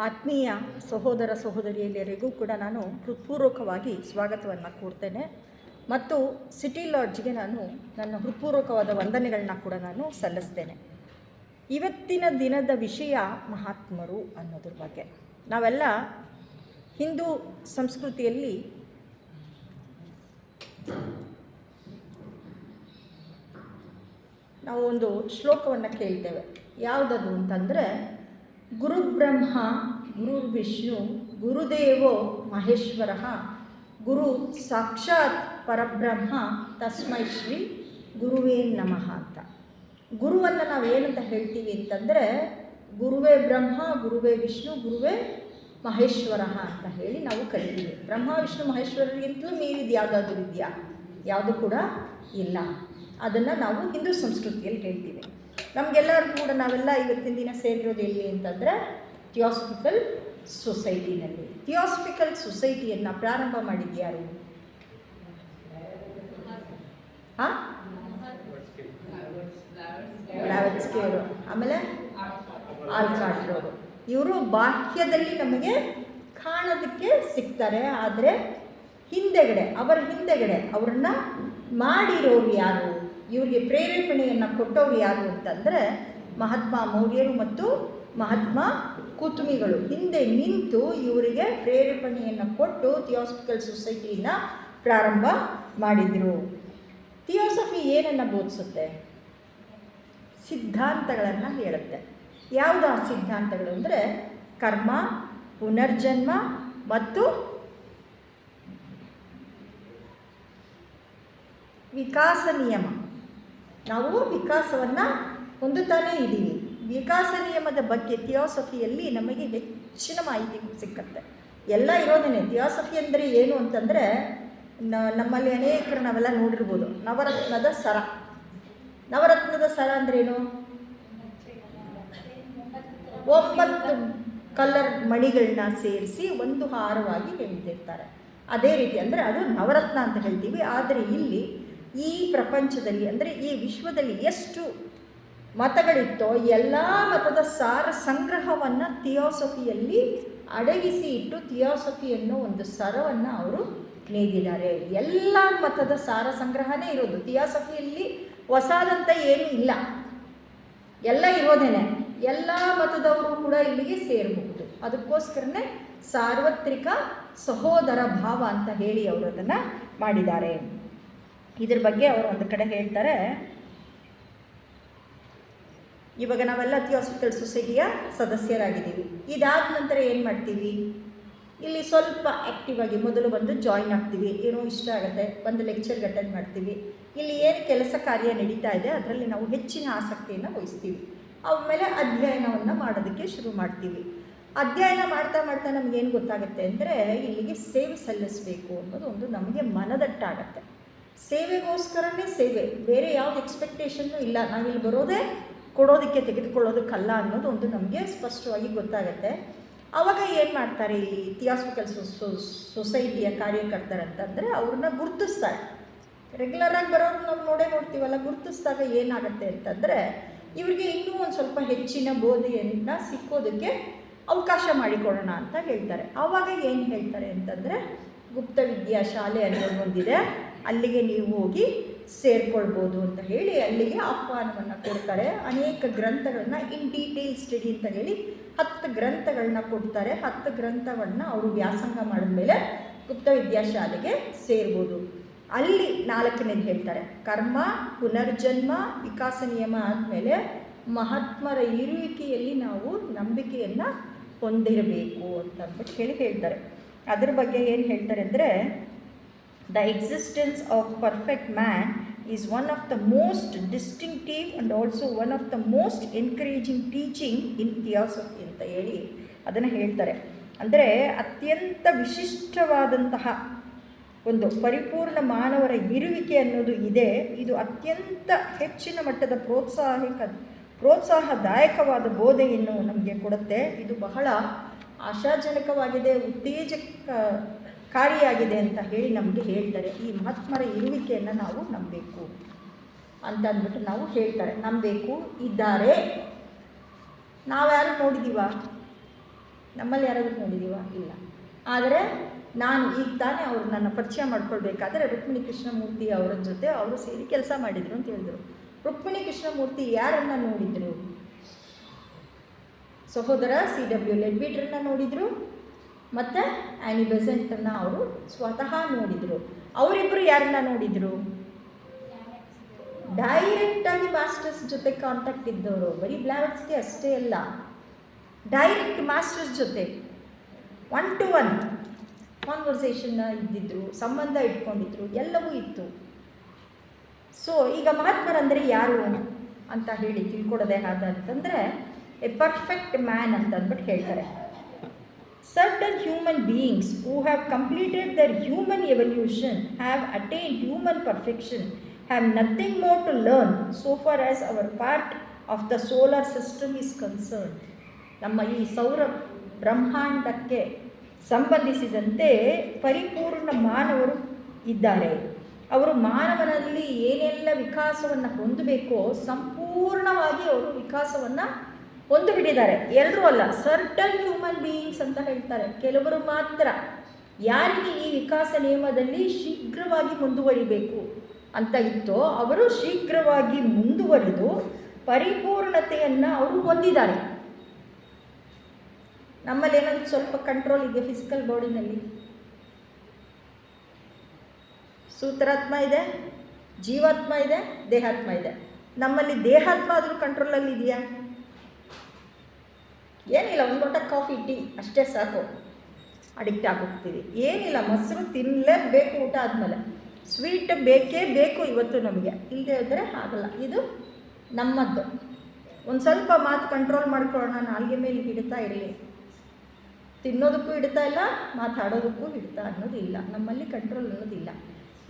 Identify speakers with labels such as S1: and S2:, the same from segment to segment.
S1: ಆತ್ಮೀಯ ಸಹೋದರ ಸಹೋದರಿಯರಿಗೂ ಕೂಡ ನಾನು ಹೃತ್ಪೂರ್ವಕವಾಗಿ ಸ್ವಾಗತವನ್ನು ಕೋರ್ತೇನೆ ಮತ್ತು ಸಿಟಿ ಲಾಡ್ಜ್ಗೆ ನಾನು ನನ್ನ ಹೃತ್ಪೂರ್ವಕವಾದ ವಂದನೆಗಳನ್ನ ಕೂಡ ನಾನು ಸಲ್ಲಿಸ್ತೇನೆ. ಇವತ್ತಿನ ದಿನದ ವಿಷಯ ಮಹಾತ್ಮರು ಅನ್ನೋದ್ರ ಬಗ್ಗೆ. ನಾವೆಲ್ಲ ಹಿಂದೂ ಸಂಸ್ಕೃತಿಯಲ್ಲಿ ನಾವು ಒಂದು ಶ್ಲೋಕವನ್ನು ಕೇಳ್ತೇವೆ. ಯಾವುದದು ಅಂತಂದರೆ, ಗುರುಬ್ರಹ್ಮ ಗುರುರ್ವಿಷ್ಣು ಗುರುದೇವೋ ಮಹೇಶ್ವರ ಗುರು ಸಾಕ್ಷಾತ್ ಪರಬ್ರಹ್ಮ ತಸ್ಮೈ ಶ್ರೀ ಗುರುವೇ ನಮಃ ಅಂತ. ಗುರುವನ್ನು ನಾವು ಏನಂತ ಹೇಳ್ತೀವಿ ಅಂತಂದರೆ, ಗುರುವೇ ಬ್ರಹ್ಮ, ಗುರುವೇ ವಿಷ್ಣು, ಗುರುವೇ ಮಹೇಶ್ವರ ಅಂತ ಹೇಳಿ ನಾವು ಕರಿತೀವಿ. ಬ್ರಹ್ಮ ವಿಷ್ಣು ಮಹೇಶ್ವರರಿಗಿಂತಲೂ ಮೀರಿದ ಯಾವುದಾದ್ರೂ ಇದೆಯಾ? ಯಾವುದು ಕೂಡ ಇಲ್ಲ. ಅದನ್ನು ನಾವು ಹಿಂದೂ ಸಂಸ್ಕೃತಿಯಲ್ಲಿ ಹೇಳ್ತೀವಿ. ನಮಗೆಲ್ಲರಿಗೂ ಕೂಡ ನಾವೆಲ್ಲ ಇವತ್ತಿನ ದಿನ ಸೇರಿರೋದು ಎಲ್ಲಿ ಅಂತಂದರೆ ಥಿಯಾಸಫಿಕಲ್ ಸೊಸೈಟಿನಲ್ಲಿ. ಥಿಯಾಸಫಿಕಲ್ ಸೊಸೈಟಿಯನ್ನು ಪ್ರಾರಂಭ ಮಾಡಿದ್ಯಾರು? ಬ್ಲಾವೆಟ್ಸ್ಕಿ ಅವರು, ಆಮೇಲೆ ಆಲ್ಕಾಟ್ರವರು. ಇವರು ಬಾಹ್ಯದಲ್ಲಿ ನಮಗೆ ಕಾಣೋದಕ್ಕೆ ಸಿಗ್ತಾರೆ, ಆದರೆ ಅವರ ಹಿಂದೆಗಡೆ ಅವರನ್ನು ಮಾಡಿರೋರು ಯಾರು, ಇವರಿಗೆ ಪ್ರೇರೇಪಣೆಯನ್ನು ಕೊಟ್ಟವರು ಯಾರು ಅಂತಂದರೆ ಮಹಾತ್ಮ ಮೌರ್ಯರು ಮತ್ತು ಮಹಾತ್ಮ ಕುತುಮಿಗಳು ಹಿಂದೆ ನಿಂತು ಇವರಿಗೆ ಪ್ರೇರೇಪಣೆಯನ್ನು ಕೊಟ್ಟು ಥಿಯಾಸಫಿಕಲ್ ಸೊಸೈಟಿಯನ್ನು ಪ್ರಾರಂಭ ಮಾಡಿದರು. ಥಿಯಾಸಫಿ ಏನನ್ನು ಬೋಧಿಸುತ್ತೆ? ಸಿದ್ಧಾಂತಗಳನ್ನು ಹೇಳುತ್ತೆ. ಯಾವುದು ಆ ಸಿದ್ಧಾಂತಗಳು ಅಂದರೆ ಕರ್ಮ, ಪುನರ್ಜನ್ಮ ಮತ್ತು ವಿಕಾಸ ನಿಯಮ. ನಾವು ವಿಕಾಸವನ್ನು ಹೊಂದುತ್ತಾನೇ ಇದ್ದೀವಿ. ವಿಕಾಸ ನಿಯಮದ ಬಗ್ಗೆ ಥಿಯಾಸಫಿಯಲ್ಲಿ ನಮಗೆ ಹೆಚ್ಚಿನ ಮಾಹಿತಿ ಸಿಕ್ಕತ್ತೆ. ಎಲ್ಲ ಇರೋದೇನೆ. ಥಿಯಾಸಫಿ ಅಂದರೆ ಏನು ಅಂತಂದರೆ, ನಮ್ಮಲ್ಲಿ ಅನೇಕರು ನಾವೆಲ್ಲ ನೋಡಿರ್ಬೋದು, ನವರತ್ನದ ಸರ. ನವರತ್ನದ ಸರ ಅಂದ್ರೇನು? 9 ಕಲರ್ ಮಣಿಗಳನ್ನ ಸೇರಿಸಿ ಒಂದು ಹಾರವಾಗಿ ಹೇಳ್ತಿರ್ತಾರೆ. ಅದೇ ರೀತಿ ಅಂದರೆ ಅದು ನವರತ್ನ ಅಂತ ಹೇಳ್ತೀವಿ. ಆದರೆ ಇಲ್ಲಿ ಈ ಪ್ರಪಂಚದಲ್ಲಿ ಅಂದರೆ ಈ ವಿಶ್ವದಲ್ಲಿ ಎಷ್ಟು ಮತಗಳಿತ್ತೋ ಎಲ್ಲ ಮತದ ಸಾರ ಸಂಗ್ರಹವನ್ನು ಥಿಯಾಸಫಿಯಲ್ಲಿ ಅಡಗಿಸಿ ಇಟ್ಟು ಥಿಯಾಸಫಿ ಅನ್ನೋ ಒಂದು ಸರವನ್ನು ಅವರು ನೇದಿದ್ದಾರೆ. ಎಲ್ಲ ಮತದ ಸಾರ ಸಂಗ್ರಹನೇ ಇರೋದು ಥಿಯಾಸಫಿಯಲ್ಲಿ. ಹೊಸದಂತ ಏನೂ ಇಲ್ಲ, ಎಲ್ಲ ಇರೋದೇನೆ. ಎಲ್ಲ ಮತದವರು ಕೂಡ ಇಲ್ಲಿಗೆ ಸೇರಬಹುದು. ಅದಕ್ಕೋಸ್ಕರನೇ ಸಾರ್ವತ್ರಿಕ ಸಹೋದರ ಭಾವ ಅಂತ ಹೇಳಿ ಅವರು ಅದನ್ನು ಮಾಡಿದ್ದಾರೆ. ಇದ್ರ ಬಗ್ಗೆ ಅವರು ಒಂದು ಕಡೆ ಹೇಳ್ತಾರೆ, ಇವಾಗ ನಾವೆಲ್ಲ ಥಿಯಾಸಫಿಕಲ್ ಸೊಸೈಟಿಯ ಸದಸ್ಯರಾಗಿದ್ದೀವಿ. ಇದಾದ ನಂತರ ಏನು ಮಾಡ್ತೀವಿ? ಇಲ್ಲಿ ಸ್ವಲ್ಪ ಆ್ಯಕ್ಟಿವ್ ಆಗಿ ಮೊದಲು ಬಂದು ಜಾಯಿನ್ ಆಗ್ತೀವಿ. ಏನೋ ಇಷ್ಟ ಆಗುತ್ತೆ, ಒಂದು ಲೆಕ್ಚರ್ಗೆ ಅಟೆಂಡ್ ಮಾಡ್ತೀವಿ. ಇಲ್ಲಿ ಏನು ಕೆಲಸ ಕಾರ್ಯ ನಡೀತಾ ಇದೆ ಅದರಲ್ಲಿ ನಾವು ಹೆಚ್ಚಿನ ಆಸಕ್ತಿಯನ್ನು ವಹಿಸ್ತೀವಿ. ಆಮೇಲೆ ಅಧ್ಯಯನವನ್ನು ಮಾಡೋದಕ್ಕೆ ಶುರು ಮಾಡ್ತೀವಿ. ಅಧ್ಯಯನ ಮಾಡ್ತಾ ಮಾಡ್ತಾ ನಮಗೇನು ಗೊತ್ತಾಗುತ್ತೆ ಅಂದರೆ, ಇಲ್ಲಿಗೆ ಸೇವೆ ಸಲ್ಲಿಸಬೇಕು ಅನ್ನೋದು ಒಂದು ನಮಗೆ ಮನದಟ್ಟಾಗತ್ತೆ. ಸೇವೆಗೋಸ್ಕರನೇ ಸೇವೆ, ಬೇರೆ ಯಾವ್ದು ಎಕ್ಸ್ಪೆಕ್ಟೇಷನ್ನು ಇಲ್ಲ. ನಾವಿಲ್ಲಿ ಬರೋದೇ ಕೊಡೋದಕ್ಕೆ, ತೆಗೆದುಕೊಳ್ಳೋದಕ್ಕಲ್ಲ ಅನ್ನೋದು ಒಂದು ನಮಗೆ ಸ್ಪಷ್ಟವಾಗಿ ಗೊತ್ತಾಗುತ್ತೆ. ಆವಾಗ ಏನು ಮಾಡ್ತಾರೆ, ಇಲ್ಲಿ ಥಿಯಾಸಫಿಕಲ್ ಸೊಸೈಟಿಯ ಕಾರ್ಯಕರ್ತರಂತಂದರೆ ಅವ್ರನ್ನ ಗುರುತಿಸ್ತಾರೆ. ರೆಗ್ಯುಲರಾಗಿ ಬರೋರು ನಾವು ನೋಡ್ತೀವಲ್ಲ, ಗುರುತಿಸಿದಾಗ ಏನಾಗುತ್ತೆ ಅಂತಂದರೆ ಇವರಿಗೆ ಇನ್ನೂ ಒಂದು ಸ್ವಲ್ಪ ಹೆಚ್ಚಿನ ಬೋಧೆಯನ್ನು ಸಿಕ್ಕೋದಕ್ಕೆ ಅವಕಾಶ ಮಾಡಿಕೊಡೋಣ ಅಂತ ಹೇಳ್ತಾರೆ. ಆವಾಗ ಏನು ಹೇಳ್ತಾರೆ ಅಂತಂದರೆ, ಗುಪ್ತ ವಿದ್ಯಾ ಶಾಲೆ ಅನ್ನೋದು ಒಂದಿದೆ, ಅಲ್ಲಿಗೆ ನೀವು ಹೋಗಿ ಸೇರಿಕೊಳ್ಬೋದು ಅಂತ ಹೇಳಿ ಅಲ್ಲಿಗೆ ಆಹ್ವಾನವನ್ನು ಕೊಡ್ತಾರೆ. ಅನೇಕ ಗ್ರಂಥಗಳನ್ನ ಇನ್ ಡೀಟೇಲ್ ಸ್ಟಡಿ ಅಂತ ಹೇಳಿ 10 ಗ್ರಂಥಗಳನ್ನ ಕೊಡ್ತಾರೆ. 10 ಗ್ರಂಥಗಳನ್ನ ಅವರು ವ್ಯಾಸಂಗ ಮಾಡಿದ್ಮೇಲೆ ಗುಪ್ತ ವಿದ್ಯಾಶಾಲೆಗೆ ಸೇರ್ಬೋದು. ಅಲ್ಲಿ 4ನೇದು ಹೇಳ್ತಾರೆ, ಕರ್ಮ, ಪುನರ್ಜನ್ಮ, ವಿಕಾಸ ನಿಯಮ ಆದಮೇಲೆ ಮಹಾತ್ಮರ ಇರುವಿಕೆಯಲ್ಲಿ ನಾವು ನಂಬಿಕೆಯನ್ನು ಹೊಂದಿರಬೇಕು ಅಂತ ಅಂದ್ಬಿಟ್ಟು ಹೇಳ್ತಾರೆ. ಅದ್ರ ಬಗ್ಗೆ ಏನು ಹೇಳ್ತಾರೆ ಅಂದರೆ, the existence of perfect man is one of the most distinctive and also one of the most encouraging teaching in theosophy ಅಂತ ಹೇಳಿ ಅದನ್ನು ಹೇಳ್ತಾರೆ. ಅಂದರೆ ಅತ್ಯಂತ ವಿಶಿಷ್ಟವಾದಂತಹ ಒಂದು ಪರಿಪೂರ್ಣ ಮಾನವರ ಇರುವಿಕೆ ಅನ್ನೋದು ಇದೆ. ಇದು ಅತ್ಯಂತ ಹೆಚ್ಚಿನ ಮಟ್ಟದ ಪ್ರೋತ್ಸಾಹದಾಯಕವಾದ ಬೋಧೆಯನ್ನು ನಮಗೆ ಕೊಡುತ್ತೆ. ಇದು ಬಹಳ ಆಶಾಜನಕವಾಗಿದೆ, ಉತ್ತೇಜಕಾರಿಯಾಗಿದೆ ಅಂತ ಹೇಳಿ ನಮಗೆ ಹೇಳ್ತಾರೆ. ಈ ಮಹಾತ್ಮರ ಇರುವಿಕೆಯನ್ನು ನಾವು ನಂಬಬೇಕು ಅಂತ ಅಂದ್ಬಿಟ್ಟು ನಾವು ಹೇಳ್ತಾರೆ. ನಂಬಬೇಕು, ಇದ್ದಾರೆ. ನಾವ್ಯಾರು ನೋಡಿದ್ದೀವ? ನಮ್ಮಲ್ಲಿ ಯಾರಾದರೂ ನೋಡಿದ್ದೀವ? ಇಲ್ಲ. ಆದರೆ ನಾನು ಈಗ ತಾನೇ ಅವ್ರು ನನ್ನ ಪರಿಚಯ ಮಾಡ್ಕೊಳ್ಬೇಕಾದ್ರೆ ರುಕ್ಮಿಣಿ ಕೃಷ್ಣಮೂರ್ತಿ ಅವರ ಜೊತೆ ಅವರು ಸೇರಿ ಕೆಲಸ ಮಾಡಿದರು ಅಂತ ಹೇಳಿದರು. ರುಕ್ಮಿಣಿ ಕೃಷ್ಣಮೂರ್ತಿ ಯಾರನ್ನು ನೋಡಿದರು? ಸಹೋದರ CW ಲೆಡ್ಬಿಟ್ರನ್ನ ನೋಡಿದರು ಮತ್ತು ಆ್ಯನಿ ಬೆಸೆಂಟನ್ನು ಅವರು ಸ್ವತಃ ನೋಡಿದರು. ಅವರಿಬ್ಬರು ಯಾರನ್ನ ನೋಡಿದರು? ಡೈರೆಕ್ಟಾಗಿ ಮಾಸ್ಟರ್ಸ್ ಜೊತೆ ಕಾಂಟ್ಯಾಕ್ಟ್ ಇದ್ದವರು. ಬರೀ ಬ್ಲಾವೆಟ್ಸ್ಗೆ ಅಷ್ಟೇ ಅಲ್ಲ, ಡೈರೆಕ್ಟ್ ಮಾಸ್ಟರ್ಸ್ ಜೊತೆ 1-to-1 ಕಾನ್ವರ್ಸೇಷನ್ನ ಇದ್ದಿದ್ರು, ಸಂಬಂಧ ಇಟ್ಕೊಂಡಿದ್ರು, ಎಲ್ಲವೂ ಇತ್ತು. ಸೊ ಈಗ ಮಹಾತ್ಮರಂದರೆ ಯಾರು ಅಂತ ಹೇಳಿ ತಿಳ್ಕೊಡೋದೇ ಅಂತಂದರೆ ಎ ಪರ್ಫೆಕ್ಟ್ ಮ್ಯಾನ್ ಅಂತ ಅಂದ್ಬಿಟ್ಟು ಹೇಳ್ತಾರೆ. Certain human beings who have completed their human evolution, have attained human perfection, have nothing more to learn so far as our part of the solar system is concern. ನಮ್ಮ ಈ ಸೌರ ಬ್ರಹ್ಮಾಂಡಕ್ಕೆ ಸಂಬಂಧಿಸಿದಂತೆ ಪರಿಪೂರ್ಣ ಮಾನವರು ಇದ್ದಾರೆ. ಅವರು ಮಾನವನಲ್ಲಿ ಏನೆಲ್ಲ ವಿಕಾಸವನ್ನು ಹೊಂದಬೇಕೋ ಸಂಪೂರ್ಣವಾಗಿ ಅವರು ವಿಕಾಸವನ್ನು ಹೊಂದಿಬಿಟ್ಟಿದ್ದಾರೆ. ಎಲ್ಲರೂ ಅಲ್ಲ, ಸರ್ಟನ್ ಹ್ಯೂಮನ್ ಬೀಯಿಂಗ್ಸ್ ಅಂತ ಹೇಳ್ತಾರೆ, ಕೆಲವರು ಮಾತ್ರ. ಯಾರಿಗೆ ಈ ವಿಕಾಸ ನಿಯಮದಲ್ಲಿ ಶೀಘ್ರವಾಗಿ ಮುಂದುವರಿಬೇಕು ಅಂತ ಇತ್ತೋ ಅವರು ಶೀಘ್ರವಾಗಿ ಮುಂದುವರಿದು ಪರಿಪೂರ್ಣತೆಯನ್ನು ಅವರು ಹೊಂದಿದ್ದಾರೆ. ನಮ್ಮಲ್ಲಿ ಏನಾದರೂ ಸ್ವಲ್ಪ ಕಂಟ್ರೋಲ್ ಇದೆ ಫಿಸಿಕಲ್ ಬಾಡಿನಲ್ಲಿ. ಸೂತ್ರಾತ್ಮ ಇದೆ, ಜೀವಾತ್ಮ ಇದೆ, ದೇಹಾತ್ಮ ಇದೆ. ನಮ್ಮಲ್ಲಿ ದೇಹಾತ್ಮ ಆದರೂ ಕಂಟ್ರೋಲಲ್ಲಿ ಇದೆಯಾ? ಏನಿಲ್ಲ, ಒಂದು ಲೋಟ ಕಾಫಿ ಟೀ ಅಷ್ಟೇ ಸಾಕು, ಅಡಿಕ್ಟ್ ಆಗೋಗ್ತೀವಿ. ಏನಿಲ್ಲ, ಮೊಸರು ತಿನ್ನಲೇಬೇಕು ಊಟ ಆದಮೇಲೆ, ಸ್ವೀಟ್ ಬೇಕೇ ಬೇಕು ಇವತ್ತು ನಮಗೆ, ಇಲ್ಲದೆ ಹೋದರೆ ಆಗಲ್ಲ. ಇದು ನಮ್ಮದ್ದು. ಒಂದು ಸ್ವಲ್ಪ ಮಾತು ಕಂಟ್ರೋಲ್ ಮಾಡ್ಕೊಳ್ಳೋಣ, ನಾಲ್ಗೆ ಮೇಲೆ ಹಿಡಿತಾ ಇರಲಿ. ತಿನ್ನೋದಕ್ಕೂ ಹಿಡ್ತಾ ಇಲ್ಲ, ಮಾತಾಡೋದಕ್ಕೂ ಹಿಡ್ತಾ ಅನ್ನೋದು ಇಲ್ಲ. ನಮ್ಮಲ್ಲಿ ಕಂಟ್ರೋಲ್ ಅನ್ನೋದಿಲ್ಲ.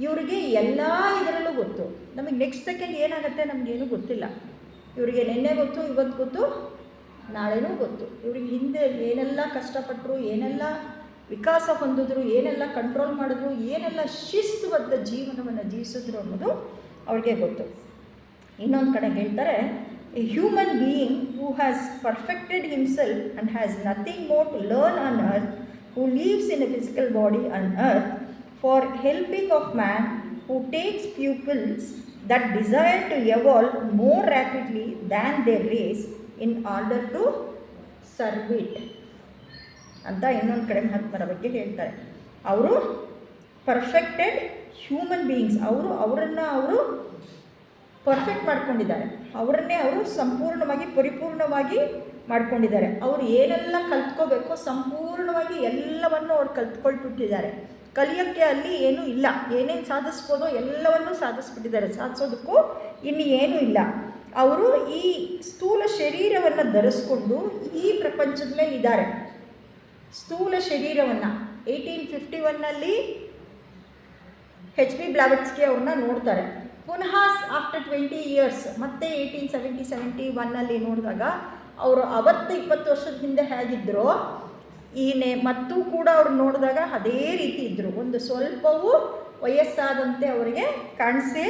S1: ಇವರಿಗೆ ಎಲ್ಲ ಇದರಲ್ಲೂ ಗೊತ್ತು. ನಮಗೆ ನೆಕ್ಸ್ಟ್ ಸೆಕೆಂಡ್ ಏನಾಗುತ್ತೆ ನಮಗೇನು ಗೊತ್ತಿಲ್ಲ. ಇವರಿಗೆ ನಿನ್ನೆ ಗೊತ್ತು, ಇವತ್ತು ಗೊತ್ತು, ನಾಳೆನೂ ಗೊತ್ತು. ಇವ್ರಿಗೆ ಹಿಂದೆ ಏನೆಲ್ಲ ಕಷ್ಟಪಟ್ಟರು, ಏನೆಲ್ಲ ವಿಕಾಸ ಹೊಂದಿದ್ರು, ಏನೆಲ್ಲ ಕಂಟ್ರೋಲ್ ಮಾಡಿದ್ರು, ಏನೆಲ್ಲ ಶಿಸ್ತುಬದ್ಧ ಜೀವನವನ್ನು ಜೀವಿಸಿದ್ರು ಅನ್ನೋದು ಅವ್ರಿಗೆ ಗೊತ್ತು. ಇನ್ನೊಂದು ಕಡೆ ಹೇಳ್ತಾರೆ, a human being who has perfected himself and has nothing more to learn on earth, who lives in a physical body on earth for helping of man, who takes pupils that desire to evolve more rapidly than their race in order to serve it ಅಂತ ಇನ್ನೊಂದು ಕಡೆ ಮಹಾತ್ಮರ ಬಗ್ಗೆ ಹೇಳ್ತಾರೆ. ಅವರು perfected human beings, ಅವರನ್ನು perfect ಮಾಡ್ಕೊಂಡಿದ್ದಾರೆ. ಅವರನ್ನೇ ಅವರು ಸಂಪೂರ್ಣವಾಗಿ ಪರಿಪೂರ್ಣವಾಗಿ ಮಾಡ್ಕೊಂಡಿದ್ದಾರೆ. ಅವರು ಏನೆಲ್ಲ ಕಲ್ತ್ಕೋಬೇಕೋ ಸಂಪೂರ್ಣವಾಗಿ ಎಲ್ಲವನ್ನು ಅವ್ರು ಕಲ್ತ್ಕೊಳ್ಬಿಟ್ಟಿದ್ದಾರೆ. ಕಲಿಯೋಕ್ಕೆ ಅಲ್ಲಿ ಏನೂ ಇಲ್ಲ. ಏನೇನು ಸಾಧಿಸ್ಬೋದೋ ಎಲ್ಲವನ್ನೂ ಸಾಧಿಸ್ಬಿಟ್ಟಿದ್ದಾರೆ. ಸಾಧಿಸೋದಕ್ಕೂ ಇನ್ನು ಏನೂ ಇಲ್ಲ. ಅವರು ಈ ಸ್ಥೂಲ ಶರೀರವನ್ನು ಧರಿಸ್ಕೊಂಡು ಈ ಪ್ರಪಂಚದ ಮೇಲೆ ಇದ್ದಾರೆ. ಸ್ಥೂಲ ಶರೀರವನ್ನು 1851 H.B. ಬ್ಲಾವೆಟ್ಸ್ಕಿ ಅವ್ರನ್ನ ನೋಡ್ತಾರೆ. ಪುನಃ ಆಫ್ಟರ್ 20 years ಮತ್ತೆ 1871 ನೋಡಿದಾಗ ಅವರು ಅವತ್ತು 20 ವರ್ಷದ ಹಿಂದೆ ಹೇಗಿದ್ದರೋ ಮತ್ತೂ ಕೂಡ ಅವ್ರು ನೋಡಿದಾಗ ಅದೇ ರೀತಿ ಇದ್ದರು. ಒಂದು ಸ್ವಲ್ಪವೂ ವಯಸ್ಸಾದಂತೆ ಅವರಿಗೆ ಕಾಣಿಸೇ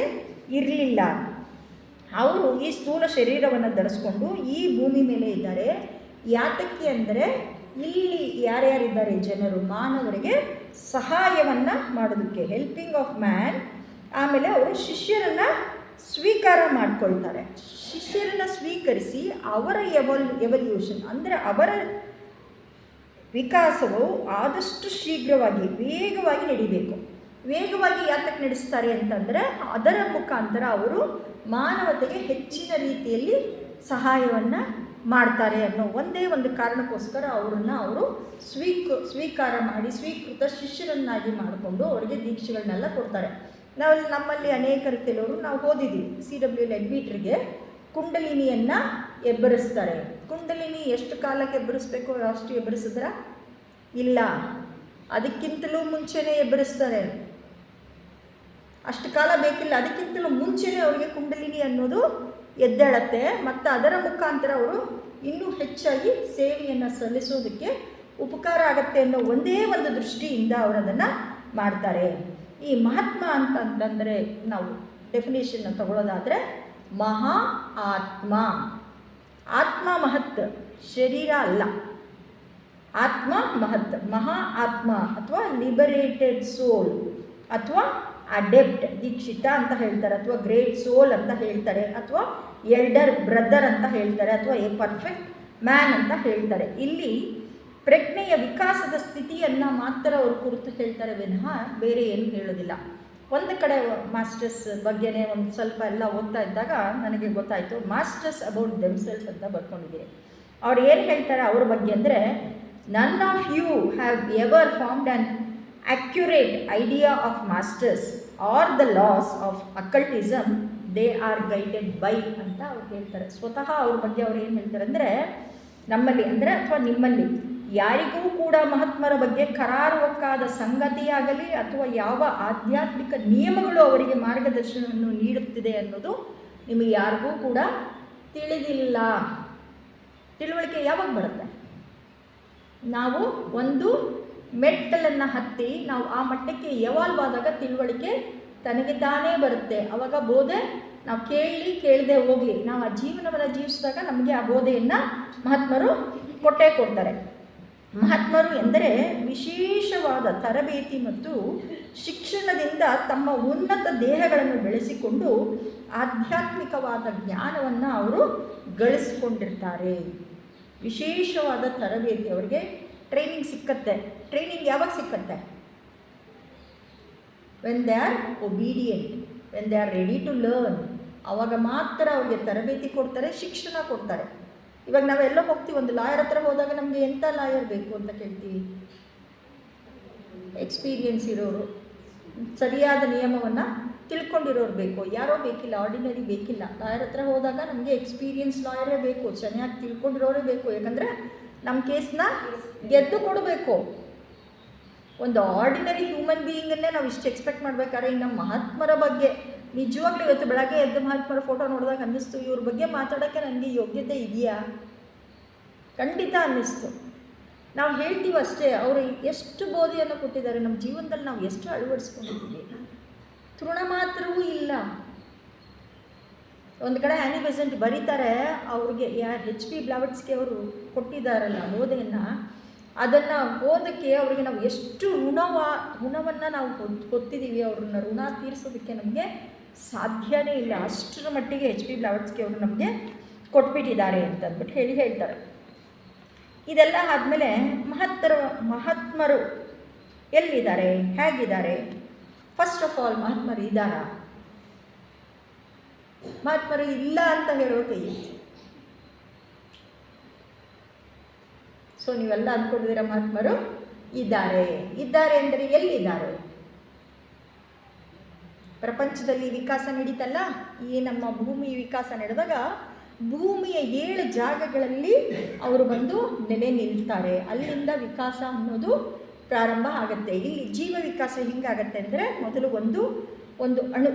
S1: ಇರಲಿಲ್ಲ. ಅವರು ಈ ಸ್ಥೂಲ ಶರೀರವನ್ನು ಧರಿಸ್ಕೊಂಡು ಈ ಭೂಮಿ ಮೇಲೆ ಇದ್ದಾರೆ. ಯಾತಕ್ಕೆ ಅಂದರೆ ಇಲ್ಲಿ ಯಾರ್ಯಾರಿದ್ದಾರೆ ಜನರು, ಮಾನವರಿಗೆ ಸಹಾಯವನ್ನು ಮಾಡೋದಕ್ಕೆ, ಹೆಲ್ಪಿಂಗ್ ಆಫ್ ಮ್ಯಾನ್. ಆಮೇಲೆ ಅವರು ಶಿಷ್ಯರನ್ನು ಸ್ವೀಕಾರ ಮಾಡಿಕೊಳ್ತಾರೆ. ಶಿಷ್ಯರನ್ನು ಸ್ವೀಕರಿಸಿ ಅವರ ಎವಲ್ಯೂಷನ್ ಅಂದರೆ ಅವರ ವಿಕಾಸವು ಆದಷ್ಟು ಶೀಘ್ರವಾಗಿ ವೇಗವಾಗಿ ನಡಿಬೇಕು. ವೇಗವಾಗಿ ಯಾತಕ್ಕೆ ನಡೆಸ್ತಾರೆ ಅಂತಂದರೆ ಅದರ ಮುಖಾಂತರ ಅವರು ಮಾನವತೆಗೆ ಹೆಚ್ಚಿನ ರೀತಿಯಲ್ಲಿ ಸಹಾಯವನ್ನು ಮಾಡ್ತಾರೆ ಅನ್ನೋ ಒಂದೇ ಒಂದು ಕಾರಣಕ್ಕೋಸ್ಕರ ಅವರು ಸ್ವೀಕಾರ ಮಾಡಿ ಸ್ವೀಕೃತ ಶಿಷ್ಯರನ್ನಾಗಿ ಮಾಡಿಕೊಂಡು ಅವರಿಗೆ ದೀಕ್ಷೆಗಳನ್ನೆಲ್ಲ ಕೊಡ್ತಾರೆ. ನಮ್ಮಲ್ಲಿ ಕೆಲವರು ನಾವು ಓದಿದ್ದೀವಿ, CW ಲೆಡ್ಬಿಟ್ರಿಗೆ ಕುಂಡಲಿನಿಯನ್ನು ಎಬ್ಬರಿಸ್ತಾರೆ. ಕುಂಡಲಿನಿ ಎಷ್ಟು ಕಾಲಕ್ಕೆ ಎಬ್ಬರಿಸ್ಬೇಕು, ಅಷ್ಟು ಎಬ್ಬರಿಸಿದ್ರ? ಇಲ್ಲ, ಅದಕ್ಕಿಂತಲೂ ಮುಂಚೆನೇ ಎಬ್ಬರಿಸ್ತಾರೆ. ಅಷ್ಟು ಕಾಲ ಬೇಕಿಲ್ಲ, ಅದಕ್ಕಿಂತಲೂ ಮುಂಚೆನೇ ಅವರಿಗೆ ಕುಂಡಲಿನಿ ಅನ್ನೋದು ಎದ್ದೇಳತ್ತೆ. ಮತ್ತು ಅದರ ಮುಖಾಂತರ ಅವರು ಇನ್ನೂ ಹೆಚ್ಚಾಗಿ ಸೇವೆಯನ್ನು ಸಲ್ಲಿಸೋದಕ್ಕೆ ಉಪಕಾರ ಆಗತ್ತೆ ಅನ್ನೋ ಒಂದೇ ಒಂದು ದೃಷ್ಟಿಯಿಂದ ಅವರು ಅದನ್ನು ಮಾಡ್ತಾರೆ. ಈ ಮಹಾತ್ಮ ಅಂತಂದರೆ ನಾವು ಡೆಫಿನೇಷನ್ನ ತಗೊಳ್ಳೋದಾದರೆ ಮಹಾ ಆತ್ಮ. ಆತ್ಮ ಮಹತ್, ಶರೀರ ಅಲ್ಲ. ಆತ್ಮ ಮಹಾ ಆತ್ಮ ಅಥವಾ ಲಿಬರೇಟೆಡ್ ಸೋಲ್ ಅಥವಾ ಅಡೆಪ್ಟ್ ದೀಕ್ಷಿತ ಅಂತ ಹೇಳ್ತಾರೆ, ಅಥವಾ ಗ್ರೇಟ್ ಸೋಲ್ ಅಂತ ಹೇಳ್ತಾರೆ, ಅಥವಾ ಎಲ್ಡರ್ ಬ್ರದರ್ ಅಂತ ಹೇಳ್ತಾರೆ, ಅಥವಾ ಎ ಪರ್ಫೆಕ್ಟ್ ಮ್ಯಾನ್ ಅಂತ ಹೇಳ್ತಾರೆ. ಇಲ್ಲಿ ಪ್ರಜ್ಞೆಯ ವಿಕಾಸದ ಸ್ಥಿತಿಯನ್ನು ಮಾತ್ರ ಅವರು ಕುರಿತು ಹೇಳ್ತಾರೆ ವಿನಃ ಬೇರೆ ಏನು ಹೇಳೋದಿಲ್ಲ. ಒಂದು ಕಡೆ ಮಾಸ್ಟರ್ಸ್ ಬಗ್ಗೆನೇ ಒಂದು ಸ್ವಲ್ಪ ಎಲ್ಲ ಓದ್ತಾ ಇದ್ದಾಗ ನನಗೆ ಗೊತ್ತಾಯಿತು, ಮಾಸ್ಟರ್ಸ್ ಅಬೌಟ್ ದೆಮ್ಸೆಲ್ಸ್ ಅಂತ ಬರ್ಕೊಂಡಿದ್ದೀನಿ. ಅವ್ರು ಏನು ಹೇಳ್ತಾರೆ ಅವ್ರ ಬಗ್ಗೆ ಅಂದರೆ, none of you have ever formed an accurate idea of masters or the laws of occultism, they are guided by ಅಂತ ಅವ್ರು ಹೇಳ್ತಾರೆ. ಸ್ವತಃ ಅವ್ರ ಬಗ್ಗೆ ಅವ್ರು ಏನು ಹೇಳ್ತಾರೆ ಅಂದರೆ, ನಮ್ಮಲ್ಲಿ ಅಂದರೆ ಅಥವಾ ನಿಮ್ಮಲ್ಲಿ ಯಾರಿಗೂ ಕೂಡ ಮಹಾತ್ಮರ ಬಗ್ಗೆ ಕರಾರುವಕ್ಕಾದ ಸಂಗತಿಯಾಗಲಿ ಅಥವಾ ಯಾವ ಆಧ್ಯಾತ್ಮಿಕ ನಿಯಮಗಳು ಅವರಿಗೆ ಮಾರ್ಗದರ್ಶನವನ್ನು ನೀಡುತ್ತಿದೆ ಅನ್ನೋದು ನಿಮಗೆ ಯಾರಿಗೂ ಕೂಡ ತಿಳಿದಿಲ್ಲ. ತಿಳುವಳಿಕೆ ಯಾವಾಗ ಬರುತ್ತೆ? ನಾವು ಒಂದು ಮೆಟ್ಟಲನ್ನು ಹತ್ತಿ ನಾವು ಆ ಮಟ್ಟಕ್ಕೆ ಎವಾಲ್ವ್ ಆದಾಗ ತಿಳುವಳಿಕೆ ತನಗೆ ತಾನೇ ಬರುತ್ತೆ. ಆವಾಗ ಬೋಧೆ ನಾವು ಕೇಳದೆ ಹೋಗಲಿ, ನಾವು ಆ ಜೀವನವನ್ನು ಜೀವಿಸಿದಾಗ ನಮಗೆ ಆ ಬೋಧೆಯನ್ನು ಮಹಾತ್ಮರು ಕೊಟ್ಟೇ ಕೊಡ್ತಾರೆ. ಮಹಾತ್ಮರು ಎಂದರೆ ವಿಶೇಷವಾದ ತರಬೇತಿ ಮತ್ತು ಶಿಕ್ಷಣದಿಂದ ತಮ್ಮ ಉನ್ನತ ದೇಹಗಳನ್ನು ಬೆಳೆಸಿಕೊಂಡು ಆಧ್ಯಾತ್ಮಿಕವಾದ ಜ್ಞಾನವನ್ನು ಅವರು ಗಳಿಸಿಕೊಂಡಿರ್ತಾರೆ. ವಿಶೇಷವಾದ ತರಬೇತಿ, ಅವರಿಗೆ ಟ್ರೈನಿಂಗ್ ಸಿಕ್ಕತ್ತೆ. ಟ್ರೈನಿಂಗ್ ಯಾವಾಗ ಸಿಕ್ಕತ್ತೆ? When they are obedient, when they are ready to learn. ಆವಾಗ ಮಾತ್ರ ಅವ್ರಿಗೆ ತರಬೇತಿ ಕೊಡ್ತಾರೆ, ಶಿಕ್ಷಣ ಕೊಡ್ತಾರೆ. ಇವಾಗ ನಾವೆಲ್ಲ ಹೋಗ್ತೀವಿ, ಒಂದು ಲಾಯರ್ ಹತ್ರ ಹೋದಾಗ ನಮಗೆ ಎಂಥ ಲಾಯರ್ ಬೇಕು ಅಂತ ಕೇಳ್ತೀವಿ? ಎಕ್ಸ್ಪೀರಿಯನ್ಸ್ ಇರೋರು, ಸರಿಯಾದ ನಿಯಮವನ್ನು ತಿಳ್ಕೊಂಡಿರೋರು ಬೇಕು, ಯಾರೋ ಬೇಕಿಲ್ಲ, ಆರ್ಡಿನರಿ ಬೇಕಿಲ್ಲ. ಲಾಯರ್ ಹತ್ರ ಹೋದಾಗ ನಮಗೆ ಎಕ್ಸ್ಪೀರಿಯನ್ಸ್ ಲಾಯರೇ ಬೇಕು, ಚೆನ್ನಾಗಿ ತಿಳ್ಕೊಂಡಿರೋರೇ ಬೇಕು. ಯಾಕಂದರೆ ನಮ್ಮ ಕೇಸ್ನ ಗೆದ್ದು ಕೊಡಬೇಕು. ಒಂದು ಆರ್ಡಿನರಿ ಹ್ಯೂಮನ್ ಬೀಯಿಂಗನ್ನೇ ನಾವು ಇಷ್ಟು ಎಕ್ಸ್ಪೆಕ್ಟ್ ಮಾಡಬೇಕಾದ್ರೆ ಇನ್ನು ಮಹಾತ್ಮರ ಬಗ್ಗೆ ನಿಜವಾಗ್ಲೂ ಇವತ್ತು ಬೆಳಗ್ಗೆ ಎದ್ದು ಮಹಾತ್ಮರ ಫೋಟೋ ನೋಡಿದಾಗ ಅನ್ನಿಸ್ತು, ಇವ್ರ ಬಗ್ಗೆ ಮಾತಾಡೋಕ್ಕೆ ನನಗೆ ಯೋಗ್ಯತೆ ಇದೆಯಾ? ಖಂಡಿತ ಅನ್ನಿಸ್ತು. ನಾವು ಹೇಳ್ತೀವಿ ಅಷ್ಟೇ, ಅವರು ಎಷ್ಟು ಬೋಧೆಯನ್ನು ಕೊಟ್ಟಿದ್ದಾರೆ, ನಮ್ಮ ಜೀವನದಲ್ಲಿ ನಾವು ಎಷ್ಟು ಅಳವಡಿಸ್ಕೊಂಡಿದ್ದೀವಿ, ತೃಣ ಮಾತ್ರವೂ ಇಲ್ಲ. ಒಂದು ಕಡೆ ಆ್ಯನಿ ಬೆಸೆಂಟ್ ಬರೀತಾರೆ, ಅವ್ರಿಗೆ HP ಬ್ಲಾವಟ್ಸ್ಗೆ ಅವರು ಕೊಟ್ಟಿದ್ದಾರಲ್ಲ ಬೋಧೆಯನ್ನು, ಅದನ್ನು ಓದೋಕ್ಕೆ ಅವರಿಗೆ ನಾವು ಎಷ್ಟು ಋಣವನ್ನು ನಾವು ಗೊತ್ತಿದ್ದೀವಿ, ಅವ್ರನ್ನ ಋಣ ತೀರಿಸೋದಕ್ಕೆ ನಮಗೆ ಸಾಧ್ಯನೇ ಇಲ್ಲ. ಅಷ್ಟರ ಮಟ್ಟಿಗೆ HP ಬ್ಲಾವಟ್ಸ್ಗೆ ಅವರು ನಮಗೆ ಕೊಟ್ಬಿಟ್ಟಿದ್ದಾರೆ ಅಂತಂದ್ಬಿಟ್ಟು ಹೇಳ್ತಾರೆ. ಇದೆಲ್ಲ ಆದಮೇಲೆ ಮಹಾತ್ಮರು ಎಲ್ಲಿದ್ದಾರೆ, ಹೇಗಿದ್ದಾರೆ? ಫಸ್ಟ್ ಆಫ್ ಆಲ್ ಮಹಾತ್ಮರು ಇದ್ದಾರಾ? ಮಹಾತ್ಮರು ಇಲ್ಲ ಅಂತ ಹೇಳೋಕೆ ಸೊ ನೀವೆಲ್ಲ ಅಂದ್ಕೊಂಡಿದ್ದೀರ ಮಹಾತ್ಮರು ಇದ್ದಾರೆ ಅಂದರೆ ಎಲ್ಲಿದ್ದಾರೆ? ಪ್ರಪಂಚದಲ್ಲಿ ವಿಕಾಸ ನಡೀತಲ್ಲ, ಈ ನಮ್ಮ ಭೂಮಿ ವಿಕಾಸ ನಡೆದಾಗ ಭೂಮಿಯ 7 ಜಾಗಗಳಲ್ಲಿ ಅವರು ಬಂದು ನೆಲೆ ನಿಲ್ತಾರೆ. ಅಲ್ಲಿಂದ ವಿಕಾಸ ಅನ್ನೋದು ಪ್ರಾರಂಭ ಆಗುತ್ತೆ. ಇಲ್ಲಿ ಜೀವ ವಿಕಾಸ ಹಿಂಗಾಗತ್ತೆ ಅಂದರೆ, ಮೊದಲು ಒಂದು ಅಣು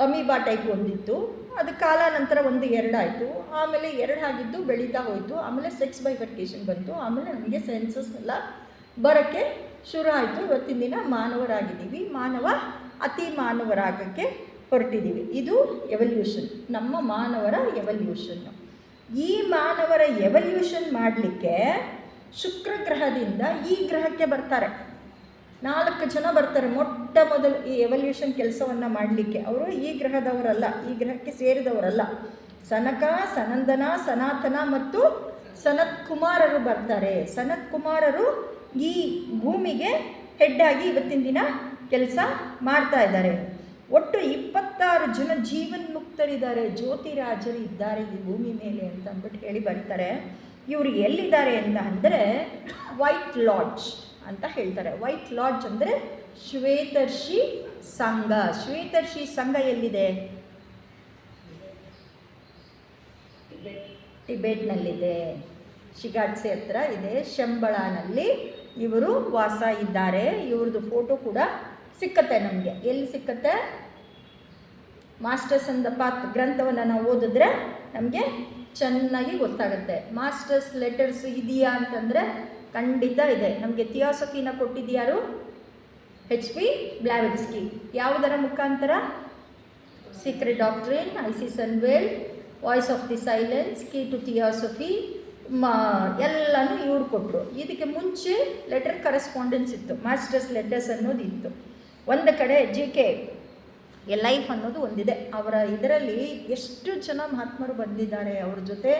S1: ಅಮೀಬಾ ಟೈಪ್ ಒಂದಿತ್ತು, ಅದು ಕಾಲ ನಂತರ 1-2 ಆಯಿತು, ಆಮೇಲೆ 2 ಆಗಿದ್ದು ಬೆಳೀತಾ ಹೋಯಿತು, ಆಮೇಲೆ ಸೆಕ್ಸ್ ಬೈಫರ್ಕೇಷನ್ ಬಂತು, ಆಮೇಲೆ ನಮಗೆ ಸೆನ್ಸಸ್ ಎಲ್ಲ ಬರೋಕ್ಕೆ ಶುರು ಆಯಿತು. ಇವತ್ತಿನ ದಿನ ಮಾನವರಾಗಿದ್ದೀವಿ, ಮಾನವ ಅತಿ ಮಾನವರಾಗಕ್ಕೆ ಹೊರಟಿದ್ದೀವಿ. ಇದು ಎವಲ್ಯೂಷನ್, ನಮ್ಮ ಮಾನವರ ಎವಲ್ಯೂಷನ್. ಈ ಮಾನವರ ಎವಲ್ಯೂಷನ್ ಮಾಡಲಿಕ್ಕೆ ಶುಕ್ರ ಗ್ರಹದಿಂದ ಈ ಗ್ರಹಕ್ಕೆ ಬರ್ತಾರೆ 4 ಜನ ಬರ್ತಾರೆ ಮೊಟ್ಟ ಮೊದಲು ಈ ಎವಲ್ಯೂಷನ್ ಕೆಲಸವನ್ನು ಮಾಡಲಿಕ್ಕೆ. ಅವರು ಈ ಗ್ರಹದವರಲ್ಲ, ಈ ಗ್ರಹಕ್ಕೆ ಸೇರಿದವರಲ್ಲ. ಸನಕ, ಸನಂದನ, ಸನಾತನ ಮತ್ತು ಸನತ್ ಕುಮಾರರು ಬರ್ತಾರೆ. ಸನತ್ ಕುಮಾರರು ಈ ಭೂಮಿಗೆ ಹೆಡ್ಡಾಗಿ ಇವತ್ತಿನ ದಿನ ಕೆಲಸ ಮಾಡ್ತಾ ಇದ್ದಾರೆ. ಒಟ್ಟು 26 ಜನ ಜೀವನ್ಮುಕ್ತರಿದ್ದಾರೆ, ಜ್ಯೋತಿರಾಜರು ಇದ್ದಾರೆ ಈ ಭೂಮಿ ಮೇಲೆ ಅಂತ ಅಂದ್ಬಿಟ್ಟು ಹೇಳಿ ಬರ್ತಾರೆ. ಇವರು ಎಲ್ಲಿದ್ದಾರೆ ಅಂತ ಅಂದರೆ ವೈಟ್ ಲಾಡ್ಜ್ ಅಂತ ಹೇಳ್ತಾರೆ. ವೈಟ್ ಲಾಡ್ಜ್ ಅಂದರೆ ಶ್ವೇತರ್ಷಿ ಸಂಘ. ಶ್ವೇತರ್ಷಿ ಸಂಘ ಎಲ್ಲಿದೆ? ಟಿಬೆಟ್ನಲ್ಲಿದೆ, ಶಿಗಾಟ್ಸೆ ಹತ್ರ ಇದೆ, ಶಂಬಳಾನಲ್ಲಿ ಇವರು ವಾಸ ಇದ್ದಾರೆ. ಇವ್ರದ್ದು ಫೋಟೋ ಕೂಡ ಸಿಕ್ಕತ್ತೆ ನಮಗೆ. ಎಲ್ಲಿ ಸಿಕ್ಕತ್ತೆ? ಮಾಸ್ಟರ್ಸ್ ಅಂಡ್ ದ ಪಾತ್ ಗ್ರಂಥವನ್ನು ನಾವು ಓದಿದ್ರೆ ನಮಗೆ ಚೆನ್ನಾಗಿ ಗೊತ್ತಾಗುತ್ತೆ. ಮಾಸ್ಟರ್ಸ್ ಲೆಟರ್ಸ್ ಇದೆಯಾ ಅಂತಂದರೆ ಖಂಡಿತ ಇದೆ. ನಮಗೆ ಥಿಯಾಸಫಿನ ಕೊಟ್ಟಿದ್ಯಾರು? HP Blavatsky. ಯಾವುದರ ಮುಖಾಂತರ? Secret Doctrine, Isis Unveiled, Voice of the Silence, Key to Theosophy, ಎಲ್ಲನೂ ಇವ್ರು ಕೊಟ್ಟರು. ಇದಕ್ಕೆ ಮುಂಚೆ ಲೆಟರ್ ಕರೆಸ್ಪಾಂಡೆನ್ಸ್ ಇತ್ತು, ಮಾಸ್ಟರ್ಸ್ ಲೆಟರ್ಸ್ ಅನ್ನೋದು ಇತ್ತು. ಒಂದು ಕಡೆ JK ಲೈಫ್ ಅನ್ನೋದು ಒಂದಿದೆ. ಅವರ ಇದರಲ್ಲಿ ಎಷ್ಟು ಜನ ಮಹಾತ್ಮರು ಬಂದಿದ್ದಾರೆ, ಅವ್ರ ಜೊತೆ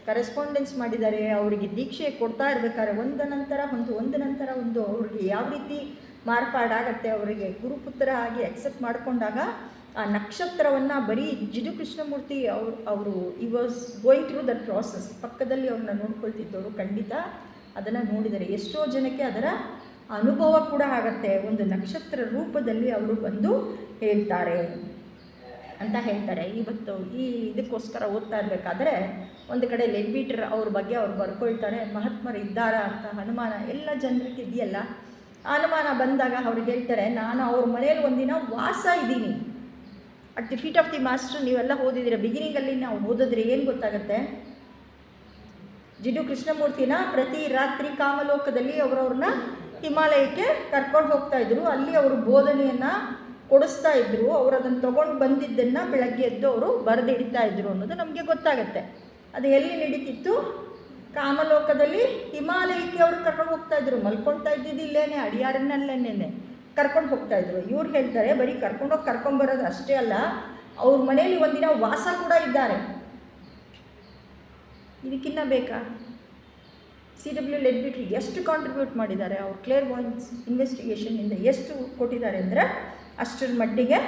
S1: ಕರೆಸ್ಪಾಂಡೆನ್ಸ್ ಮಾಡಿದ್ದಾರೆ. ಅವರಿಗೆ ದೀಕ್ಷೆ ಕೊಡ್ತಾ ಇರ್ಬೇಕಾದ್ರೆ ಒಂದು ನಂತರ ಒಂದು ಅವ್ರಿಗೆ ಯಾವ ರೀತಿ ಮಾರ್ಪಾಡಾಗತ್ತೆ, ಅವರಿಗೆ ಗುರುಪುತ್ರ ಆಗಿ ಅಕ್ಸೆಪ್ಟ್ ಮಾಡಿಕೊಂಡಾಗ ಆ ನಕ್ಷತ್ರವನ್ನು ಬರೀ ಜಿಡು ಕೃಷ್ಣಮೂರ್ತಿ ಅವರು ಈ was going through that process. ಪಕ್ಕದಲ್ಲಿ ಅವ್ರನ್ನ ನೋಡ್ಕೊಳ್ತಿದ್ದವರು ಖಂಡಿತ ಅದನ್ನು ನೋಡಿದ್ದಾರೆ. ಎಷ್ಟೋ ಜನಕ್ಕೆ ಅದರ ಅನುಭವ ಕೂಡ ಆಗತ್ತೆ. ಒಂದು ನಕ್ಷತ್ರ ರೂಪದಲ್ಲಿ ಅವರು ಬಂದು ಹೇಳ್ತಾರೆ ಅಂತ ಹೇಳ್ತಾರೆ. ಇವತ್ತು ಈ ಇದಕ್ಕೋಸ್ಕರ ಓದ್ತಾ ಇರಬೇಕಾದ್ರೆ ಒಂದು ಕಡೆ ಲೆಡ್ಬೀಟರ್ ಅವ್ರ ಬಗ್ಗೆ ಅವ್ರು ಬರ್ಕೊಳ್ತಾರೆ, ಮಹಾತ್ಮರು ಇದ್ದಾರಾ ಅಂತ ಅನುಮಾನ ಎಲ್ಲ ಜನರಿಗೆ ಇದೆಯಲ್ಲ. ಅನುಮಾನ ಬಂದಾಗ ಅವ್ರಿಗೆ ಹೇಳ್ತಾರೆ, ನಾನು ಅವ್ರ ಮನೇಲಿ ಒಂದಿನ ವಾಸ ಇದ್ದೀನಿ. At the feet of the master ನೀವೆಲ್ಲ ಓದಿದ್ದೀರ. ಬಿಗಿನಿಂಗಲ್ಲಿ ನಾವು ಓದಿದ್ರೆ ಏನು ಗೊತ್ತಾಗುತ್ತೆ, ಜಿಡು ಕೃಷ್ಣಮೂರ್ತಿನ ಪ್ರತಿ ರಾತ್ರಿ ಕಾಮಲೋಕದಲ್ಲಿ ಅವರವ್ರನ್ನ ಹಿಮಾಲಯಕ್ಕೆ ಕರ್ಕೊಂಡು ಹೋಗ್ತಾಯಿದ್ರು. ಅಲ್ಲಿ ಅವರು ಬೋಧನೆಯನ್ನು ಕೊಡಿಸ್ತಾ ಇದ್ದರು. ಅವರು ಅದನ್ನು ತೊಗೊಂಡು ಬಂದಿದ್ದನ್ನು ಬೆಳಗ್ಗೆ ಎದ್ದು ಅವರು ಬರೆದಿಡ್ತಾ ಇದ್ರು ಅನ್ನೋದು ನಮಗೆ ಗೊತ್ತಾಗುತ್ತೆ. ಅದು ಎಲ್ಲಿ ನಡೀತಿತ್ತು, ಕಾಮಲೋಕದಲ್ಲಿ ಹಿಮಾಲಯಕ್ಕೆ ಅವರು ಕರ್ಕೊಂಡು ಹೋಗ್ತಾಯಿದ್ರು. ಮಲ್ಕೊಳ್ತಾ ಇದ್ದಿದ್ದು ಇಲ್ಲೇನೆ ಅಡಿಯಾರನ್ನಲ್ಲೇನೆ ಕರ್ಕೊಂಡು ಹೋಗ್ತಾಯಿದ್ರು. ಇವ್ರು ಹೇಳ್ತಾರೆ, ಬರೀ ಕರ್ಕೊಂಬರೋದು ಅಷ್ಟೇ ಅಲ್ಲ, ಅವ್ರ ಮನೆಯಲ್ಲಿ ಒಂದಿನ ವಾಸ ಕೂಡ ಇದ್ದಾರೆ. ಇದಕ್ಕಿನ್ನ ಬೇಕಾ? CW ಲೆಡ್ಬಿಟ್ರಿ ಎಷ್ಟು ಕಾಂಟ್ರಿಬ್ಯೂಟ್ ಮಾಡಿದ್ದಾರೆ, ಅವ್ರು ಕ್ಲೇರ್ವಾಯನ್ಸ್ ಇನ್ವೆಸ್ಟಿಗೇಷನ್ನಿಂದ ಎಷ್ಟು ಕೊಟ್ಟಿದ್ದಾರೆ ಅಂದರೆ ಅಷ್ಟರ ಮಟ್ಟಿಗೆ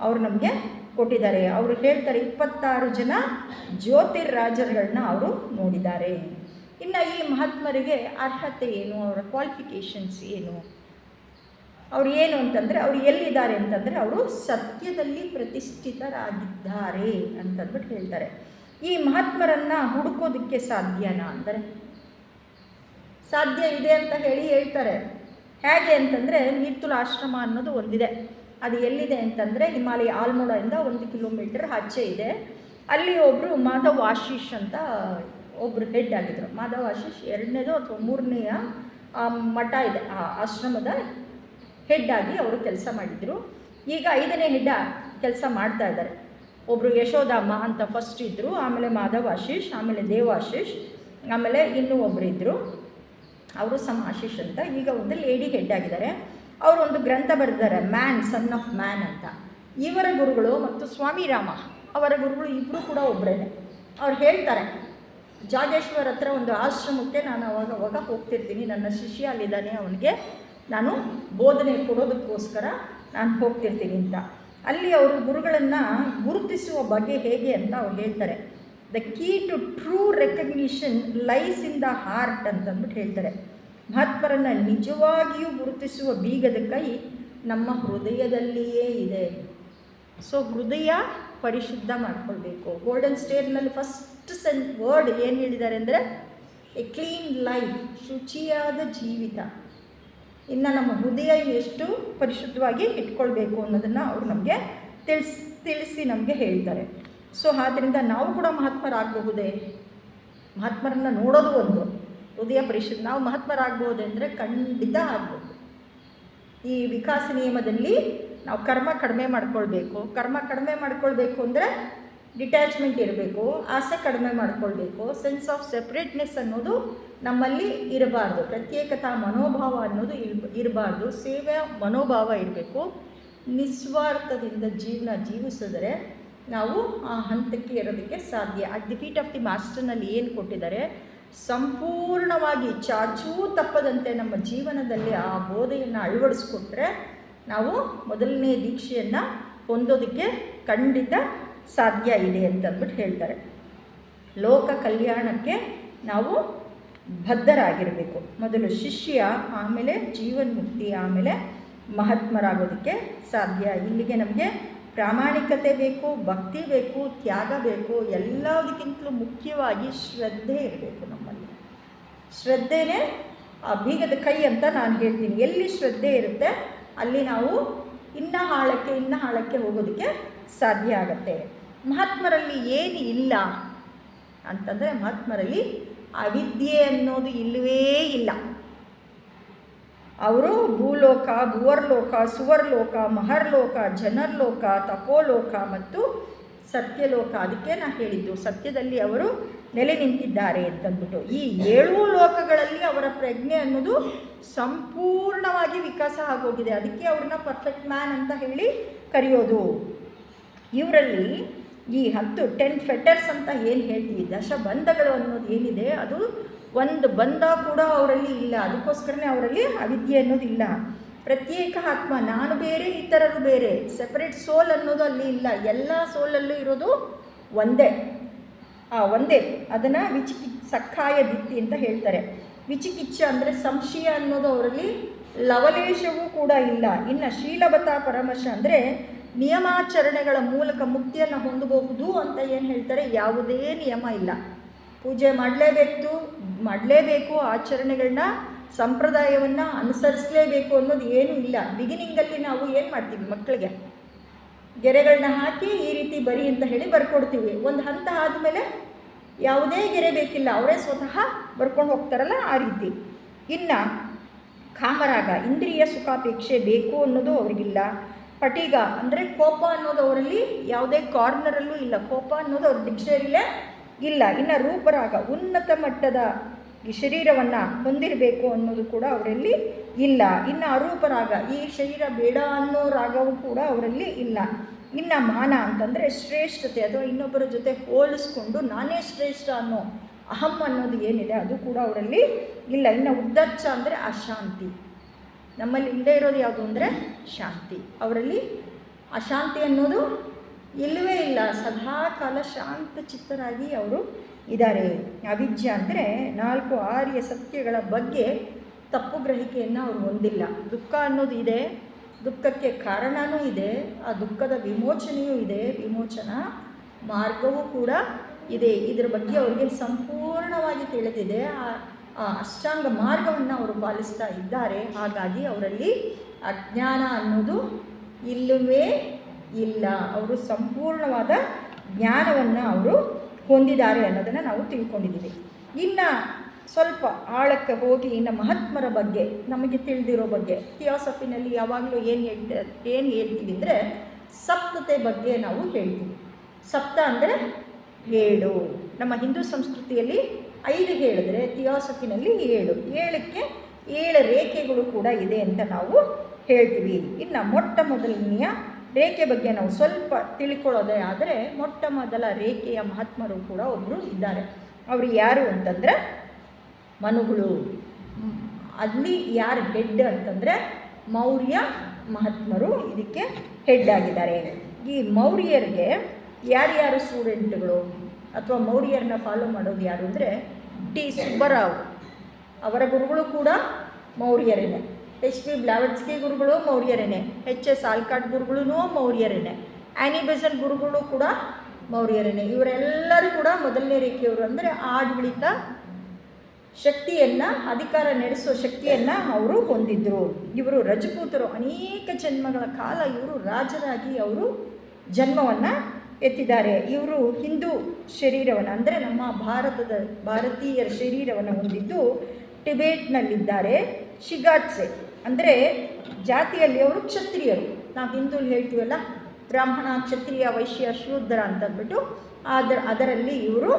S1: ಅವ್ರು ನಮಗೆ ಕೊಟ್ಟಿದ್ದಾರೆ. ಅವರು ಹೇಳ್ತಾರೆ 26 ಜನ ಜ್ಯೋತಿರ್ರಾಜರುಗಳನ್ನ ಅವರು ನೋಡಿದ್ದಾರೆ. ಇನ್ನು ಈ ಮಹಾತ್ಮರಿಗೆ ಅರ್ಹತೆ ಏನು, ಅವರ ಕ್ವಾಲಿಫಿಕೇಷನ್ಸ್ ಏನು, ಅವ್ರು ಏನು ಅಂತಂದರೆ, ಅವರು ಎಲ್ಲಿದ್ದಾರೆ ಅಂತಂದರೆ ಅವರು ಸತ್ಯದಲ್ಲಿ ಪ್ರತಿಷ್ಠಿತರಾಗಿದ್ದಾರೆ ಅಂತಂದ್ಬಿಟ್ಟು ಹೇಳ್ತಾರೆ. ಈ ಮಹಾತ್ಮರನ್ನು ಹುಡುಕೋದಕ್ಕೆ ಸಾಧ್ಯನಾ ಅಂದರೆ ಸಾಧ್ಯ ಇದೆ ಅಂತ ಹೇಳ್ತಾರೆ. ಹೇಗೆ ಅಂತಂದರೆ ನೀರ್ತುಲ ಆಶ್ರಮ ಅನ್ನೋದು ಒಂದಿದೆ. ಅದು ಎಲ್ಲಿದೆ ಅಂತಂದರೆ ಹಿಮಾಲಯ ಆಲ್ಮೋಡದಿಂದ 1 ಕಿಲೋಮೀಟರ್ ಆಚೆ ಇದೆ. ಅಲ್ಲಿ ಒಬ್ಬರು ಮಾಧವ್ ಆಶೀಶ್ ಅಂತ ಒಬ್ಬರು ಹೆಡ್ ಆಗಿದ್ದರು. ಮಾಧವ್ ಆಶೀಶ್ 2ನೇದು ಅಥವಾ 3ನೇಯ ಮಠ ಇದೆ, ಆ ಆಶ್ರಮದ ಹೆಡ್ ಆಗಿ ಅವರು ಕೆಲಸ ಮಾಡಿದರು. ಈಗ 5ನೇ ಹೆಡ್ ಕೆಲಸ ಮಾಡ್ತಾ ಇದ್ದಾರೆ. ಒಬ್ಬರು ಯಶೋದಮ್ಮ ಅಂತ ಫಸ್ಟ್ ಇದ್ದರು, ಆಮೇಲೆ ಮಾಧವ್ ಆಶೀಶ್, ಆಮೇಲೆ ದೇವಾಶೀಶ್, ಆಮೇಲೆ ಇನ್ನೂ ಒಬ್ಬರು ಇದ್ದರು, ಅವರು ಆಶೀಶ್ ಅಂತ. ಈಗ ಒಂದು ಲೇಡಿ ಹೆಡ್ ಆಗಿದ್ದಾರೆ. ಅವರು ಒಂದು ಗ್ರಂಥ ಬರೆದಿದ್ದಾರೆ, ಮ್ಯಾನ್ ಸನ್ ಆಫ್ ಮ್ಯಾನ್ ಅಂತ. ಇವರ ಗುರುಗಳು ಮತ್ತು ಸ್ವಾಮಿ ರಾಮ ಅವರ ಗುರುಗಳು ಇಬ್ಬರು ಕೂಡ ಒಬ್ಬರೇ. ಅವ್ರು ಹೇಳ್ತಾರೆ, ಜಾಗೇಶ್ವರ್ ಹತ್ರ ಒಂದು ಆಶ್ರಮಕ್ಕೆ ನಾನು ಅವಾಗ ಹೋಗ್ತಿರ್ತೀನಿ, ನನ್ನ ಶಿಷ್ಯ ಅಲ್ಲಿದ್ದಾನೆ, ಅವನಿಗೆ ನಾನು ಬೋಧನೆ ಕೊಡೋದಕ್ಕೋಸ್ಕರ ನಾನು ಹೋಗ್ತಿರ್ತೀನಿ ಅಂತ. ಅಲ್ಲಿ ಅವರು ಗುರುಗಳನ್ನು ಗುರುತಿಸುವ ಬಗ್ಗೆ ಹೇಗೆ ಅಂತ ಅವ್ರು ಹೇಳ್ತಾರೆ. The key to true recognition lies in the heart ಅಂತಂದ್ಬಿಟ್ಟು ಹೇಳ್ತಾರೆ. ಮಹಾತ್ಮರನ್ನು ನಿಜವಾಗಿಯೂ ಗುರುತಿಸುವ ಬೀಗದ ಕೈ ನಮ್ಮ ಹೃದಯದಲ್ಲಿಯೇ ಇದೆ. ಸೊ ಹೃದಯ ಪರಿಶುದ್ಧ ಮಾಡ್ಕೊಳ್ಬೇಕು. ಗೋಲ್ಡನ್ ಸ್ಟೇರ್ನಲ್ಲಿ ಫಸ್ಟ್ ವರ್ಡ್ ಏನು ಹೇಳಿದ್ದಾರೆ ಅಂದರೆ ಎ ಕ್ಲೀನ್ ಲೈಫ್, ಶುಚಿಯಾದ ಜೀವಿತ. ಇನ್ನು ನಮ್ಮ ಹೃದಯ ಎಷ್ಟು ಪರಿಶುದ್ಧವಾಗಿ ಇಟ್ಕೊಳ್ಬೇಕು ಅನ್ನೋದನ್ನು ಅವರು ನಮಗೆ ತಿಳಿಸಿ ನಮಗೆ ಹೇಳ್ತಾರೆ. ಸೊ ಆದ್ದರಿಂದ ನಾವು ಕೂಡ ಮಹಾತ್ಮರಾಗಬಹುದೇ? ಮಹಾತ್ಮರನ್ನು ನೋಡೋದು ಒಂದು, ಹೃದಯ ಪರಿಶುದ್ಧ. ನಾವು ಮಹಾತ್ಮರಾಗಬಹುದೇ ಅಂದರೆ ಖಂಡಿತ ಆಗ್ಬೋದು. ಈ ವಿಕಾಸ ನಿಯಮದಲ್ಲಿ ನಾವು ಕರ್ಮ ಕಡಿಮೆ ಮಾಡ್ಕೊಳ್ಬೇಕು ಅಂದರೆ ಡಿಟ್ಯಾಚ್ಮೆಂಟ್ ಇರಬೇಕು, ಆಸೆ ಕಡಿಮೆ ಮಾಡ್ಕೊಳ್ಬೇಕು, ಸೆನ್ಸ್ ಆಫ್ ಸೆಪ್ರೇಟ್ನೆಸ್ ಅನ್ನೋದು ನಮ್ಮಲ್ಲಿ ಇರಬಾರ್ದು, ಪ್ರತ್ಯೇಕತಾ ಮನೋಭಾವ ಅನ್ನೋದು ಇರಬಾರ್ದು, ಸೇವೆ ಮನೋಭಾವ ಇರಬೇಕು. ನಿಸ್ವಾರ್ಥದಿಂದ ಜೀವಿಸಿದರೆ ನಾವು ಆ ಹಂತಕ್ಕೆ ಇರೋದಕ್ಕೆ ಸಾಧ್ಯ. At the feet of the ಮಾಸ್ಟರ್ನಲ್ಲಿ ಏನು ಕೊಟ್ಟಿದ್ದಾರೆ, ಸಂಪೂರ್ಣವಾಗಿ ಚಾಚೂ ತಪ್ಪದಂತೆ ನಮ್ಮ ಜೀವನದಲ್ಲಿ ಆ ಬೋಧೆಯನ್ನು ಅಳವಡಿಸ್ಕೊಟ್ರೆ ನಾವು ಮೊದಲನೇ ದೀಕ್ಷೆಯನ್ನು ಹೊಂದೋದಕ್ಕೆ ಖಂಡಿತ ಸಾಧ್ಯ ಇದೆ ಅಂತಂದ್ಬಿಟ್ಟು ಹೇಳ್ತಾರೆ. ಲೋಕ ಕಲ್ಯಾಣಕ್ಕೆ ನಾವು ಬದ್ಧರಾಗಿರಬೇಕು. ಮೊದಲು ಶಿಷ್ಯ, ಆಮೇಲೆ ಜೀವನ್ಮುಕ್ತಿ, ಆಮೇಲೆ ಮಹಾತ್ಮರಾಗೋದಕ್ಕೆ ಸಾಧ್ಯ. ಇಲ್ಲಿಗೆ ನಮಗೆ ಪ್ರಾಮಾಣಿಕತೆ ಬೇಕು, ಭಕ್ತಿ ಬೇಕು, ತ್ಯಾಗ ಬೇಕು, ಎಲ್ಲದಕ್ಕಿಂತಲೂ ಮುಖ್ಯವಾಗಿ ಶ್ರದ್ಧೆ ಇರಬೇಕು ನಮ್ಮಲ್ಲಿ. ಶ್ರದ್ಧೆನೇ ಆ ಬೀಗದ ಕೈ ಅಂತ ನಾನು ಹೇಳ್ತೀನಿ. ಎಲ್ಲಿ ಶ್ರದ್ಧೆ ಇರುತ್ತೆ ಅಲ್ಲಿ ನಾವು ಇನ್ನ ಆಳಕ್ಕೆ ಹೋಗೋದಕ್ಕೆ ಸಾಧ್ಯ ಆಗುತ್ತೆ. ಮಹಾತ್ಮರಲ್ಲಿ ಏನು ಇಲ್ಲ ಅಂತಂದರೆ, ಮಹಾತ್ಮರಲ್ಲಿ ಅವಿದ್ಯೆ ಅನ್ನೋದು ಇಲ್ಲವೇ ಇಲ್ಲ. ಅವರು ಭೂಲೋಕ, ಭುವರ್ಲೋಕ, ಸುವರ್ಲೋಕ, ಮಹರ್ಲೋಕ, ಜನರ್ಲೋಕ, ತಪೋಲೋಕ ಮತ್ತು ಸತ್ಯಲೋಕ. ಅದಕ್ಕೆ ನಾನು ಹೇಳಿದ್ದು ಸತ್ಯದಲ್ಲಿ ಅವರು ನೆಲೆ ನಿಂತಿದ್ದಾರೆ ಅಂತಂದ್ಬಿಟ್ಟು. ಈ 7 ಲೋಕಗಳಲ್ಲಿ ಅವರ ಪ್ರಜ್ಞೆ ಅನ್ನೋದು ಸಂಪೂರ್ಣವಾಗಿ ವಿಕಾಸ ಆಗೋಗಿದೆ. ಅದಕ್ಕೆ ಅವ್ರನ್ನ ಪರ್ಫೆಕ್ಟ್ ಮ್ಯಾನ್ ಅಂತ ಹೇಳಿ ಕರೆಯೋದು. ಇವರಲ್ಲಿ ಈ 10 ಫೆಟರ್ಸ್ ಅಂತ ಏನು ಹೇಳ್ತೀವಿ, ದಶಬಂಧಗಳು ಅನ್ನೋದು ಏನಿದೆ, ಅದು ಒಂದು ಬಂಧ ಕೂಡ ಅವರಲ್ಲಿ ಇಲ್ಲ. ಅದಕ್ಕೋಸ್ಕರನೇ ಅವರಲ್ಲಿ ಅವಿದ್ಯೆ ಅನ್ನೋದಿಲ್ಲ. ಪ್ರತ್ಯೇಕ ಆತ್ಮ, ನಾನು ಬೇರೆ ಇತರರು ಬೇರೆ, ಸೆಪರೇಟ್ ಸೋಲ್ ಅನ್ನೋದು ಅಲ್ಲಿ ಇಲ್ಲ. ಎಲ್ಲ ಸೋಲಲ್ಲೂ ಇರೋದು ಒಂದೇ, ಒಂದೇ. ಅದನ್ನು ಸಕ್ಕಾಯ ದಿತ್ತಿ ಅಂತ ಹೇಳ್ತಾರೆ. ವಿಚಿಕಿಚ್ಚ ಅಂದರೆ ಸಂಶಯ ಅನ್ನೋದು ಅವರಲ್ಲಿ ಲವಲೇಶವೂ ಕೂಡ ಇಲ್ಲ. ಇನ್ನು ಶೀಲಬತಾ ಪರಮಶ ಅಂದರೆ ನಿಯಮಾಚರಣೆಗಳ ಮೂಲಕ ಮುಕ್ತಿಯನ್ನು ಹೊಂದಬಹುದು ಅಂತ ಏನು ಹೇಳ್ತಾರೆ, ಯಾವುದೇ ನಿಯಮ ಇಲ್ಲ. ಪೂಜೆ ಮಾಡಲೇಬೇಕು, ಆಚರಣೆಗಳನ್ನ ಸಂಪ್ರದಾಯವನ್ನು ಅನುಸರಿಸಲೇಬೇಕು ಅನ್ನೋದು ಏನೂ ಇಲ್ಲ. ಬಿಗಿನಿಂಗಲ್ಲಿ ನಾವು ಏನು ಮಾಡ್ತೀವಿ, ಮಕ್ಕಳಿಗೆ ಗೆರೆಗಳನ್ನ ಹಾಕಿ ಈ ರೀತಿ ಬರಿ ಅಂತ ಹೇಳಿ ಬರ್ಕೊಡ್ತೀವಿ. ಒಂದು ಹಂತ ಆದಮೇಲೆ ಯಾವುದೇ ಗೆರೆ ಬೇಕಿಲ್ಲ, ಅವರೇ ಸ್ವತಃ ಬರ್ಕೊಂಡು ಹೋಗ್ತಾರಲ್ಲ, ಆ ರೀತಿ. ಇನ್ನು ಕಾಮರಾಗ, ಇಂದ್ರಿಯ ಸುಖಾಪೇಕ್ಷೆ ಬೇಕು ಅನ್ನೋದು ಅವ್ರಿಗಿಲ್ಲ. ಪಟಿಗ ಅಂದರೆ ಕೋಪ ಅನ್ನೋದು ಅವರಲ್ಲಿ ಯಾವುದೇ ಕಾರ್ನರಲ್ಲೂ ಇಲ್ಲ. ಕೋಪ ಅನ್ನೋದು ಅವ್ರ ಡಿಕ್ಷನರಿಲೇ ಇಲ್ಲ. ಇನ್ನು ರೂಪರಾಗ, ಉನ್ನತ ಮಟ್ಟದ ಈ ಶರೀರವನ್ನು ಹೊಂದಿರಬೇಕು ಅನ್ನೋದು ಕೂಡ ಅವರಲ್ಲಿ ಇಲ್ಲ. ಇನ್ನು ಅರೂಪರಾಗ, ಈ ಶರೀರ ಬೇಡ ಅನ್ನೋ ರಾಗವೂ ಕೂಡ ಅವರಲ್ಲಿ ಇಲ್ಲ. ಇನ್ನು ಮಾನ ಅಂತಂದರೆ ಶ್ರೇಷ್ಠತೆ, ಅಥವಾ ಇನ್ನೊಬ್ಬರ ಜೊತೆ ಹೋಲಿಸ್ಕೊಂಡು ನಾನೇ ಶ್ರೇಷ್ಠ ಅನ್ನೋ ಅಹಂ ಅನ್ನೋದು ಏನಿದೆ ಅದು ಕೂಡ ಅವರಲ್ಲಿ ಇಲ್ಲ. ಇನ್ನು ಉದ್ದಚ್ಚ ಅಂದರೆ ಅಶಾಂತಿ. ನಮ್ಮಲ್ಲಿ ಇಲ್ಲದೇ ಇರೋದು ಯಾವುದು ಅಂದರೆ ಶಾಂತಿ. ಅವರಲ್ಲಿ ಅಶಾಂತಿ ಅನ್ನೋದು ಇಲ್ಲವೇ ಇಲ್ಲ. ಸದಾ ಕಾಲ ಶಾಂತ ಚಿತ್ತರಾಗಿ ಅವರು ಇದ್ದಾರೆ. ಅವಿದ್ಯ ಅಂದರೆ 4 ಆರ್ಯ ಸತ್ಯಗಳ ಬಗ್ಗೆ ತಪ್ಪು ಗ್ರಹಿಕೆಯನ್ನು ಅವರು ಹೊಂದಿಲ್ಲ. ದುಃಖ ಅನ್ನೋದು ಇದೆ, ದುಃಖಕ್ಕೆ ಕಾರಣವೂ ಇದೆ, ಆ ದುಃಖದ ವಿಮೋಚನೆಯೂ ಇದೆ, ವಿಮೋಚನಾ ಮಾರ್ಗವೂ ಕೂಡ ಇದೆ. ಇದರ ಬಗ್ಗೆ ಅವರಿಗೆ ಸಂಪೂರ್ಣವಾಗಿ ತಿಳಿದಿದೆ. ಆ ಅಷ್ಟಾಂಗ ಮಾರ್ಗವನ್ನು ಅವರು ಪಾಲಿಸ್ತಾ ಇದ್ದಾರೆ. ಹಾಗಾಗಿ ಅವರಲ್ಲಿ ಅಜ್ಞಾನ ಅನ್ನೋದು ಇಲ್ಲವೇ ಇಲ್ಲ. ಅವರು ಸಂಪೂರ್ಣವಾದ ಜ್ಞಾನವನ್ನು ಅವರು ಹೊಂದಿದ್ದಾರೆ ಅನ್ನೋದನ್ನು ನಾವು ತಿಳ್ಕೊಂಡಿದ್ದೀವಿ. ಇನ್ನು ಸ್ವಲ್ಪ ಆಳಕ್ಕೆ ಹೋಗಿ ಇನ್ನು ಮಹಾತ್ಮರ ಬಗ್ಗೆ ನಮಗೆ ತಿಳಿದಿರೋ ಬಗ್ಗೆ ಥಿಯಾಸಫಿನಲ್ಲಿ ಯಾವಾಗಲೂ ಏನು ಹೇಳ್ತೀವಿ ಅಂದರೆ ಸಪ್ತತೆ ಬಗ್ಗೆ ನಾವು ಹೇಳ್ತೀವಿ. ಸಪ್ತ ಅಂದರೆ 7. ನಮ್ಮ ಹಿಂದೂ ಸಂಸ್ಕೃತಿಯಲ್ಲಿ 5 ಹೇಳಿದ್ರೆ ಥಿಯಾಸಫಿನಲ್ಲಿ 7. 7ಕ್ಕೆ 7 ರೇಖೆಗಳು ಕೂಡ ಇದೆ ಅಂತ ನಾವು ಹೇಳ್ತೀವಿ. ಇನ್ನು ಮೊಟ್ಟ ಮೊದಲನೆಯ ರೇಖೆ ಬಗ್ಗೆ ನಾವು ಸ್ವಲ್ಪ ತಿಳ್ಕೊಳ್ಳೋದೇ ಆದರೆ, ಮೊಟ್ಟ ಮೊದಲ ರೇಖೆಯ ಮಹಾತ್ಮರು ಕೂಡ ಒಬ್ಬರು ಇದ್ದಾರೆ. ಅವರು ಯಾರು ಅಂತಂದರೆ ಮನುಗಳು. ಅಲ್ಲಿ ಯಾರು ಹೆಡ್ ಅಂತಂದರೆ ಮೌರ್ಯ ಮಹಾತ್ಮರು ಇದಕ್ಕೆ ಹೆಡ್ ಆಗಿದ್ದಾರೆ. ಈ ಮೌರ್ಯರಿಗೆ ಯಾರ್ಯಾರು ಸ್ಟೂಡೆಂಟ್ಗಳು ಅಥವಾ ಮೌರ್ಯರನ್ನ ಫಾಲೋ ಮಾಡೋದು ಯಾರು ಅಂದರೆ ಟಿ ಸುಬ್ಬರಾವ್. ಅವರ ಗುರುಗಳು ಕೂಡ ಮೌರ್ಯರೇನೆ. HP ಬ್ಲಾವಟ್ಸ್ಕಿ ಗುರುಗಳು ಮೌರ್ಯರೇನೆ. HS ಆಲ್ಕಾಟ್ ಗುರುಗಳೂ ಮೌರ್ಯರೇನೆ. ಆ್ಯನಿ ಬೆಸೆಂಟ್ ಗುರುಗಳು ಕೂಡ ಮೌರ್ಯರೇನೆ. ಇವರೆಲ್ಲರೂ ಕೂಡ ಮೊದಲನೇ ರೇಖೆಯವರು. ಅಂದರೆ ಆಡಳಿತ ಶಕ್ತಿಯನ್ನು, ಅಧಿಕಾರ ನಡೆಸೋ ಶಕ್ತಿಯನ್ನು ಅವರು ಹೊಂದಿದ್ದರು. ಇವರು ರಜಪೂತರು. ಅನೇಕ ಜನ್ಮಗಳ ಕಾಲ ಇವರು ರಾಜರಾಗಿ ಅವರು ಜನ್ಮವನ್ನು ಎತ್ತಿದ್ದಾರೆ. ಇವರು ಹಿಂದೂ ಶರೀರವನ್ನು ಅಂದರೆ ನಮ್ಮ ಭಾರತೀಯರ ಶರೀರವನ್ನು ಹೊಂದಿದ್ದು ಟಿಬೇಟ್ನಲ್ಲಿದ್ದಾರೆ. ಶಿಗಾಟ್ಸೆ ಅಂದರೆ ಜಾತಿಯಲ್ಲಿ ಅವರು ಕ್ಷತ್ರಿಯರು. ನಾವು ಹಿಂದೂಲಿ ಹೇಳ್ತೀವಲ್ಲ, ಬ್ರಾಹ್ಮಣ, ಕ್ಷತ್ರಿಯ, ವೈಶ್ಯ, ಶೂದ್ರ ಅಂತಂದ್ಬಿಟ್ಟು ಅದರಲ್ಲಿ ಇವರು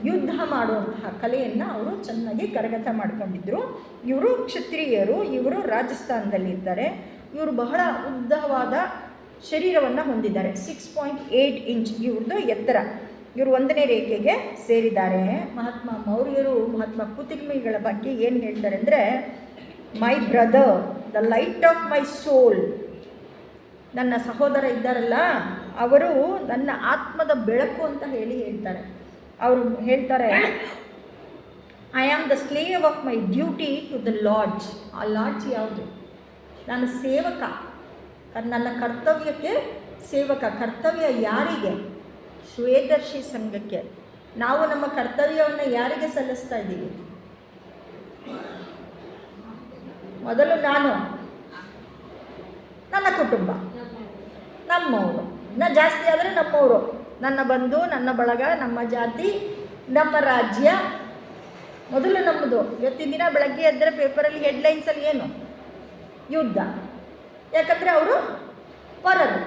S1: ಯುದ್ಧ ಮಾಡುವಂತಹ ಕಲೆಯನ್ನು ಅವರು ಚೆನ್ನಾಗಿ ಕರಗತ ಮಾಡಿಕೊಂಡಿದ್ದರು. ಇವರು ಕ್ಷತ್ರಿಯರು. ಇವರು ರಾಜಸ್ಥಾನದಲ್ಲಿದ್ದಾರೆ. ಇವರು ಬಹಳ ಉದ್ದವಾದ ಶರೀರವನ್ನು ಹೊಂದಿದ್ದಾರೆ. 6.8 ಇಂಚ್ ಇವ್ರದ್ದು ಎತ್ತರ. ಇವರು 1ನೇ ರೇಖೆಗೆ ಸೇರಿದ್ದಾರೆ. ಮಹಾತ್ಮ ಮೌರ್ಯರು ಮಹಾತ್ಮ ಕುತಿರ್ಮಿಗಳ ಬಗ್ಗೆ ಏನು ಹೇಳ್ತಾರೆ ಅಂದರೆ, my brother, the light of my soul. ನನ್ನ ಸಹೋದರ ಇದ್ದಾರಲ್ಲ, ಅವರು ನನ್ನ ಆತ್ಮದ ಬೆಳಕು ಅಂತ ಹೇಳ್ತಾರೆ. ಅವರು ಹೇಳ್ತಾರೆ, I am the slave of my duty to the lodge. ಆ ಲಾಡ್ಜ್ ಯಾವುದು? ನಾನು ಸೇವಕ. ನನ್ನ ಕರ್ತವ್ಯಕ್ಕೆ ಸೇವಕ. ಕರ್ತವ್ಯ ಯಾರಿಗೆ? ಶ್ವೇದರ್ಶಿ ಸಂಘಕ್ಕೆ. ನಾವು ನಮ್ಮ ಕರ್ತವ್ಯವನ್ನು ಯಾರಿಗೆ ಸಲ್ಲಿಸ್ತಾ ಇದ್ದೀವಿ? ಮೊದಲು ನಾನು, ನನ್ನ ಕುಟುಂಬ, ನಮ್ಮವರು. ಇನ್ನು ಜಾಸ್ತಿ ಆದರೆ ನಮ್ಮವರು, ನನ್ನ ಬಂಧು, ನನ್ನ ಬಳಗ, ನಮ್ಮ ಜಾತಿ, ನಮ್ಮ ರಾಜ್ಯ. ಮೊದಲು ನಮ್ಮದು. ಇವತ್ತಿನ ದಿನ ಬೆಳಗ್ಗೆ ಎದ್ದರೆ ಪೇಪರಲ್ಲಿ ಹೆಡ್ಲೈನ್ಸಲ್ಲಿ ಏನು? ಯುದ್ಧ. ಯಾಕಂದರೆ ಅವರು ಪರರು.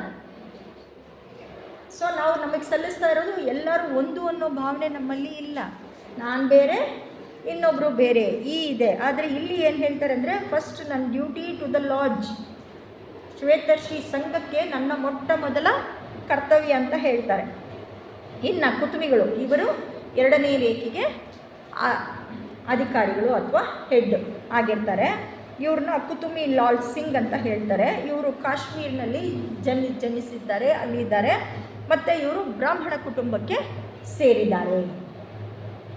S1: ಸೊ ನಾವು ನಮಗೆ ಸಲ್ಲಿಸ್ತಾ ಇರೋದು ಎಲ್ಲರೂ ಒಂದು ಅನ್ನೋ ಭಾವನೆ ನಮ್ಮಲ್ಲಿ ಇಲ್ಲ. ನಾನು ಬೇರೆ, ಇನ್ನೊಬ್ಬರು ಬೇರೆ ಇದೆ. ಆದರೆ ಇಲ್ಲಿ ಏನು ಹೇಳ್ತಾರೆ ಅಂದರೆ, ಫಸ್ಟ್ ನನ್ನ ಡ್ಯೂಟಿ ಟು ದ ಲಾಡ್ಜ್, ಶ್ವೇತಶ್ರೀ ಸಂಘಕ್ಕೆ ನನ್ನ ಮೊಟ್ಟ ಮೊದಲ ಕರ್ತವ್ಯ ಅಂತ ಹೇಳ್ತಾರೆ. ಇನ್ನು ಕುತುಮಿಗಳು, ಇವರು ಎರಡನೇ ರೇಖೆಗೆ ಅಧಿಕಾರಿಗಳು ಅಥವಾ ಹೆಡ್ ಆಗಿರ್ತಾರೆ. ಇವ್ರನ್ನ ಕುತುಮಿ ಲಾಲ್ ಸಿಂಗ್ ಅಂತ ಹೇಳ್ತಾರೆ. ಇವರು ಕಾಶ್ಮೀರ್ನಲ್ಲಿ ಜನಿಸಿದ್ದಾರೆ, ಅಲ್ಲಿದ್ದಾರೆ. ಮತ್ತು ಇವರು ಬ್ರಾಹ್ಮಣ ಕುಟುಂಬಕ್ಕೆ ಸೇರಿದ್ದಾರೆ.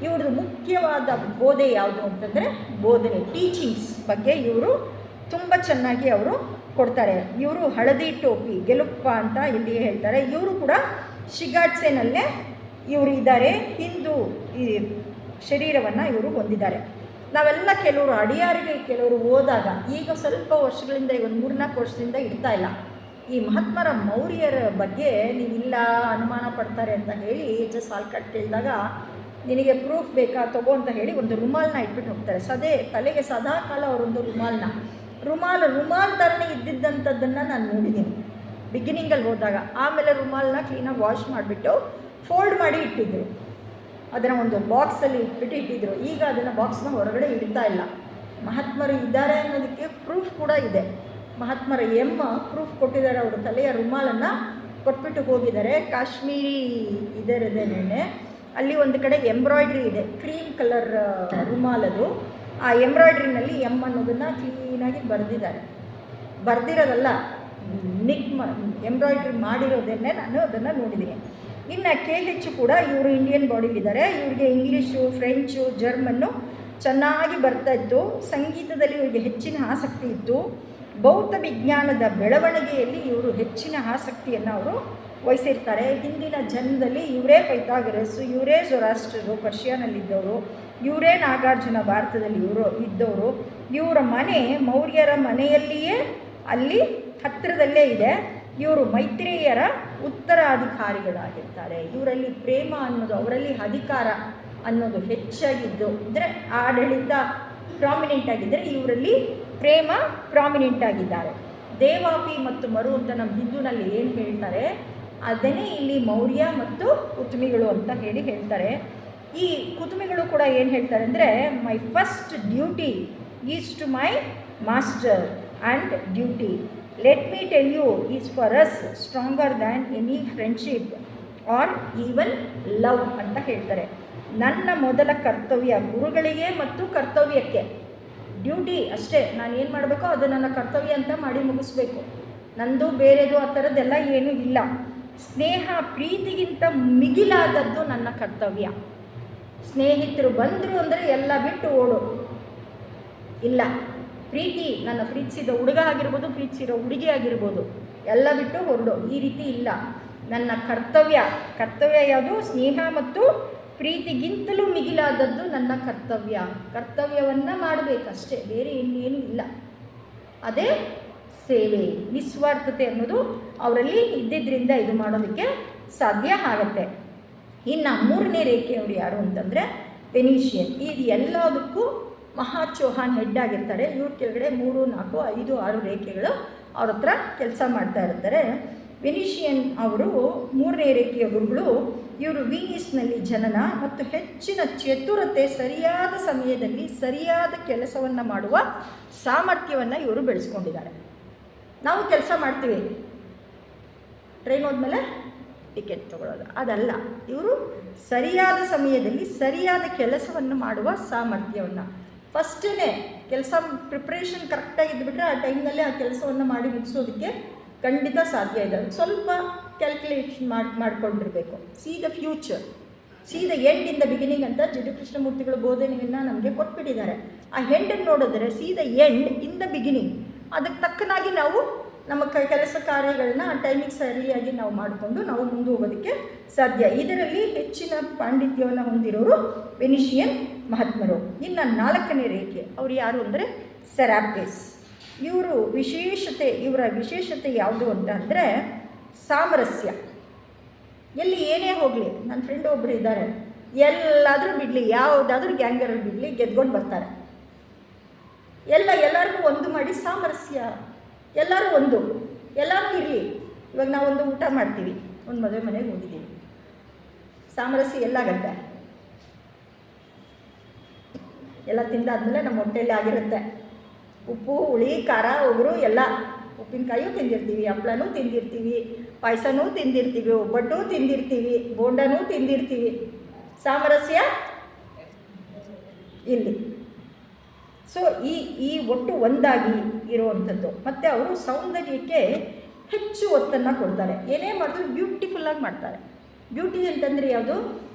S1: ಇವ್ರದ್ದು ಮುಖ್ಯವಾದ ಬೋಧೆ ಯಾವುದು ಅಂತಂದರೆ, ಬೋಧನೆ, ಟೀಚಿಂಗ್ಸ್ ಬಗ್ಗೆ ಇವರು ತುಂಬ ಚೆನ್ನಾಗಿ ಅವರು ಕೊಡ್ತಾರೆ. ಇವರು ಹಳದಿ ಟೋಪಿ ಗೆಲುಪ್ಪ ಅಂತ ಇಲ್ಲಿ ಹೇಳ್ತಾರೆ. ಇವರು ಕೂಡ ಶಿಗಾಟ್ಸೆನಲ್ಲೇ ಇವರು ಇದ್ದಾರೆ. ಹಿಂದೂ ಈ ಶರೀರವನ್ನು ಇವರು ಹೊಂದಿದ್ದಾರೆ. ನಾವೆಲ್ಲ ಕೆಲವರು ಅಡಿಯಾರಿಗೆ ಕೆಲವರು ಹೋದಾಗ, ಈಗ ಸ್ವಲ್ಪ ವರ್ಷಗಳಿಂದ, ಈಗ ಒಂದು 3-4 ವರ್ಷದಿಂದ ಇಡ್ತಾ ಇಲ್ಲ. ಈ ಮಹಾತ್ಮರ ಮೌರ್ಯರ ಬಗ್ಗೆ ನೀವಿಲ್ಲ, ಅನುಮಾನ ಪಡ್ತಾರೆ ಅಂತ ಹೇಳಿ ಜಸ್ಟ್ ಆಲ್ಕಟ್ ಕೇಳಿದಾಗ, ನಿನಗೆ ಪ್ರೂಫ್ ಬೇಕಾ ತಗೋ ಅಂತ ಹೇಳಿ ಒಂದು ರುಮಾಲ್ನ ಇಟ್ಬಿಟ್ಟು ಹೋಗ್ತಾರೆ. ತಲೆಗೆ ಸದಾ ಕಾಲ ಅವರೊಂದು ರುಮಾಲ್ ಥರನೇ ಇದ್ದಿದ್ದಂಥದ್ದನ್ನು ನಾನು ನೋಡಿದ್ದೀನಿ ಬಿಗಿನಿಂಗಲ್ಲಿ ಹೋದಾಗ. ಆಮೇಲೆ ರುಮಾಲ್ನ ಕ್ಲೀನಾಗಿ ವಾಶ್ ಮಾಡಿಬಿಟ್ಟು ಫೋಲ್ಡ್ ಮಾಡಿ ಇಟ್ಟಿದ್ದರು. ಅದನ್ನು ಒಂದು ಬಾಕ್ಸಲ್ಲಿ ಇಟ್ಟಿದ್ದರು. ಈಗ ಅದನ್ನು ಬಾಕ್ಸ್ನ ಹೊರಗಡೆ ಇಡ್ತಾ ಇಲ್ಲ. ಮಹಾತ್ಮರು ಇದ್ದಾರೆ ಅನ್ನೋದಕ್ಕೆ ಪ್ರೂಫ್ ಕೂಡ ಇದೆ. ಮಹಾತ್ಮರ ಪ್ರೂಫ್ ಕೊಟ್ಟಿದ್ದಾರೆ. ಅವರು ತಲೆಯ ರುಮಾಲನ್ನು ಕೊಟ್ಬಿಟ್ಟು ಹೋಗಿದ್ದಾರೆ. ಕಾಶ್ಮೀರಿ ಇದರದೇನೆ ಅಲ್ಲಿ ಒಂದು ಕಡೆ ಎಂಬ್ರಾಯ್ಡ್ರಿ ಇದೆ, ಕ್ರೀಮ್ ಕಲರ್ ರುಮಾಲದು. ಆ ಎಂಬ್ರಾಯ್ಡ್ರಿನಲ್ಲಿ ಅನ್ನೋದನ್ನು ಕ್ಲೀನಾಗಿ ಬರೆದಿರೋದಲ್ಲ, ಎಂಬ್ರಾಯ್ಡ್ರಿ ಮಾಡಿರೋದನ್ನೇ ನಾನು ಅದನ್ನು ನೋಡಿದ್ದೀನಿ. ಇನ್ನು KH ಕೂಡ ಇವರು ಇಂಡಿಯನ್ ಬಾಡಿಲಿದ್ದಾರೆ. ಇವರಿಗೆ ಇಂಗ್ಲೀಷು, ಫ್ರೆಂಚು, ಜರ್ಮನ್ನು ಚೆನ್ನಾಗಿ ಬರ್ತಾಯಿತ್ತು. ಸಂಗೀತದಲ್ಲಿ ಇವರಿಗೆ ಹೆಚ್ಚಿನ ಆಸಕ್ತಿ ಇತ್ತು. ಭೌತ ವಿಜ್ಞಾನದ ಬೆಳವಣಿಗೆಯಲ್ಲಿ ಇವರು ಹೆಚ್ಚಿನ ಆಸಕ್ತಿಯನ್ನು ಅವರು ವಹಿಸಿರ್ತಾರೆ. ಹಿಂದಿನ ಜನ್ಮದಲ್ಲಿ ಇವರೇ ಪೈಥಾಗರಸ್, ಇವರೇ ಜೊರಾಸ್ಟ್ರರು ಪರ್ಷಿಯಾನಲ್ಲಿದ್ದವರು, ಇವರೇ ನಾಗಾರ್ಜುನ ಭಾರತದಲ್ಲಿ ಇದ್ದವರು. ಇವರ ಮನೆ ಮೌರ್ಯರ ಮನೆಯಲ್ಲಿಯೇ ಅಲ್ಲಿ ಹತ್ತಿರದಲ್ಲೇ ಇದೆ. ಇವರು ಮೈತ್ರೇಯರ ಉತ್ತರಾಧಿಕಾರಿಗಳಾಗಿರ್ತಾರೆ. ಇವರಲ್ಲಿ ಪ್ರೇಮ ಅನ್ನೋದು, ಅವರಲ್ಲಿ ಅಧಿಕಾರ ಅನ್ನೋದು ಹೆಚ್ಚಾಗಿದ್ದು, ಅಂದರೆ ಆಡಳಿತ ಪ್ರಾಮಿನೆಂಟ್ ಆಗಿದ್ದರೆ ಇವರಲ್ಲಿ ಪ್ರೇಮ ಪ್ರಾಮಿನೆಂಟ್ ಆಗಿದ್ದಾರೆ. ದೇವಾಪಿ ಮತ್ತು ಮರು ಅಂತ ನಮ್ಮ ಹಿಂದೂನಲ್ಲಿ ಏನು ಹೇಳ್ತಾರೆ, ಅದನ್ನೇ ಇಲ್ಲಿ ಮೌರ್ಯ ಮತ್ತು ಕುತುಮಿಗಳು ಅಂತ ಹೇಳ್ತಾರೆ. ಈ ಕುತುಮಿಗಳು ಕೂಡ ಏನು ಹೇಳ್ತಾರೆ ಅಂದರೆ, my first duty is to my master and duty. Let me tell you is for us stronger than any friendship or even love ಅಂತ ಹೇಳ್ತಾರೆ. ನನ್ನ ಮೊದಲ ಕರ್ತವ್ಯ ಗುರುಗಳಿಗೆ ಮತ್ತು ಕರ್ತವ್ಯಕ್ಕೆ, ಡ್ಯೂಟಿ ಅಷ್ಟೇ. ನಾನು ಏನು ಮಾಡಬೇಕೋ ಅದು ನನ್ನ ಕರ್ತವ್ಯ ಅಂತ ಮಾಡಿ ಮುಗಿಸ್ಬೇಕು. ನಂದು ಬೇರೆದು ಆ ಥರದ್ದೆಲ್ಲ ಏನೂ ಇಲ್ಲ. ಸ್ನೇಹ ಪ್ರೀತಿಗಿಂತ ಮಿಗಿಲಾದದ್ದು ನನ್ನ ಕರ್ತವ್ಯ. ಸ್ನೇಹಿತರು ಬಂದರು ಅಂದರೆ ಎಲ್ಲ ಬಿಟ್ಟು ಓಡು ಇಲ್ಲ. ಪ್ರೀತಿ, ನನ್ನ ಪ್ರೀತಿಸಿದ ಹುಡುಗ ಆಗಿರ್ಬೋದು, ಪ್ರೀತಿಸಿರೋ ಹುಡುಗಿ ಆಗಿರ್ಬೋದು, ಎಲ್ಲ ಬಿಟ್ಟು ಹೊರಡು, ಈ ರೀತಿ ಇಲ್ಲ. ನನ್ನ ಕರ್ತವ್ಯ ಯಾವುದು? ಸ್ನೇಹ ಮತ್ತು ಪ್ರೀತಿಗಿಂತಲೂ ಮಿಗಿಲಾದದ್ದು ನನ್ನ ಕರ್ತವ್ಯವನ್ನು ಮಾಡಬೇಕಷ್ಟೇ, ಬೇರೆ ಇನ್ನೇನು ಇಲ್ಲ. ಅದೇ ಸೇವೆ, ನಿಸ್ವಾರ್ಥತೆ ಅನ್ನೋದು ಅವರಲ್ಲಿ ಇದ್ದಿದ್ದರಿಂದ ಇದು ಮಾಡೋದಕ್ಕೆ ಸಾಧ್ಯ ಆಗುತ್ತೆ. ಇನ್ನು 3ನೇ ರೇಖೆಯವರು ಯಾರು ಅಂತಂದರೆ ವೆನಿಷಿಯನ್. ಇದು ಎಲ್ಲದಕ್ಕೂ ಮಹಾ ಚೌಹಾನ್ ಹೆಡ್ ಆಗಿರ್ತಾರೆ. ಇವ್ರ ಕೆಳಗಡೆ 3, 4, 5, 6 ರೇಖೆಗಳು ಅವ್ರ ಹತ್ರ ಕೆಲಸ ಮಾಡ್ತಾ ಇರ್ತಾರೆ. ವೆನಿಷಿಯನ್ ಅವರು 3ನೇ ರೇಖೆಯ ಗುರುಗಳು. ಇವರು ವೀನಿಸ್ನಲ್ಲಿ ಜನನ ಮತ್ತು ಹೆಚ್ಚಿನ ಚತುರತೆ, ಸರಿಯಾದ ಸಮಯದಲ್ಲಿ ಸರಿಯಾದ ಕೆಲಸವನ್ನು ಮಾಡುವ ಸಾಮರ್ಥ್ಯವನ್ನು ಇವರು ಬೆಳೆಸ್ಕೊಂಡಿದ್ದಾರೆ. ನಾವು ಕೆಲಸ ಮಾಡ್ತೀವಿ, ಟ್ರೈನ್ ಹೋದ್ಮೇಲೆ ಟಿಕೆಟ್ ತೊಗೊಳ್ಳೋದು ಅದಲ್ಲ. ಇವರು ಸರಿಯಾದ ಸಮಯದಲ್ಲಿ ಸರಿಯಾದ ಕೆಲಸವನ್ನು ಮಾಡುವ ಸಾಮರ್ಥ್ಯವನ್ನು, ಫಸ್ಟೇ ಕೆಲಸ ಪ್ರಿಪ್ರೇಷನ್ ಕರೆಕ್ಟಾಗಿದ್ದುಬಿಟ್ರೆ ಆ ಟೈಮ್ನಲ್ಲಿ ಆ ಕೆಲಸವನ್ನು ಮಾಡಿ ಮುಗಿಸೋದಕ್ಕೆ ಖಂಡಿತ ಸಾಧ್ಯ ಇದೆ. ಸ್ವಲ್ಪ ಕ್ಯಾಲ್ಕುಲೇಷನ್ ಮಾಡಿಕೊಂಡಿರಬೇಕು. See the future, see the end in the beginning ಅಂತ ಜಿ ಡಿ ಕೃಷ್ಣಮೂರ್ತಿಗಳು ಬೋಧನೆಯನ್ನು ನಮಗೆ ಕೊಟ್ಬಿಟ್ಟಿದ್ದಾರೆ. ಆ ಎಂಡನ್ನು ನೋಡಿದ್ರೆ see the end in the beginning, ಅದಕ್ಕೆ ತಕ್ಕನಾಗಿ ನಾವು ನಮ್ಮ ಕೆಲಸ ಕಾರ್ಯಗಳನ್ನ ಆ ಟೈಮಿಗೆ ಸರಿಯಾಗಿ ನಾವು ಮಾಡಿಕೊಂಡು ನಾವು ಮುಂದೆ ಹೋಗೋದಕ್ಕೆ ಸಾಧ್ಯ. ಇದರಲ್ಲಿ ಹೆಚ್ಚಿನ ಪಾಂಡಿತ್ಯವನ್ನು ಹೊಂದಿರೋರು ವೆನಿಷಿಯನ್ ಮಹಾತ್ಮರು. ಇನ್ನು 4ನೇ ರೇಖೆ ಅವರು ಯಾರು ಅಂದರೆ ಸೆರಾಪಿಸ್. ಇವರ ವಿಶೇಷತೆ ಯಾವುದು ಅಂತ ಅಂದರೆ ಸಾಮರಸ್ಯ. ಎಲ್ಲಿ ಏನೇ ಹೋಗಲಿ, ನನ್ನ ಫ್ರೆಂಡ್ ಒಬ್ಬರು ಇದ್ದಾರೆ, ಎಲ್ಲಾದರೂ ಬಿಡಲಿ, ಯಾವುದಾದ್ರೂ ಗ್ಯಾಂಗರಲ್ಲಿ ಬಿಡಲಿ, ಗೆದ್ಕೊಂಡು ಬರ್ತಾರೆ. ಎಲ್ಲರಿಗೂ ಒಂದು ಮಾಡಿ ಸಾಮರಸ್ಯ, ಎಲ್ಲರೂ ಇರಲಿ. ಇವಾಗ ನಾವೊಂದು ಊಟ ಮಾಡ್ತೀವಿ, ಒಂದು ಮದುವೆ ಮನೆಗೆ ಹೋಗಿದ್ದೀವಿ. ಸಾಮರಸ್ಯ ಎಲ್ಲಾಗತ್ತೆ, ಎಲ್ಲ ತಿಂದಾದ್ಮೇಲೆ ನಮ್ಮ ಹೊಟ್ಟೆಯಲ್ಲಿ ಆಗಿರುತ್ತೆ. ಉಪ್ಪು, ಹುಳಿ, ಖಾರ, ಒಗರು ಎಲ್ಲ. ಉಪ್ಪಿನಕಾಯಿಯೂ ತಿಂದಿರ್ತೀವಿ, ಹಪ್ಳನೂ ತಿಂದಿರ್ತೀವಿ, ಪಾಯಸನೂ ತಿಂದಿರ್ತೀವಿ, ಒಬ್ಬಟ್ಟು ತಿಂದಿರ್ತೀವಿ, ಬೋಂಡನೂ ತಿಂದಿರ್ತೀವಿ. ಸಾಮರಸ್ಯ ಇಲ್ಲಿ. ಸೊ ಈ ಒಟ್ಟು ಒಂದಾಗಿ ಇರುವಂಥದ್ದು. ಮತ್ತು ಅವರು ಸೌಂದರ್ಯಕ್ಕೆ ಹೆಚ್ಚು ಒತ್ತನ್ನು ಕೊಡ್ತಾರೆ. ಏನೇ ಮಾಡಿದ್ರು ಬ್ಯೂಟಿಫುಲ್ಲಾಗಿ ಮಾಡ್ತಾರೆ. ಬ್ಯೂಟಿ ಅಂತಂದರೆ ಯಾವುದು?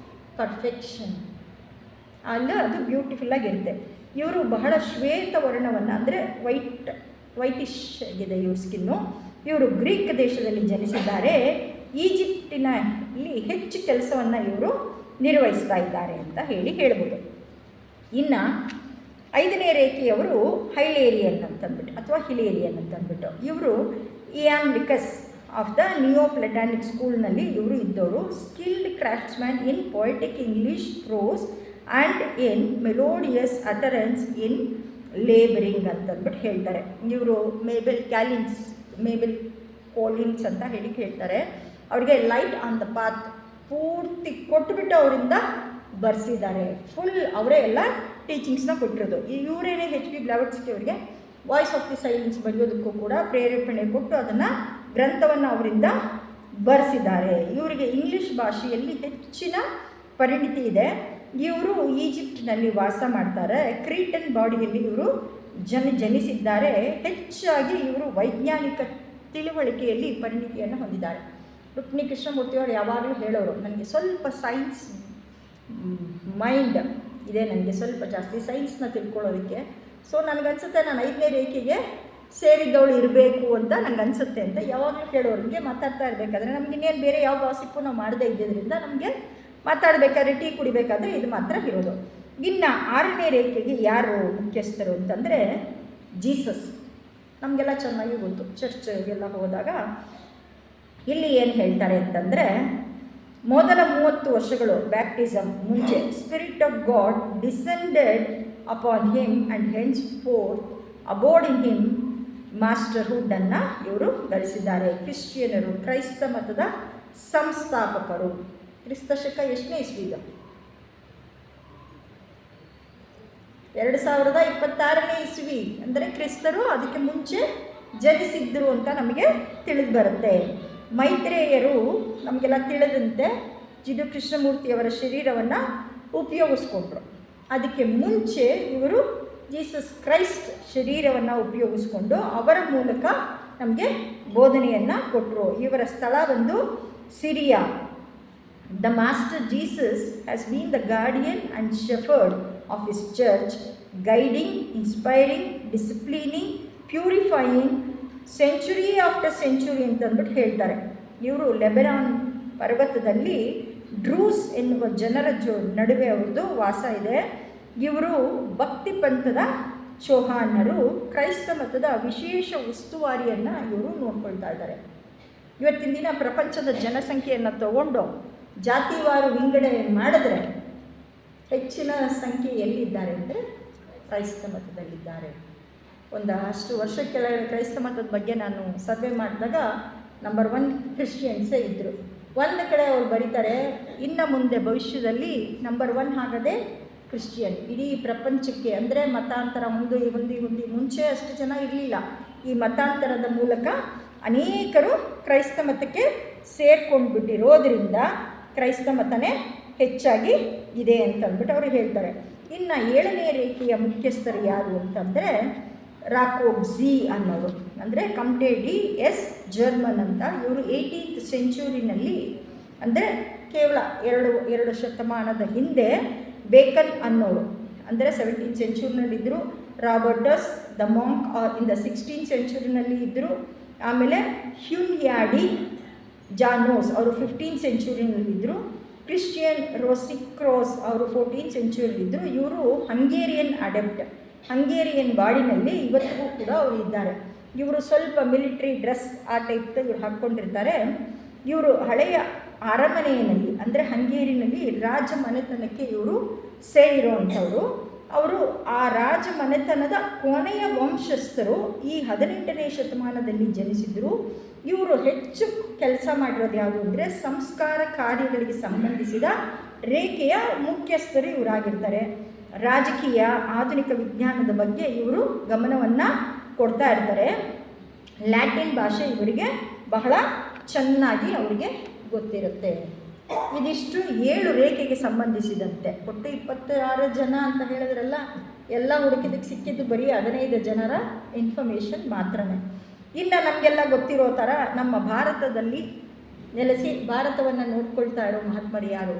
S1: ಪರ್ಫೆಕ್ಷನ್. ಅಲ್ಲ, ಅದು ಬ್ಯೂಟಿಫುಲ್ಲಾಗಿರುತ್ತೆ. ಇವರು ಬಹಳ ಶ್ವೇತ ವರ್ಣವನ್ನು, ಅಂದರೆ ವೈಟಿಶ್ ಆಗಿದೆ ಇವ್ರ ಸ್ಕಿನ್ನು. ಇವರು ಗ್ರೀಕ್ ದೇಶದಲ್ಲಿ ಜನಿಸಿದ್ದಾರೆ. ಈಜಿಪ್ಟಿನಲ್ಲಿ ಹೆಚ್ಚು ಕೆಲಸವನ್ನು ಇವರು ನಿರ್ವಹಿಸ್ತಾ ಇದ್ದಾರೆ ಅಂತ ಹೇಳ್ಬೋದು. ಇನ್ನು 5ನೇ ರೇಖೆಯವರು ಹೈಲೇರಿಯನ್ ಅಂತಂದ್ಬಿಟ್ಟು ಅಥವಾ ಹಿಲೇರಿಯನ್ ಅಂತಂದ್ಬಿಟ್ಟು, ಇವರು Iamblichus of the neo Platonic ಸ್ಕೂಲ್ನಲ್ಲಿ ಇವರು ಇದ್ದವರು. Skilled craftsman in poetic English prose and in melodious utterance in labouring ಅಂತಂದ್ಬಿಟ್ಟು ಹೇಳ್ತಾರೆ. ಇವರು ಮೇಬೆಲ್ ಕೋಲಿನ್ಸ್ ಅಂತ ಹೇಳ್ತಾರೆ. ಅವ್ರಿಗೆ ಲೈಟ್ ಆನ್ ದ ಪಾತ್ ಪೂರ್ತಿ ಕೊಟ್ಬಿಟ್ಟು ಅವರಿಂದ ಬರೆಸಿದ್ದಾರೆ. ಫುಲ್ ಅವರೇ ಎಲ್ಲ ಟೀಚಿಂಗ್ಸ್ನ ಕೊಟ್ಟಿರೋದು. ಇವರೇನೇ H.P. ಬ್ಲಾವಟ್ಸ್ಕಿ ಅವರಿಗೆ ವಾಯ್ಸ್ ಆಫ್ ದಿ ಸೈಲೆನ್ಸ್ ಬರೆಯೋದಕ್ಕೂ ಕೂಡ ಪ್ರೇರೇಪಣೆ ಕೊಟ್ಟು ಅದನ್ನು ಗ್ರಂಥವನ್ನು ಅವರಿಂದ ಬರೆಸಿದ್ದಾರೆ. ಇವರಿಗೆ ಇಂಗ್ಲೀಷ್ ಭಾಷೆಯಲ್ಲಿ ಹೆಚ್ಚಿನ ಪರಿಣಿತಿ ಇದೆ. ಇವರು ಈಜಿಪ್ಟ್ನಲ್ಲಿ ವಾಸ ಮಾಡ್ತಾರೆ. ಕ್ರೀಟನ್ ಬಾಡಿಯಲ್ಲಿ ಇವರು ಜನಿಸಿದ್ದಾರೆ. ಹೆಚ್ಚಾಗಿ ಇವರು ವೈಜ್ಞಾನಿಕ ತಿಳುವಳಿಕೆಯಲ್ಲಿ ಪರಿಣಿತಿಯನ್ನು ಹೊಂದಿದ್ದಾರೆ. ರುಕ್ಮಿಣಿ ಕೃಷ್ಣಮೂರ್ತಿಯವರು ಯಾವಾಗಲೂ ಹೇಳೋರು, ನನಗೆ ಸ್ವಲ್ಪ ಸೈನ್ಸ್ ಮೈಂಡ್ ಇದೆ, ನನಗೆ ಸ್ವಲ್ಪ ಜಾಸ್ತಿ ಸೈನ್ಸ್ನ ತಿಳ್ಕೊಳ್ಳೋದಕ್ಕೆ. ಸೊ ನನಗನ್ಸುತ್ತೆ ನಾನು 5ನೇ ರೇಖೆಗೆ ಸೇರಿದ್ದವಳು ಇರಬೇಕು ಅಂತ ನನಗನ್ಸುತ್ತೆ ಅಂತ ಯಾವಾಗಲೂ ಹೇಳೋರು. ನಿಮಗೆ ಮಾತಾಡ್ತಾ ಇರಬೇಕಾದ್ರೆ ನಮಗಿನ್ನೇನು ಬೇರೆ ಯಾವ ಗಾಸಿಪ್ಪು ನಾವು ಮಾಡದೇ ಇದ್ದಿದ್ದರಿಂದ ನಮಗೆ ಮಾತಾಡಬೇಕಾದ್ರೆ, ಟೀ ಕುಡಿಬೇಕಾದ್ರೆ ಇದು ಮಾತ್ರ ಇರೋದು. ಇನ್ನು 6ನೇ ರೇಖೆಗೆ ಯಾರು ಮುಖ್ಯಸ್ಥರು ಅಂತಂದರೆ ಜೀಸಸ್. ನಮಗೆಲ್ಲ ಚೆನ್ನಾಗಿ ಗೊತ್ತು, ಚರ್ಚ್ಗೆಲ್ಲ ಹೋದಾಗ ಇಲ್ಲಿ ಏನು ಹೇಳ್ತಾರೆ ಅಂತಂದರೆ, ಮೊದಲ 30 ವರ್ಷಗಳು ಬ್ಯಾಪ್ಟಿಸಮ್ ಮುಂಚೆ spirit of God descended upon him and henceforth abode in him ಮಾಸ್ಟರ್ಹುಡ್ಡನ್ನು ಇವರು ಗಳಿಸಿದ್ದಾರೆ. ಕ್ರಿಶ್ಚಿಯನರು, ಕ್ರೈಸ್ತ ಮತದ ಸಂಸ್ಥಾಪಕರು. ಕ್ರಿಸ್ತ ಶಕ ಎಷ್ಟನೇ ಇಸ್ವಿದು? 2026ನೇ ಇಸ್ವಿ. ಅಂದರೆ ಕ್ರಿಸ್ತರು ಅದಕ್ಕೆ ಮುಂಚೆ ಜನಿಸಿದ್ರು ಅಂತ ನಮಗೆ ತಿಳಿದು ಬರುತ್ತೆ. ಮೈತ್ರೇಯರು ನಮಗೆಲ್ಲ ತಿಳಿದಂತೆ ಜಿಡು ಕೃಷ್ಣಮೂರ್ತಿಯವರ ಶರೀರವನ್ನು ಉಪಯೋಗಿಸ್ಕೊಂಡ್ರು. ಅದಕ್ಕೆ ಮುಂಚೆ ಇವರು ಜೀಸಸ್ ಕ್ರೈಸ್ಟ್ ಶರೀರವನ್ನು ಉಪಯೋಗಿಸ್ಕೊಂಡು ಅವರ ಮೂಲಕ ನಮಗೆ ಬೋಧನೆಯನ್ನು ಕೊಟ್ಟರು. ಇವರ ಸ್ಥಳ ಬಂದು Syria. The Master Jesus has been the guardian and shepherd of his church, guiding, inspiring, disciplining, purifying, century after century ಅಂತಂದ್ಬಿಟ್ಟು ಹೇಳ್ತಾರೆ. ಇವರು ಲೆಬನಾನ್ ಪರ್ವತದಲ್ಲಿ ಡ್ರೂಸ್ ಎನ್ನುವ ಜನರ ನಡುವೆ ಅವ್ರದ್ದು ವಾಸ ಇದೆ. ಇವರು ಭಕ್ತಿ ಪಂಥದ ಚೌಹಾಣರು. ಕ್ರೈಸ್ತ ಮತದ ವಿಶೇಷ ಉಸ್ತುವಾರಿಯನ್ನು ಇವರು ನೋಡ್ಕೊಳ್ತಾ ಇದ್ದಾರೆ. ಇವತ್ತಿನ ದಿನ ಪ್ರಪಂಚದ ಜನಸಂಖ್ಯೆಯನ್ನು ತಗೊಂಡು ಜಾತಿವಾರು ವಿಂಗಡಣೆ ಮಾಡಿದ್ರೆ ಹೆಚ್ಚಿನ ಸಂಖ್ಯೆ ಎಲ್ಲಿದ್ದಾರೆ ಅಂದರೆ ಕ್ರೈಸ್ತ ಮತದಲ್ಲಿದ್ದಾರೆ. ಅಷ್ಟು ವರ್ಷ ಕೆಳಗಡೆ ಕ್ರೈಸ್ತ ಮತದ ಬಗ್ಗೆ ನಾನು ಸರ್ವೆ ಮಾಡಿದಾಗ ನಂಬರ್ 1 ಕ್ರಿಶ್ಚಿಯನ್ಸೇ ಇದ್ದರು. ಒಂದು ಕಡೆ ಅವ್ರು ಬರೀತಾರೆ, ಇನ್ನು ಮುಂದೆ ಭವಿಷ್ಯದಲ್ಲಿ ನಂಬರ್ 1 ಆಗೋದೇ ಕ್ರಿಶ್ಚಿಯನ್. ಇಡೀ ಪ್ರಪಂಚಕ್ಕೆ ಅಂದರೆ ಮತಾಂತರ ಹೊಂದಿ ಮುಂಚೆ ಅಷ್ಟು ಜನ ಇರಲಿಲ್ಲ. ಈ ಮತಾಂತರದ ಮೂಲಕ ಅನೇಕರು ಕ್ರೈಸ್ತ ಮತಕ್ಕೆ ಸೇರ್ಕೊಂಡ್ಬಿಟ್ಟಿರೋದ್ರಿಂದ ಕ್ರೈಸ್ತ ಮತನೇ ಹೆಚ್ಚಾಗಿ ಇದೆ ಅಂತಂದ್ಬಿಟ್ಟು ಅವರು ಹೇಳ್ತಾರೆ. ಇನ್ನು 7ನೇ ರೇಖೆಯ ಮುಖ್ಯಸ್ಥರು ಯಾರು ಅಂತಂದರೆ ರಾಕೋಬ್ಝಿ ಅನ್ನೋರು, ಅಂದರೆ ಕಂಟೆ ಡಿ ಎಸ್ ಜರ್ಮನ್ ಅಂತ. ಇವರು 18th ಸೆಂಚುರಿನಲ್ಲಿ, ಅಂದರೆ ಕೇವಲ ಎರಡು ಶತಮಾನದ ಹಿಂದೆ ಬೇಕನ್ ಅನ್ನೋರು, ಅಂದರೆ 17th ಸೆಂಚುರಿನಲ್ಲಿದ್ದರು. Robertus the monk in the 16th ಸೆಂಚುರಿನಲ್ಲಿ ಇದ್ದರು. ಆಮೇಲೆ ಹ್ಯುನ್ಯಾಡಿ ಜಾನೋಸ್ ಅವರು 15th ಸೆಂಚುರಿನಲ್ಲಿದ್ದರು. ಕ್ರಿಶ್ಚಿಯನ್ ರೋಸಿಕ್ರೋಸ್ ಅವರು 14th ಸೆಂಚುರಿಯಲ್ಲಿದ್ದರು. ಇವರು ಹಂಗೇರಿಯನ್ ಅಡೆಪ್ಟ್, ಹಂಗೇರಿಯನ್ ಬಾಡಿನಲ್ಲಿ ಇವತ್ತಿಗೂ ಕೂಡ ಅವರು ಇದ್ದಾರೆ. ಇವರು ಸ್ವಲ್ಪ ಮಿಲಿಟ್ರಿ ಡ್ರೆಸ್ ಆ ಟೈಪ್ ಇವರು ಹಾಕ್ಕೊಂಡಿರ್ತಾರೆ. ಇವರು ಹಳೆಯ ಅರಮನೆಯಲ್ಲಿ, ಅಂದರೆ ಹಂಗೇರಿನಲ್ಲಿ ರಾಜ ಮನೆತನಕ್ಕೆ ಇವರು ಸೇರಿರೋ ಅಂಥವರು. ಅವರು ಆ ರಾಜ ಮನೆತನದ ಕೊನೆಯ ವಂಶಸ್ಥರು. ಈ 18ನೇ ಶತಮಾನದಲ್ಲಿ ಜನಿಸಿದ್ರು. ಇವರು ಹೆಚ್ಚು ಕೆಲಸ ಮಾಡಿರೋದು ಯಾವುದು ಅಂದರೆ ಸಂಸ್ಕಾರ ಕಾರ್ಯಗಳಿಗೆ ಸಂಬಂಧಿಸಿದ ರೇಖೆಯ ಮುಖ್ಯಸ್ಥರು ಇವರಾಗಿರ್ತಾರೆ. ರಾಜಕೀಯ ಆಧುನಿಕ ವಿಜ್ಞಾನದ ಬಗ್ಗೆ ಇವರು ಗಮನವನ್ನು ಕೊಡ್ತಾ ಇರ್ತಾರೆ. ಲ್ಯಾಟಿನ್ ಭಾಷೆ ಇವರಿಗೆ ಬಹಳ ಚೆನ್ನಾಗಿ ಅವರಿಗೆ ಗೊತ್ತಿರುತ್ತೆ. ಇದಿಷ್ಟು 7 ರೇಖೆಗೆ ಸಂಬಂಧಿಸಿದಂತೆ. ಒಟ್ಟು 26 ಜನ ಅಂತ ಹೇಳಿದ್ರಲ್ಲ, ಎಲ್ಲ ಹುಡುಕಿದಕ್ಕೆ ಸಿಕ್ಕಿದ್ದು ಬರೀ 15 ಜನರ ಇನ್ಫಾರ್ಮೇಷನ್ ಮಾತ್ರನೇ. ಇನ್ನು ನಮಗೆಲ್ಲ ಗೊತ್ತಿರೋ ಥರ ನಮ್ಮ ಭಾರತದಲ್ಲಿ ನೆಲೆಸಿ ಭಾರತವನ್ನು ನೋಡ್ಕೊಳ್ತಾ ಇರೋ ಮಹಾತ್ಮರು ಯಾರು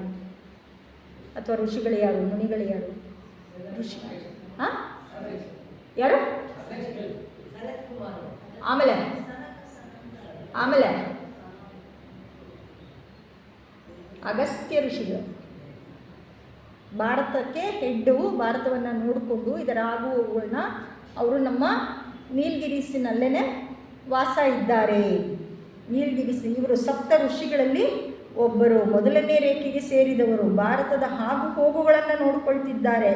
S1: ಅಥವಾ ಋಷಿಗಳು ಯಾರು, ಮುನಿಗಳು ಯಾರು? ಋಷಿ ಯಾರು? ಆಮೇಲೆ ಅಗಸ್ತ್ಯ ಋಷಿಗಳು. ಭಾರತಕ್ಕೆ ಹೆಡ್ಡು, ಭಾರತವನ್ನು ನೋಡಿಕೊಂಡು ಇದರ ಆಗುವುಗಳನ್ನ ಅವರು ನಮ್ಮ ನೀಲಗಿರಿಸಿನಲ್ಲೇ ವಾಸ ಇದ್ದಾರೆ. ನೀಲಗಿರಿಸಿ ಇವರು ಸಪ್ತ ಋಷಿಗಳಲ್ಲಿ ಒಬ್ಬರು, ಮೊದಲನೇ ರೇಖೆಗೆ ಸೇರಿದವರು. ಭಾರತದ ಆಗು ಹೋಗುಗಳನ್ನು ನೋಡಿಕೊಳ್ತಿದ್ದಾರೆ.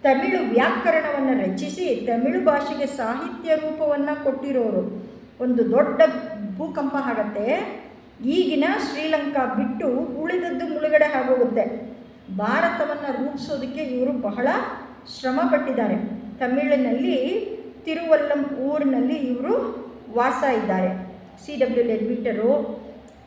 S1: ತಮಿಳು ವ್ಯಾಕರಣವನ್ನು ರಚಿಸಿ ತಮಿಳು ಭಾಷೆಗೆ ಸಾಹಿತ್ಯ ರೂಪವನ್ನು ಕೊಟ್ಟಿರೋರು. ಒಂದು ದೊಡ್ಡ ಭೂಕಂಪ ಆಗತ್ತೆ, ಈಗಿನ ಶ್ರೀಲಂಕಾ ಬಿಟ್ಟು ಉಳಿದದ್ದು ಮುಳುಗಡೆ ಆಗೋಗುತ್ತೆ. ಭಾರತವನ್ನು ರೂಪಿಸೋದಕ್ಕೆ ಇವರು ಬಹಳ ಶ್ರಮ ಪಟ್ಟಿದ್ದಾರೆ. ತಮಿಳಿನಲ್ಲಿ ತಿರುವಲ್ಲಂ ಊರಿನಲ್ಲಿ ಇವರು ವಾಸ ಇದ್ದಾರೆ. CW ಲೆಡ್ಬಿಟರು,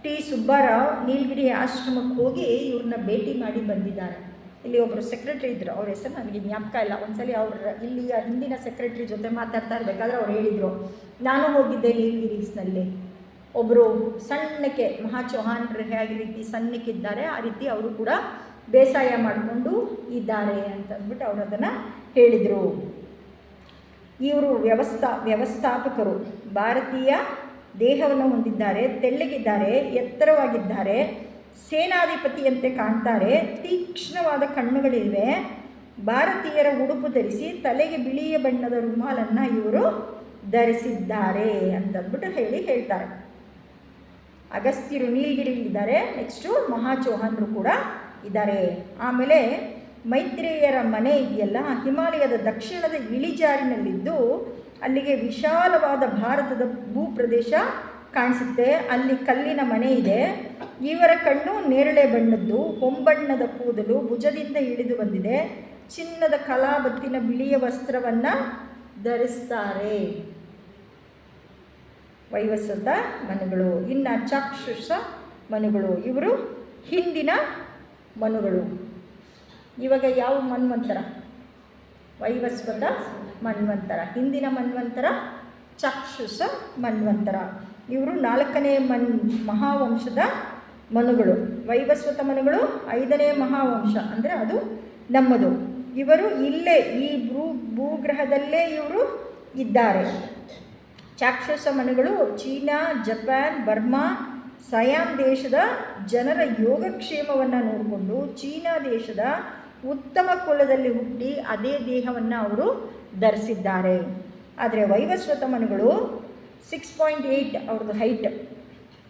S1: ಟಿ ಸುಬ್ಬಾರಾವ್ ನೀಲಗಿರಿ ಆಶ್ರಮಕ್ಕೆ ಹೋಗಿ ಇವ್ರನ್ನ ಭೇಟಿ ಮಾಡಿ ಬಂದಿದ್ದಾರೆ. ಇಲ್ಲಿ ಒಬ್ಬರು ಸೆಕ್ರೆಟ್ರಿ ಇದ್ದರು, ಅವ್ರ ಹೆಸರು ನನಗೆ ಜ್ಞಾಪಕ ಇಲ್ಲ. ಒಂದ್ಸಲಿ ಅವ್ರ ಇಲ್ಲಿಯ ಹಿಂದಿನ ಸೆಕ್ರೆಟ್ರಿ ಜೊತೆ ಮಾತಾಡ್ತಾ ಇರಬೇಕಾದ್ರೆ ಅವ್ರು ಹೇಳಿದರು, ನಾನು ಹೋಗಿದ್ದೆ ನೀಲಗಿರೀಸ್ನಲ್ಲಿ. ಒಬ್ಬರು ಸಣ್ಣಕ್ಕೆ ಮಹಾ ಚೌಹಾಣ್ರು ಹೇಗೆ ರೀತಿ ಸಣ್ಣಕ್ಕಿದ್ದಾರೆ ಆ ರೀತಿ ಅವರು ಕೂಡ ಬೇಸಾಯ ಮಾಡಿಕೊಂಡು ಇದ್ದಾರೆ ಅಂತಂದ್ಬಿಟ್ಟು ಅವರು ಅದನ್ನು ಹೇಳಿದರು. ಇವರು ವ್ಯವಸ್ಥಾಪಕರು. ಭಾರತೀಯ ದೇಹವನ್ನು ಹೊಂದಿದ್ದಾರೆ, ತೆಳ್ಳಗಿದ್ದಾರೆ, ಎತ್ತರವಾಗಿದ್ದಾರೆ, ಸೇನಾಧಿಪತಿಯಂತೆ ಕಾಣ್ತಾರೆ, ತೀಕ್ಷ್ಣವಾದ ಕಣ್ಣುಗಳಿವೆ. ಭಾರತೀಯರ ಉಡುಪು ಧರಿಸಿ ತಲೆಗೆ ಬಿಳಿಯ ಬಣ್ಣದ ರುಮಾಲನ್ನು ಇವರು ಧರಿಸಿದ್ದಾರೆ ಅಂತಂದ್ಬಿಟ್ಟು ಹೇಳ್ತಾರೆ. ಅಗಸ್ತ್ಯರು ನೀಲಗಿರಿಲಿದ್ದಾರೆ. ನೆಕ್ಸ್ಟು ಮಹಾ ಚೌಹಾಣ್ರು ಕೂಡ ಇದ್ದಾರೆ. ಆಮೇಲೆ ಮೈತ್ರೇಯರ ಮನೆ ಇದೆಯಲ್ಲ, ಹಿಮಾಲಯದ ದಕ್ಷಿಣದ ಇಳಿಜಾರಿನಲ್ಲಿದ್ದು ಅಲ್ಲಿಗೆ ವಿಶಾಲವಾದ ಭಾರತದ ಭೂಪ್ರದೇಶ ಕಾಣಿಸುತ್ತೆ. ಅಲ್ಲಿ ಕಲ್ಲಿನ ಮನೆ ಇದೆ. ಇವರ ಕಣ್ಣು ನೇರಳೆ ಬಣ್ಣದ್ದು, ಹೊಂಬಣ್ಣದ ಕೂದಲು ಭುಜದಿಂದ ಇಳಿದು ಬಂದಿದೆ. ಚಿನ್ನದ ಕಲಾಬತ್ತಿನ ಬಿಳಿಯ ವಸ್ತ್ರವನ್ನು ಧರಿಸ್ತಾರೆ. ವೈವಸ್ವತ ಮನುಗಳು. ಇನ್ನು ಚಾಕ್ಷುಷ ಮನುಗಳು, ಇವರು ಹಿಂದಿನ ಮನುಗಳು. ಇವಾಗ ಯಾವ ಮನ್ವಂತರ? ವೈವಸ್ವತ ಮನ್ವಂತರ. ಹಿಂದಿನ ಮನ್ವಂತರ ಚಾಕ್ಷುಷ ಮನ್ವಂತರ. ಇವರು 4ನೇ ಮಹಾವಂಶದ ಮನುಗಳು. ವೈವಸ್ವತ ಮನುಗಳು 5ನೇ ಮಹಾವಂಶ, ಅಂದರೆ ಅದು ನಮ್ಮದು. ಇವರು ಇಲ್ಲೇ ಈ ಭೂಗ್ರಹದಲ್ಲೇ ಇವರು ಇದ್ದಾರೆ. ಚಾಕ್ಷುಷ ಮನುಗಳು ಚೀನಾ, ಜಪಾನ್, ಬರ್ಮಾ, ಸಯಾಮ್ ದೇಶದ ಜನರ ಯೋಗಕ್ಷೇಮವನ್ನು ನೋಡಿಕೊಂಡು ಚೀನಾ ದೇಶದ ಉತ್ತಮ ಕುಲದಲ್ಲಿ ಹುಟ್ಟಿ ಅದೇ ದೇಹವನ್ನು ಅವರು ಧರಿಸಿದ್ದಾರೆ. ಆದರೆ ವೈವಸ್ವತ ಮನುಗಳು 6.8 ಅವ್ರದ್ದು ಹೈಟ್,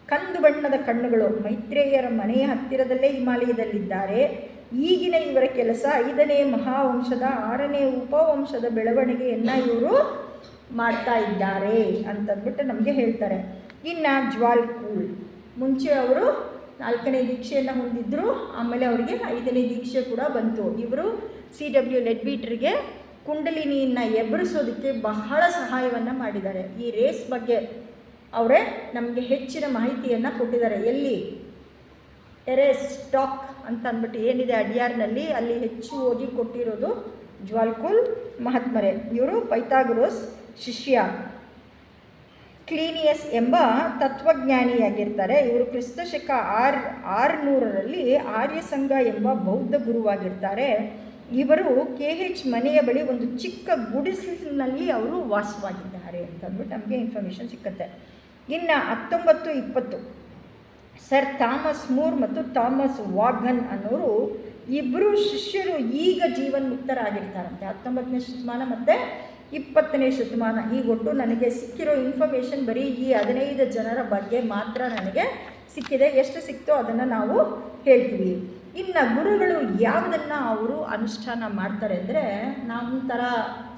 S1: ಕಂದು ಬಣ್ಣದ ಕಣ್ಣುಗಳು. ಮೈತ್ರೇಯರ ಮನೆಯ ಹತ್ತಿರದಲ್ಲೇ ಹಿಮಾಲಯದಲ್ಲಿದ್ದಾರೆ. ಈಗಿನ ಇವರ ಕೆಲಸ 5ನೇ ಮಹಾವಂಶದ 6ನೇ ಉಪವಂಶದ ಬೆಳವಣಿಗೆಯನ್ನು ಇವರು ಮಾಡ್ತಾ ಇದ್ದಾರೆ ಅಂತಂದ್ಬಿಟ್ಟು ನಮಗೆ ಹೇಳ್ತಾರೆ. ಇನ್ನು ಜ್ವಾಲ್ಕುಲ್, ಮುಂಚೆ ಅವರು 4ನೇ ದೀಕ್ಷೆಯನ್ನು ಹೊಂದಿದ್ದರು, ಆಮೇಲೆ ಅವರಿಗೆ 5ನೇ ದೀಕ್ಷೆ ಕೂಡ ಬಂತು. ಇವರು CW ಲೆಡ್ಬಿಟರ್ಗೆ ಕುಂಡಲಿನಿಯನ್ನು ಎಬ್ಬರಿಸೋದಕ್ಕೆ ಬಹಳ ಸಹಾಯವನ್ನು ಮಾಡಿದ್ದಾರೆ. ಈ ರೇಸ್ ಬಗ್ಗೆ ಅವರೇ ನಮಗೆ ಹೆಚ್ಚಿನ ಮಾಹಿತಿಯನ್ನು ಕೊಟ್ಟಿದ್ದಾರೆ. ಎಲ್ಲಿ? ಟೆರೆಸ್ ಟಾಕ್ ಅಂತ ಅಂದ್ಬಿಟ್ಟು ಏನಿದೆ ಅಡ್ಯಾರ್ನಲ್ಲಿ, ಅಲ್ಲಿ ಹೆಚ್ಚು ಹೋಗಿ ಕೊಟ್ಟಿರೋದು ಜ್ವಾಲ್ಕುಲ್ ಮಹಾತ್ಮರೇ. ಇವರು ಪೈಥಾಗರಸ್ ಶಿಷ್ಯ. ಕ್ಲೀನಿಯಸ್ ಎಂಬ ತತ್ವಜ್ಞಾನಿಯಾಗಿರ್ತಾರೆ. ಇವರು ಕ್ರಿಸ್ತಶಕ 600ರಲ್ಲಿ ಆರ್ಯ ಸಂಘ ಎಂಬ ಬೌದ್ಧ ಗುರುವಾಗಿರ್ತಾರೆ. ಇವರು KH ಮನೆಯ ಬಳಿ ಒಂದು ಚಿಕ್ಕ ಗುಡಿಸಲಿನಲ್ಲಿ ಅವರು ವಾಸವಾಗಿದ್ದಾರೆ ಅಂತಂದ್ಬಿಟ್ಟು ನಮಗೆ ಇನ್ಫಾರ್ಮೇಷನ್ ಸಿಕ್ಕತ್ತೆ. ಇನ್ನು 1920 ಸರ್ ಥಾಮಸ್ ಮೂರ್ ಮತ್ತು ಥಾಮಸ್ ವಾಗನ್ ಅನ್ನೋರು ಇಬ್ಬರು ಶಿಷ್ಯರು ಈಗ ಜೀವನ್ಮುಕ್ತರಾಗಿರ್ತಾರಂತೆ. 19ನೇ ಶತಮಾನ ಮತ್ತು 20ನೇ ಶತಮಾನ. ಈಗ ಒಟ್ಟು ನನಗೆ ಸಿಕ್ಕಿರೋ ಇನ್ಫಾರ್ಮೇಷನ್ ಬರೀ ಈ 15 ಜನರ ಬಗ್ಗೆ ಮಾತ್ರ ನನಗೆ ಸಿಕ್ಕಿದೆ. ಎಷ್ಟು ಸಿಕ್ತೋ ಅದನ್ನು ನಾವು ಹೇಳ್ತೀವಿ. ಇನ್ನು ಗುರುಗಳು ಯಾವುದನ್ನು ಅವರು ಅನುಷ್ಠಾನ ಮಾಡ್ತಾರೆ ಅಂದರೆ ನಮ್ಮ ಥರ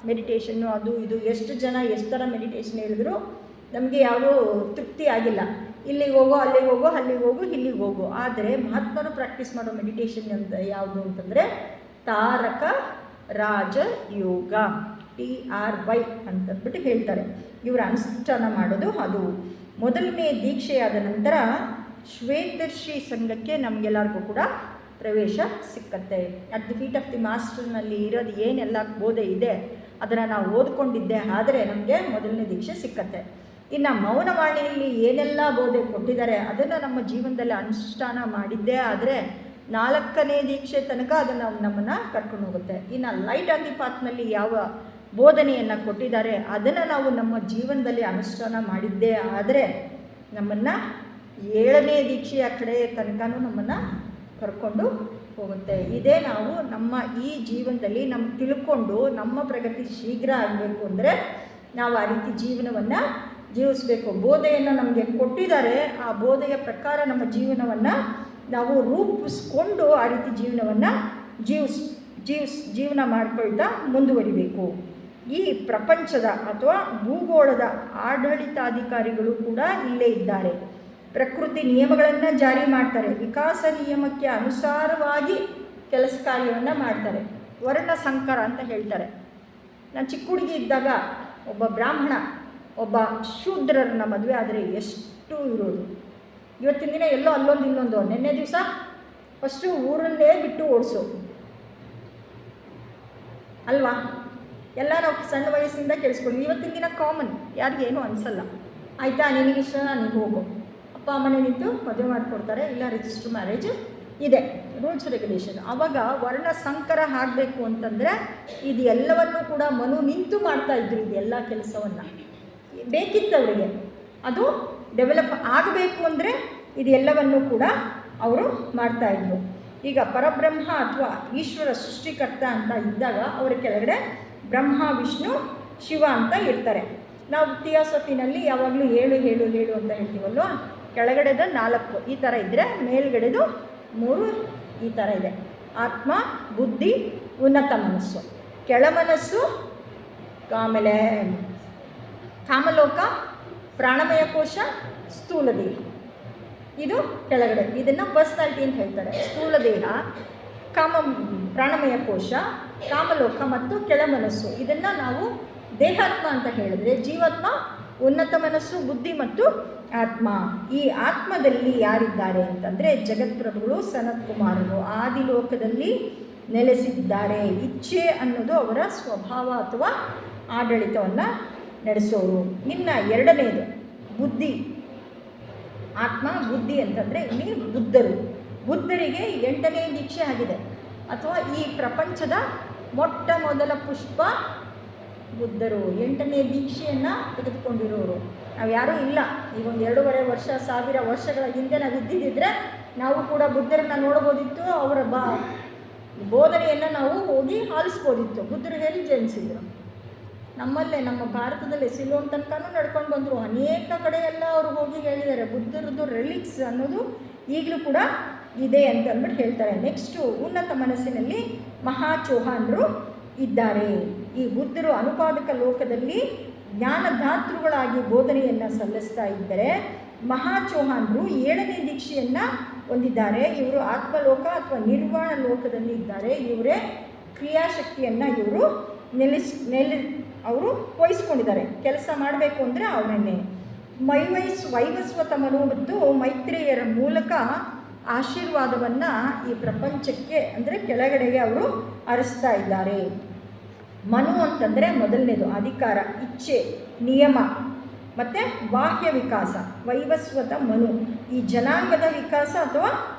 S1: ಮೆಡಿಟೇಷನ್ನು ಅದು ಇದು ಎಷ್ಟು ಥರ ಮೆಡಿಟೇಷನ್ ಹೇಳಿದ್ರು ನಮಗೆ ಯಾವುದೂ ತೃಪ್ತಿ ಆಗಿಲ್ಲ. ಇಲ್ಲಿಗೆ ಹೋಗೋ, ಅಲ್ಲಿಗೆ ಹೋಗೋ, ಅಲ್ಲಿಗೆ ಹೋಗು, ಇಲ್ಲಿಗೆ ಹೋಗು. ಆದರೆ ಮಹಾತ್ಮರು ಪ್ರಾಕ್ಟೀಸ್ ಮಾಡೋ ಮೆಡಿಟೇಷನ್ ಅಂತ ಯಾವುದು ಅಂತಂದರೆ ತಾರಕ ರಾಜ ಯೋಗ, TRY ಅಂತಂದ್ಬಿಟ್ಟು ಹೇಳ್ತಾರೆ. ಇವರ ಅನುಷ್ಠಾನ ಮಾಡೋದು ಅದು. ಮೊದಲನೇ ದೀಕ್ಷೆಯಾದ ನಂತರ ಶ್ವೇತರ್ಷಿ ಸಂಘಕ್ಕೆ ನಮಗೆಲ್ಲರಿಗೂ ಕೂಡ ಪ್ರವೇಶ ಸಿಕ್ಕತ್ತೆ. At the feet of the ಮಾಸ್ಟರ್ನಲ್ಲಿ ಇರೋದು ಏನೆಲ್ಲ ಬೋಧೆ ಇದೆ ಅದನ್ನು ನಾವು ಓದ್ಕೊಂಡಿದ್ದೆ ಆದರೆ ನಮಗೆ ಮೊದಲನೇ ದೀಕ್ಷೆ ಸಿಕ್ಕತ್ತೆ. ಇನ್ನು ಮೌನವಾಣಿಯಲ್ಲಿ ಏನೆಲ್ಲ ಬೋಧೆ ಕೊಟ್ಟಿದ್ದಾರೆ ಅದನ್ನು ನಮ್ಮ ಜೀವನದಲ್ಲಿ ಅನುಷ್ಠಾನ ಮಾಡಿದ್ದೇ ಆದರೆ 4ನೇ ದೀಕ್ಷೆ ತನಕ ಅದನ್ನು ನಮ್ಮನ್ನು ಕರ್ಕೊಂಡು ಹೋಗುತ್ತೆ. ಇನ್ನು ಲೈಟ್ ಆನ್ ದಿ ಪಾತ್ನಲ್ಲಿ ಯಾವ ಬೋಧನೆಯನ್ನು ಕೊಟ್ಟಿದ್ದಾರೆ ಅದನ್ನು ನಾವು ನಮ್ಮ ಜೀವನದಲ್ಲಿ ಅನುಷ್ಠಾನ ಮಾಡಿದ್ದೇ ಆದರೆ ನಮ್ಮನ್ನು 7ನೇ ದೀಕ್ಷೆಯ ಕಡೆ ತನಕನೂ ನಮ್ಮನ್ನು ಕರ್ಕೊಂಡು ಹೋಗುತ್ತೆ. ಇದೇ ನಾವು ನಮ್ಮ ಈ ಜೀವನದಲ್ಲಿ ನಮ್ಗೆ ತಿಳ್ಕೊಂಡು ನಮ್ಮ ಪ್ರಗತಿ ಶೀಘ್ರ ಆಗಬೇಕು ಅಂದರೆ ನಾವು ಆ ರೀತಿ ಜೀವನವನ್ನು ಜೀವಿಸಬೇಕು. ಬೋಧೆಯನ್ನು ನಮಗೆ ಕೊಟ್ಟಿದ್ದಾರೆ, ಆ ಬೋಧೆಯ ಪ್ರಕಾರ ನಮ್ಮ ಜೀವನವನ್ನು ನಾವು ರೂಪಿಸ್ಕೊಂಡು ಆ ರೀತಿ ಜೀವನವನ್ನು ಜೀವನ ಮಾಡ್ಕೊಳ್ತಾ ಮುಂದುವರಿಬೇಕು. ಈ ಪ್ರಪಂಚದ ಅಥವಾ ಭೂಗೋಳದ ಆಡಳಿತಾಧಿಕಾರಿಗಳು ಕೂಡ ಇಲ್ಲೇ ಇದ್ದಾರೆ. ಪ್ರಕೃತಿ ನಿಯಮಗಳನ್ನು ಜಾರಿ ಮಾಡ್ತಾರೆ, ವಿಕಾಸ ನಿಯಮಕ್ಕೆ ಅನುಸಾರವಾಗಿ ಕೆಲಸ ಕಾರ್ಯವನ್ನು ಮಾಡ್ತಾರೆ. ವರ್ಣ ಸಂಕರ ಅಂತ ಹೇಳ್ತಾರೆ. ನಾನು ಚಿಕ್ಕ ಹುಡುಗಿ ಇದ್ದಾಗ ಒಬ್ಬ ಬ್ರಾಹ್ಮಣ ಒಬ್ಬ ಶೂದ್ರರನ್ನ ಮದುವೆ ಆದರೆ ಎಷ್ಟು ಇರೋದು. ಇವತ್ತಿನ ದಿನ ಎಲ್ಲೋ ಅಲ್ಲೊಂದು ಇನ್ನೊಂದು. ನಿನ್ನೆ ದಿವಸ ಫಸ್ಟು ಊರಲ್ಲೇ ಬಿಟ್ಟು ಓಡಿಸು ಅಲ್ವಾ, ಎಲ್ಲ ನಾವು ಸಣ್ಣ ವಯಸ್ಸಿಂದ ಕೇಳಿಸ್ಕೊಂಡು. ಇವತ್ತಿನ ದಿನ ಕಾಮನ್, ಯಾರಿಗೇನು ಅನಿಸಲ್ಲ. ಆಯಿತಾ, ನಿನಗಿಷ್ಟ ನೀನು ಹೋಗು, ಅಪ್ಪ ಅಮ್ಮನೇ ನಿಂತು ಮದುವೆ ಮಾಡಿಕೊಡ್ತಾರೆ, ಇಲ್ಲ ರಿಜಿಸ್ಟರ್ ಮ್ಯಾರೇಜ್ ಇದೆ, ರೂಲ್ಸ್ ರೆಗ್ಯುಲೇಷನ್. ಆವಾಗ ವರ್ಣ ಸಂಕರ ಆಗಬೇಕು ಅಂತಂದರೆ ಇದು ಎಲ್ಲವನ್ನೂ ಕೂಡ ಮನು ನಿಂತು ಮಾಡ್ತಾಯಿದ್ರು. ಇದೆಲ್ಲ ಕೆಲಸವನ್ನು ಬೇಕಿತ್ತು ಅವರಿಗೆ. ಅದು ಡೆವಲಪ್ ಆಗಬೇಕು ಅಂದರೆ ಇದೆಲ್ಲವನ್ನೂ ಕೂಡ ಅವರು ಮಾಡ್ತಾಯಿದ್ರು. ಈಗ ಪರಬ್ರಹ್ಮ ಅಥವಾ ಈಶ್ವರ ಸೃಷ್ಟಿಕರ್ತ ಅಂತ ಇದ್ದಾಗ ಅವರ ಕೆಳಗಡೆ ಬ್ರಹ್ಮ, ವಿಷ್ಣು, ಶಿವ ಅಂತ ಇರ್ತಾರೆ. ನಾವು ಥಿಯಾಸಫಿನಲ್ಲಿ ಯಾವಾಗಲೂ 7 7 7 ಅಂತ ಹೇಳ್ತೀವಲ್ವ. ಕೆಳಗಡೆದ 4 ಈ ಥರ ಇದ್ದರೆ ಮೇಲ್ಗಡೆದು 3 ಈ ಥರ ಇದೆ. ಆತ್ಮ, ಬುದ್ಧಿ, ಉನ್ನತ ಮನಸ್ಸು. ಕೆಳಮನಸ್ಸು, ಆಮೇಲೆ ಕಾಮಲೋಕ, ಪ್ರಾಣಮಯ ಕೋಶ, ಸ್ಥೂಲ ದೇಹ. ಇದು ಕೆಳಗಡೆ. ಇದನ್ನು ಪರ್ಸ್ನಾಲಿಟಿ ಅಂತ ಹೇಳ್ತಾರೆ. ಸ್ಥೂಲ ದೇಹ, ಪ್ರಾಣಮಯ ಕೋಶ, ಕಾಮಲೋಕ ಮತ್ತು ಕೆಳಮನಸ್ಸು. ಇದನ್ನು ನಾವು ದೇಹಾತ್ಮ ಅಂತ ಹೇಳಿದ್ರೆ, ಜೀವಾತ್ಮ, ಉನ್ನತ ಮನಸ್ಸು, ಬುದ್ಧಿ ಮತ್ತು ಆತ್ಮ. ಈ ಆತ್ಮದಲ್ಲಿ ಯಾರಿದ್ದಾರೆ ಅಂತಂದರೆ ಜಗತ್ಪ್ರಭುಗಳು, ಸನತ್ ಕುಮಾರರು ಆದಿಲೋಕದಲ್ಲಿ ನೆಲೆಸಿದ್ದಾರೆ. ಇಚ್ಛೆ ಅನ್ನೋದು ಅವರ ಸ್ವಭಾವ ಅಥವಾ ಆಡಳಿತವನ್ನು ನಡೆಸೋರು. ಇನ್ನು 2ನೇದು ಬುದ್ಧಿ, ಆತ್ಮ, ಬುದ್ಧಿ ಅಂತಂದರೆ ಇಲ್ಲಿ ಬುದ್ಧರು. ಬುದ್ಧರಿಗೆ 8ನೇ ದೀಕ್ಷೆ ಆಗಿದೆ, ಅಥವಾ ಈ ಪ್ರಪಂಚದ ಮೊಟ್ಟ ಮೊದಲ ಪುಷ್ಪ ಬುದ್ಧರು. 8ನೇ ದೀಕ್ಷೆಯನ್ನು ತೆಗೆದುಕೊಂಡಿರೋರು ನಾವು ಯಾರೂ ಇಲ್ಲ. ಈಗ ಒಂದು 2.5 ವರ್ಷ 1000 ವರ್ಷಗಳ ಹಿಂದೆ ನಾವು ಇದ್ದಿದ್ದರೆ ನಾವು ಕೂಡ ಬುದ್ಧರನ್ನು ನೋಡ್ಬೋದಿತ್ತು, ಅವರ ಬೋಧನೆಯನ್ನು ನಾವು ಹೋಗಿ ಆಲಿಸ್ಬೋದಿತ್ತು. ಬುದ್ಧರು ಹೇಳಿ ಜನಿಸಿದ್ರು. ನಮ್ಮಲ್ಲೇ ನಮ್ಮ ಭಾರತದಲ್ಲೇ ಸಿಲೋನ್ ತನಕನೂ ನಡ್ಕೊಂಡು ಬಂದರು. ಅನೇಕ ಕಡೆ ಎಲ್ಲ ಅವರು ಹೋಗಿ ಹೇಳಿದ್ದಾರೆ. ಬುದ್ಧರದ್ದು ರೆಲಿಕ್ಸ್ ಅನ್ನೋದು ಈಗಲೂ ಕೂಡ ಇದೆ ಅಂತ ಅಂದ್ಬಿಟ್ಟು ಹೇಳ್ತಾರೆ. ನೆಕ್ಸ್ಟು ಉನ್ನತ ಮನಸ್ಸಿನಲ್ಲಿ ಮಹಾಚೌಹಾನರು ಇದ್ದಾರೆ. ಈ ಬುದ್ಧರು ಅನುಪಾದಕ ಲೋಕದಲ್ಲಿ ಜ್ಞಾನದಾತೃಗಳಾಗಿ ಬೋಧನೆಯನ್ನು ಸಲ್ಲಿಸ್ತಾ ಇದ್ದರೆ, ಮಹಾಚೌಹಾನರು 7ನೇ ದೀಕ್ಷೆಯನ್ನು ಹೊಂದಿದ್ದಾರೆ. ಇವರು ಆತ್ಮಲೋಕ ಅಥವಾ ನಿರ್ವಾಣ ಲೋಕದಲ್ಲಿ ಇದ್ದಾರೆ. ಇವರೇ ಕ್ರಿಯಾಶಕ್ತಿಯನ್ನು ಇವರು ಅವರು ವಹಿಸ್ಕೊಂಡಿದ್ದಾರೆ. ಕೆಲಸ ಮಾಡಬೇಕು ಅಂದರೆ ಅವರನ್ನೇ. ವೈವಸ್ವತಮನು ಮತ್ತು ಮೈತ್ರೇಯರ ಮೂಲಕ ಆಶೀರ್ವಾದವನ್ನು ಈ ಪ್ರಪಂಚಕ್ಕೆ ಅಂದರೆ ಕೆಳಗಡೆಗೆ ಅವರು ಹರಿಸ್ತಾ ಇದ್ದಾರೆ. ಮನು ಅಂತಂದರೆ ಮೊದಲನೇದು ಅಧಿಕಾರ, ಇಚ್ಛೆ, ನಿಯಮ ಮತ್ತು ಬಾಹ್ಯ ವಿಕಾಸ. ವೈವಸ್ವತ ಮನು ಈ ಜನಾಂಗದ ವಿಕಾಸ ಅಥವಾ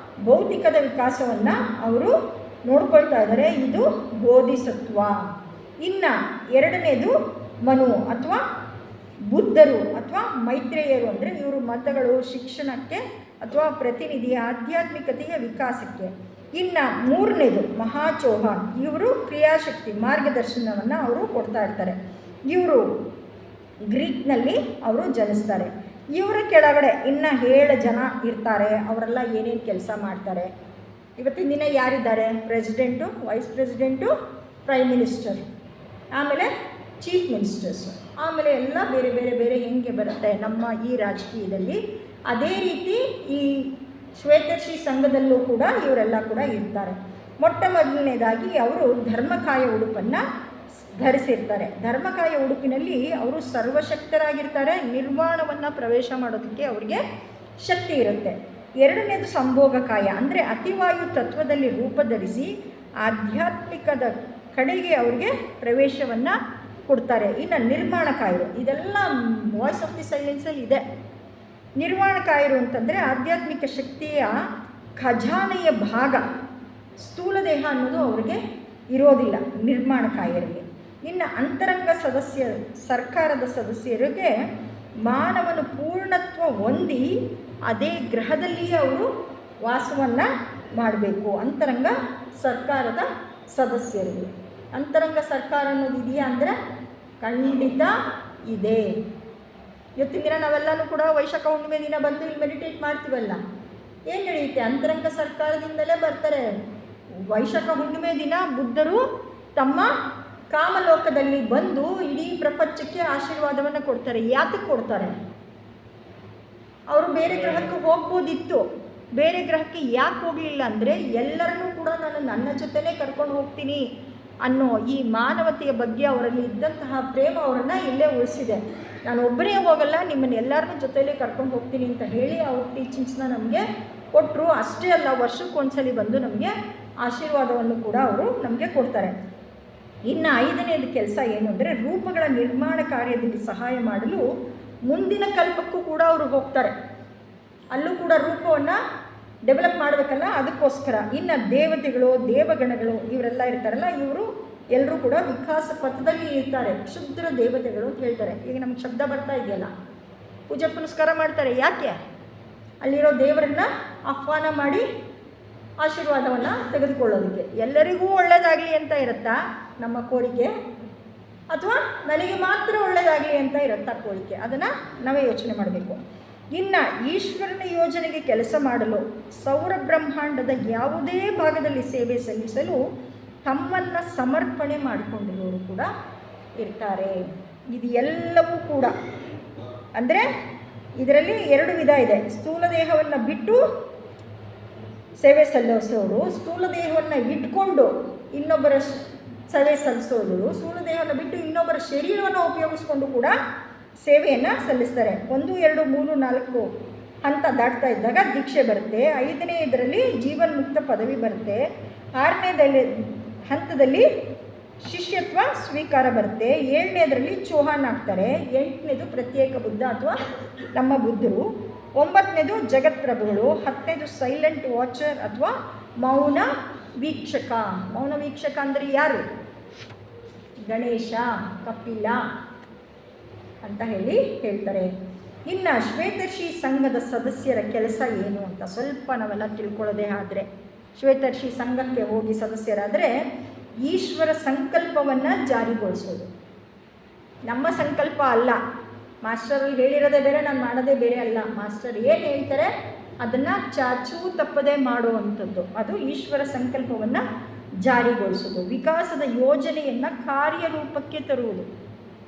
S1: ಭೌತಿಕದ ವಿಕಾಸವನ್ನು ಅವರು ನೋಡ್ಕೊಳ್ತಾ ಇದ್ದಾರೆ. ಇದು ಬೋಧಿಸತ್ವ. ಇನ್ನು 2ನೇದು ಮನು ಅಥವಾ ಬುದ್ಧರು ಅಥವಾ ಮೈತ್ರೇಯರು ಅಂದರೆ ಇವರು ಮತಗಳು, ಶಿಕ್ಷಣಕ್ಕೆ ಅಥವಾ ಪ್ರತಿನಿಧಿ, ಆಧ್ಯಾತ್ಮಿಕತೆಯ ವಿಕಾಸಕ್ಕೆ. ಇನ್ನು 3ನೇದು ಮಹಾಚೌಹಾನ್. ಇವರು ಕ್ರಿಯಾಶಕ್ತಿ, ಮಾರ್ಗದರ್ಶನವನ್ನು ಅವರು ಕೊಡ್ತಾ ಇರ್ತಾರೆ. ಇವರು ಗ್ರೀಕ್ನಲ್ಲಿ ಅವರು ಜನಿಸ್ತಾರೆ. ಇವರ ಕೆಳಗಡೆ ಇನ್ನು 7 ಜನ ಇರ್ತಾರೆ. ಅವರೆಲ್ಲ ಏನೇನು ಕೆಲಸ ಮಾಡ್ತಾರೆ ಇವತ್ತಿನ ದಿನ ಯಾರಿದ್ದಾರೆ? President, wise president, prime minister, ಆಮೇಲೆ ಚೀಫ್ ಮಿನಿಸ್ಟರ್ಸು, ಆಮೇಲೆ ಎಲ್ಲ ಬೇರೆ ಬೇರೆ ಬೇರೆ ಹೆಂಗೆ ಬರುತ್ತೆ ನಮ್ಮ ಈ ರಾಜಕೀಯದಲ್ಲಿ. ಅದೇ ರೀತಿ ಈ ಶ್ವೇತರ್ಷಿ ಸಂಘದಲ್ಲೂ ಕೂಡ ಇವರೆಲ್ಲ ಕೂಡ ಇರ್ತಾರೆ. ಮೊಟ್ಟ ಮೊದಲನೇದಾಗಿ ಅವರು ಧರ್ಮಕಾಯ ಉಡುಪನ್ನು ಧರಿಸಿರ್ತಾರೆ. ಧರ್ಮಕಾಯ ಉಡುಪಿನಲ್ಲಿ ಅವರು ಸರ್ವಶಕ್ತರಾಗಿರ್ತಾರೆ. ನಿರ್ವಾಣವನ್ನು ಪ್ರವೇಶ ಮಾಡೋದಕ್ಕೆ ಅವರಿಗೆ ಶಕ್ತಿ ಇರುತ್ತೆ. ಎರಡನೇದು ಸಂಭೋಗಕಾಯ, ಅಂದರೆ ಅತಿವಾಯು ತತ್ವದಲ್ಲಿ ರೂಪ ಧರಿಸಿ ಆಧ್ಯಾತ್ಮಿಕದ ಕಡೆಗೆ ಅವರಿಗೆ ಪ್ರವೇಶವನ್ನು ಕೊಡ್ತಾರೆ. ಇನ್ನು ನಿರ್ಮಾಣಕಾಯರು, ಇದೆಲ್ಲ ವಾಯ್ಸ್ ಆಫ್ ದಿ ಸೈಲೆನ್ಸಲ್ಲಿ ಇದೆ. ನಿರ್ವಾಣಕಾಯರು ಅಂತಂದರೆ ಆಧ್ಯಾತ್ಮಿಕ ಶಕ್ತಿಯ ಖಜಾನೆಯ ಭಾಗ, ಸ್ಥೂಲ ದೇಹ ಅನ್ನೋದು ಅವರಿಗೆ ಇರೋದಿಲ್ಲ ನಿರ್ಮಾಣಕಾಯರಿಗೆ. ಇನ್ನು ಅಂತರಂಗ ಸರ್ಕಾರದ ಸದಸ್ಯರಿಗೆ ಮಾನವನ ಪೂರ್ಣತ್ವ ಹೊಂದಿ ಅದೇ ಗ್ರಹದಲ್ಲಿಯೇ ಅವರು ವಾಸವನ್ನು ಮಾಡಬೇಕು. ಅಂತರಂಗ ಸರ್ಕಾರದ ಸದಸ್ಯರು. ಅಂತರಂಗ ಸರ್ಕಾರ ಅನ್ನೋದು ಇದೆಯಾ ಅಂದರೆ ಖಂಡಿತ ಇದೆ. ಇವತ್ತಿನ ದಿನ ನಾವೆಲ್ಲನೂ ಕೂಡ ವೈಶಾಖ ಹುಣ್ಣಿಮೆ ದಿನ ಬಂದು ಇಲ್ಲಿ ಮೆಡಿಟೇಟ್ ಮಾಡ್ತೀವಲ್ಲ, ಏನು ನಡೆಯುತ್ತೆ? ಅಂತರಂಗ ಸರ್ಕಾರದಿಂದಲೇ ಬರ್ತಾರೆ. ವೈಶಾಖ ಹುಣ್ಣಿಮೆ ದಿನ ಬುದ್ಧರು ತಮ್ಮ ಕಾಮಲೋಕದಲ್ಲಿ ಬಂದು ಇಡೀ ಪ್ರಪಂಚಕ್ಕೆ ಆಶೀರ್ವಾದವನ್ನು ಕೊಡ್ತಾರೆ. ಯಾತಕ್ಕೆ ಕೊಡ್ತಾರೆ? ಅವರು ಬೇರೆ ಗ್ರಹಕ್ಕೆ ಹೋಗ್ಬೋದಿತ್ತು. ಬೇರೆ ಗ್ರಹಕ್ಕೆ ಯಾಕೆ ಹೋಗಲಿಲ್ಲ ಅಂದರೆ ಎಲ್ಲರನ್ನೂ ಕೂಡ ನಾನು ನನ್ನ ಜೊತೆಲೇ ಕರ್ಕೊಂಡು ಹೋಗ್ತೀನಿ ಅನ್ನೋ ಈ ಮಾನವತೆಯ ಬಗ್ಗೆ ಅವರಲ್ಲಿ ಇದ್ದಂತಹ ಪ್ರೇಮ ಅವರನ್ನು ಇಲ್ಲೇ ಉಳಿಸಿದೆ. ನಾನು ಒಬ್ಬರೇ ಹೋಗಲ್ಲ, ನಿಮ್ಮನ್ನೆಲ್ಲರನ್ನೂ ಜೊತೆಲೇ ಕರ್ಕೊಂಡು ಹೋಗ್ತೀನಿ ಅಂತ ಹೇಳಿ ಅವ್ರ ಟೀಚಿಂಗ್ಸ್ನ ನಮಗೆ ಕೊಟ್ಟರು. ಅಷ್ಟೇ ಅಲ್ಲ, ವರ್ಷಕ್ಕೊಂದ್ಸಲಿ ಬಂದು ನಮಗೆ ಆಶೀರ್ವಾದವನ್ನು ಕೂಡ ಅವರು ನಮಗೆ ಕೊಡ್ತಾರೆ. ಇನ್ನು ಐದನೇದು ಕೆಲಸ ಏನು ಅಂದರೆ ರೂಪಗಳ ನಿರ್ಮಾಣ ಕಾರ್ಯದಲ್ಲಿ ಸಹಾಯ ಮಾಡಲು ಮುಂದಿನ ಕಲ್ಪಕ್ಕೂ ಕೂಡ ಅವರು ಹೋಗ್ತಾರೆ. ಅಲ್ಲೂ ಕೂಡ ರೂಪವನ್ನು ಡೆವಲಪ್ ಮಾಡಬೇಕಲ್ಲ, ಅದಕ್ಕೋಸ್ಕರ. ಇನ್ನು ದೇವತೆಗಳು, ದೇವಗಣಗಳು ಇವರೆಲ್ಲ ಇರ್ತಾರಲ್ಲ, ಇವರು ಎಲ್ಲರೂ ಕೂಡ ವಿಕಾಸ ಪಥದಲ್ಲಿ ಇರ್ತಾರೆ. ಕ್ಷುದ್ರ ದೇವತೆಗಳು ಅಂತ ಹೇಳ್ತಾರೆ. ಈಗ ನಮ್ಗೆ ಶಬ್ದ ಬರ್ತಾ ಇದೆಯಲ್ಲ, ಪೂಜೆ ಪುನಸ್ಕಾರ ಮಾಡ್ತಾರೆ. ಯಾಕೆ? ಅಲ್ಲಿರೋ ದೇವರನ್ನು ಆಹ್ವಾನ ಮಾಡಿ ಆಶೀರ್ವಾದವನ್ನು ತೆಗೆದುಕೊಳ್ಳೋದಕ್ಕೆ. ಎಲ್ಲರಿಗೂ ಒಳ್ಳೆಯದಾಗಲಿ ಅಂತ ಇರುತ್ತಾ ನಮ್ಮ ಕೋರಿಕೆ, ಅಥವಾ ನನಗೆ ಮಾತ್ರ ಒಳ್ಳೆಯದಾಗಲಿ ಅಂತ ಇರುತ್ತಾ ಕೋರಿಕೆ? ಅದನ್ನು ನಾವೇ ಯೋಚನೆ ಮಾಡಬೇಕು. ಇನ್ನು ಈಶ್ವರನ ಯೋಜನೆಗೆ ಕೆಲಸ ಮಾಡಲು ಸೌರ ಬ್ರಹ್ಮಾಂಡದ ಯಾವುದೇ ಭಾಗದಲ್ಲಿ ಸೇವೆ ಸಲ್ಲಿಸಲು ತಮ್ಮನ್ನು ಸಮರ್ಪಣೆ ಮಾಡಿಕೊಂಡಿರೋರು ಕೂಡ ಇರ್ತಾರೆ. ಇದು ಎಲ್ಲವೂ ಕೂಡ ಅಂದರೆ ಇದರಲ್ಲಿ ಎರಡು ವಿಧ ಇದೆ. ಸ್ಥೂಲ ದೇಹವನ್ನು ಬಿಟ್ಟು ಸೇವೆ ಸಲ್ಲಿಸೋರು, ಸ್ಥೂಲ ದೇಹವನ್ನು ಇಟ್ಕೊಂಡು ಇನ್ನೊಬ್ಬರ ಸೇವೆ ಸಲ್ಲಿಸೋರು, ಸ್ಥೂಲ ದೇಹವನ್ನು ಬಿಟ್ಟು ಇನ್ನೊಬ್ಬರ ಶರೀರವನ್ನು ಉಪಯೋಗಿಸ್ಕೊಂಡು ಕೂಡ ಸೇವೆಯನ್ನು ಸಲ್ಲಿಸ್ತಾರೆ. 1, 2, 3, 4 ಹಂತ ದಾಟ್ತಾ ಇದ್ದಾಗ ದೀಕ್ಷೆ ಬರುತ್ತೆ. 5ನೇ ಇದರಲ್ಲಿ ಜೀವನ್ಮುಕ್ತ ಪದವಿ ಬರುತ್ತೆ. 6ನೇ ಹಂತದಲ್ಲಿ ಶಿಷ್ಯತ್ವ ಸ್ವೀಕಾರ ಬರುತ್ತೆ. 7ನೇದರಲ್ಲಿ ಚೌಹಾನ್ ಆಗ್ತಾರೆ. 8ನೇದು ಪ್ರತ್ಯೇಕ ಬುದ್ಧ ಅಥವಾ ನಮ್ಮ ಬುದ್ಧರು. 9ನೇದು ಜಗತ್ಪ್ರಭುಗಳು. 10ನೇದು ಸೈಲೆಂಟ್ ವಾಚರ್ ಅಥವಾ ಮೌನ ವೀಕ್ಷಕ. ಮೌನ ವೀಕ್ಷಕ ಅಂದರೆ ಯಾರು? ಗಣೇಶ, ಕಪಿಲ ಅಂತ ಹೇಳ್ತಾರೆ. ಇನ್ನು ಶ್ವೇತರ್ಷಿ ಸಂಘದ ಸದಸ್ಯರ ಕೆಲಸ ಏನು ಅಂತ ಸ್ವಲ್ಪ ನಾವೆಲ್ಲ ತಿಳ್ಕೊಳ್ಳೋದೇ ಆದರೆ, ಶ್ವೇತರ್ಷಿ ಸಂಘಕ್ಕೆ ಹೋಗಿ ಸದಸ್ಯರಾದರೆ ಈಶ್ವರ ಸಂಕಲ್ಪವನ್ನು ಜಾರಿಗೊಳಿಸೋದು. ನಮ್ಮ ಸಂಕಲ್ಪ ಅಲ್ಲ. ಮಾಸ್ಟರ್ ಹೇಳಿರೋದೇ ಬೇರೆ, ನಾನು ಮಾಡೋದೇ ಬೇರೆ ಅಲ್ಲ. ಮಾಸ್ಟರ್ ಏನು ಹೇಳ್ತಾರೆ ಅದನ್ನು ಚಾಚೂ ತಪ್ಪದೇ ಮಾಡುವಂಥದ್ದು. ಅದು ಈಶ್ವರ ಸಂಕಲ್ಪವನ್ನು ಜಾರಿಗೊಳಿಸೋದು. ವಿಕಾಸದ ಯೋಜನೆಯನ್ನು ಕಾರ್ಯರೂಪಕ್ಕೆ ತರುವುದು.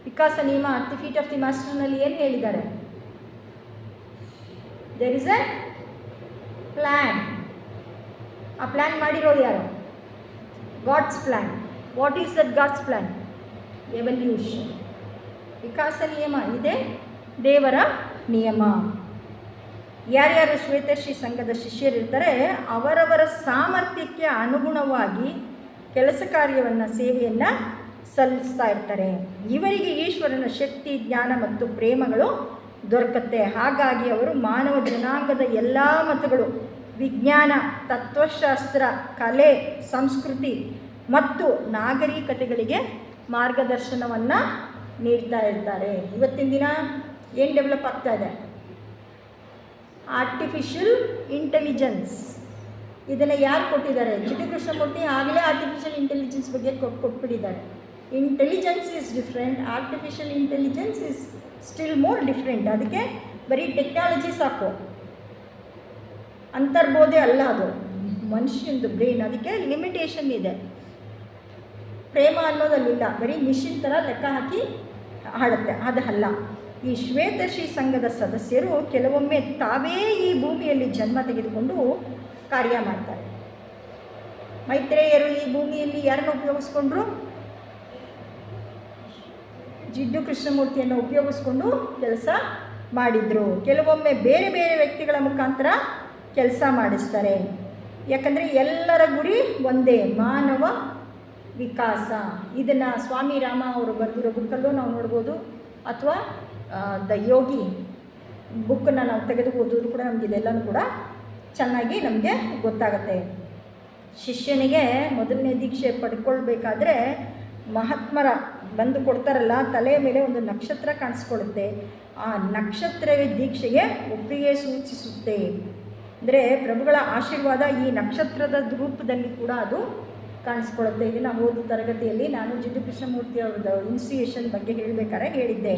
S1: ವಿಕಾಸ ನಿಯಮ at the feet of the ಮಾಸ್ಟರ್ನಲ್ಲಿ ಏನು ಹೇಳಿದ್ದಾರೆ? There is a plan. ಆ ಪ್ಲ್ಯಾನ್ ಮಾಡಿರೋದು ಯಾರು? God's plan. What is that God's plan? Evolution. ವಿಕಾಸ ನಿಯಮ ಇದೆ, ದೇವರ ನಿಯಮ. ಯಾರ್ಯಾರು ಶ್ವೇತರ್ಷಿ ಸಂಘದ ಶಿಷ್ಯರಿರ್ತಾರೆ ಅವರವರ ಸಾಮರ್ಥ್ಯಕ್ಕೆ ಅನುಗುಣವಾಗಿ ಕೆಲಸ ಕಾರ್ಯವನ್ನು, ಸೇವೆಯನ್ನು ಸಲ್ಲಿಸ್ತಾ ಇರ್ತಾರೆ. ಇವರಿಗೆ ಈಶ್ವರನ ಶಕ್ತಿ, ಜ್ಞಾನ ಮತ್ತು ಪ್ರೇಮಗಳು ದೊರಕುತ್ತೆ. ಹಾಗಾಗಿ ಅವರು ಮಾನವ ಜನಾಂಗದ ಎಲ್ಲ ಮತಗಳು, ವಿಜ್ಞಾನ, ತತ್ವಶಾಸ್ತ್ರ, ಕಲೆ, ಸಂಸ್ಕೃತಿ ಮತ್ತು ನಾಗರಿಕತೆಗಳಿಗೆ ಮಾರ್ಗದರ್ಶನವನ್ನು ನೀಡ್ತಾ ಇರ್ತಾರೆ. ಇವತ್ತಿನ ದಿನ ಏನು ಡೆವಲಪ್ ಆಗ್ತಾ ಇದೆ? Artificial intelligence. ಇದನ್ನು ಯಾರು ಕೊಟ್ಟಿದ್ದಾರೆ? ಜಿಟಿ ಕೃಷ್ಣಮೂರ್ತಿ ಆಗಲೇ ಆರ್ಟಿಫಿಷಿಯಲ್ ಇಂಟೆಲಿಜೆನ್ಸ್ ಬಗ್ಗೆ ಕೊಟ್ಬಿಟ್ಟಿದ್ದಾರೆ. Intelligence is different, artificial intelligence is still more different. ಅದಕ್ಕೆ ಬರೀ ಟೆಕ್ನಾಲಜಿ ಸಾಕು, ಅಂತರ್ಬೋಧೆ ಅಲ್ಲ ಅದು. ಮನುಷ್ಯಂದು ಬ್ರೈನ್, ಅದಕ್ಕೆ ಲಿಮಿಟೇಷನ್ ಇದೆ. ಪ್ರೇಮ ಅನ್ನೋದಲ್ಲಿಲ್ಲ, ಬರೀ ಮಿಷಿನ್ ಥರ ಲೆಕ್ಕ ಹಾಕಿ ಆಡುತ್ತೆ, ಅದು ಅಲ್ಲ. ಈ ಶ್ವೇತರ್ಷಿ ಸಂಘದ ಸದಸ್ಯರು ಕೆಲವೊಮ್ಮೆ ತಾವೇ ಈ ಭೂಮಿಯಲ್ಲಿ ಜನ್ಮ ತೆಗೆದುಕೊಂಡು ಕಾರ್ಯ ಮಾಡ್ತಾರೆ. ಮೈತ್ರೇಯರು ಈ ಭೂಮಿಯಲ್ಲಿ ಯಾರನ್ನು ಉಪಯೋಗಿಸ್ಕೊಂಡ್ರು? ಜಿಡ್ಡು ಕೃಷ್ಣಮೂರ್ತಿಯನ್ನು ಉಪಯೋಗಿಸ್ಕೊಂಡು ಕೆಲಸ ಮಾಡಿದರು. ಕೆಲವೊಮ್ಮೆ ಬೇರೆ ಬೇರೆ ವ್ಯಕ್ತಿಗಳ ಮುಖಾಂತರ ಕೆಲಸ ಮಾಡಿಸ್ತಾರೆ. ಯಾಕಂದರೆ ಎಲ್ಲರ ಗುರಿ ಒಂದೇ, ಮಾನವ ವಿಕಾಸ. ಇದನ್ನು ಸ್ವಾಮಿ ರಾಮ ಅವರು ಬರೆದಿರೋ ಬುಕ್ಕಲ್ಲೂ ನಾವು ನೋಡ್ಬೋದು, ಅಥವಾ ದ ಯೋಗಿ ಬುಕ್ಕನ್ನು ನಾವು ತೆಗೆದು ಓದಿದ್ರು ಕೂಡ ನಮಗೆ ಇದೆಲ್ಲನೂ ಕೂಡ ಚೆನ್ನಾಗಿ ನಮಗೆ ಗೊತ್ತಾಗುತ್ತೆ. ಶಿಷ್ಯನಿಗೆ ಮೊದಲನೇ ದೀಕ್ಷೆ ಪಡ್ಕೊಳ್ಬೇಕಾದ್ರೆ ಮಹಾತ್ಮರ ಬಂದು ಕೊಡ್ತಾರಲ್ಲ, ತಲೆಯ ಮೇಲೆ ಒಂದು ನಕ್ಷತ್ರ ಕಾಣಿಸ್ಕೊಳ್ಳುತ್ತೆ. ಆ ನಕ್ಷತ್ರವೇ ದೀಕ್ಷೆಗೆ ಒಪ್ಪಿಗೆ ಸೂಚಿಸುತ್ತೆ. ಅಂದರೆ ಪ್ರಭುಗಳ ಆಶೀರ್ವಾದ ಈ ನಕ್ಷತ್ರದ ರೂಪದಲ್ಲಿ ಕೂಡ ಅದು ಕಾಣಿಸ್ಕೊಳ್ಳುತ್ತೆ. ಇದನ್ನು ಹೋದ ತರಗತಿಯಲ್ಲಿ ನಾನು ಜಿಡ್ಡು ಕೃಷ್ಣಮೂರ್ತಿ ಅವ್ರದ್ದು ಇನ್ಸ್ಟಿಟ್ಯೂಷನ್ ಬಗ್ಗೆ ಹೇಳಬೇಕಾದ್ರೆ ಹೇಳಿದ್ದೆ.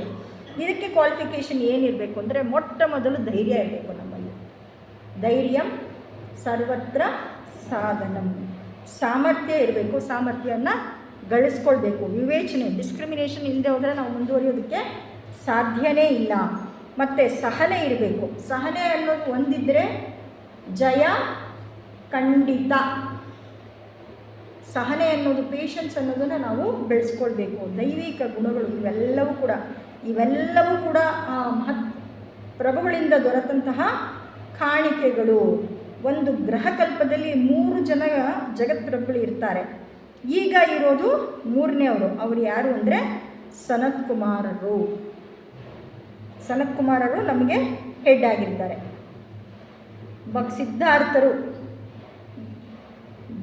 S1: ಇದಕ್ಕೆ ಕ್ವಾಲಿಫಿಕೇಷನ್ ಏನಿರಬೇಕು ಅಂದರೆ, ಮೊಟ್ಟ ಮೊದಲು ಧೈರ್ಯ ಇರಬೇಕು ನಮ್ಮಲ್ಲಿ. ಧೈರ್ಯಂ ಸರ್ವತ್ರ ಸಾಧನಂ. ಸಾಮರ್ಥ್ಯ ಇರಬೇಕು, ಸಾಮರ್ಥ್ಯವನ್ನು ಗಳಿಸ್ಕೊಳ್ಬೇಕು. ವಿವೇಚನೆ, ಡಿಸ್ಕ್ರಿಮಿನೇಷನ್ ಇಲ್ಲದೆ ಹೋದರೆ ನಾವು ಮುಂದುವರಿಯೋದಕ್ಕೆ ಸಾಧ್ಯನೇ ಇಲ್ಲ. ಮತ್ತು ಸಹನೆ ಇರಬೇಕು. ಸಹನೆ ಅನ್ನೋದು ಒಂದಿದ್ದರೆ ಜಯ ಖಂಡಿತ. ಸಹನೆ ಅನ್ನೋದು, ಪೇಷನ್ಸ್ ಅನ್ನೋದನ್ನು ನಾವು ಬೆಳೆಸ್ಕೊಳ್ಬೇಕು. ದೈವಿಕ ಗುಣಗಳು ಇವೆಲ್ಲವೂ ಕೂಡ ಪ್ರಭುಗಳಿಂದ ದೊರೆತಂತಹ ಕಾಣಿಕೆಗಳು. ಒಂದು ಗ್ರಹಕಲ್ಪದಲ್ಲಿ 3 ಜನ ಜಗತ್ಪ್ರಭುಗಳು ಇರ್ತಾರೆ. ಈಗ ಇರೋದು 3ನೇವರು. ಅವರು ಯಾರು ಅಂದರೆ ಸನತ್ ಕುಮಾರರು ನಮಗೆ ಹೆಡ್ ಆಗಿರ್ತಾರೆ. ಸಿದ್ಧಾರ್ಥರು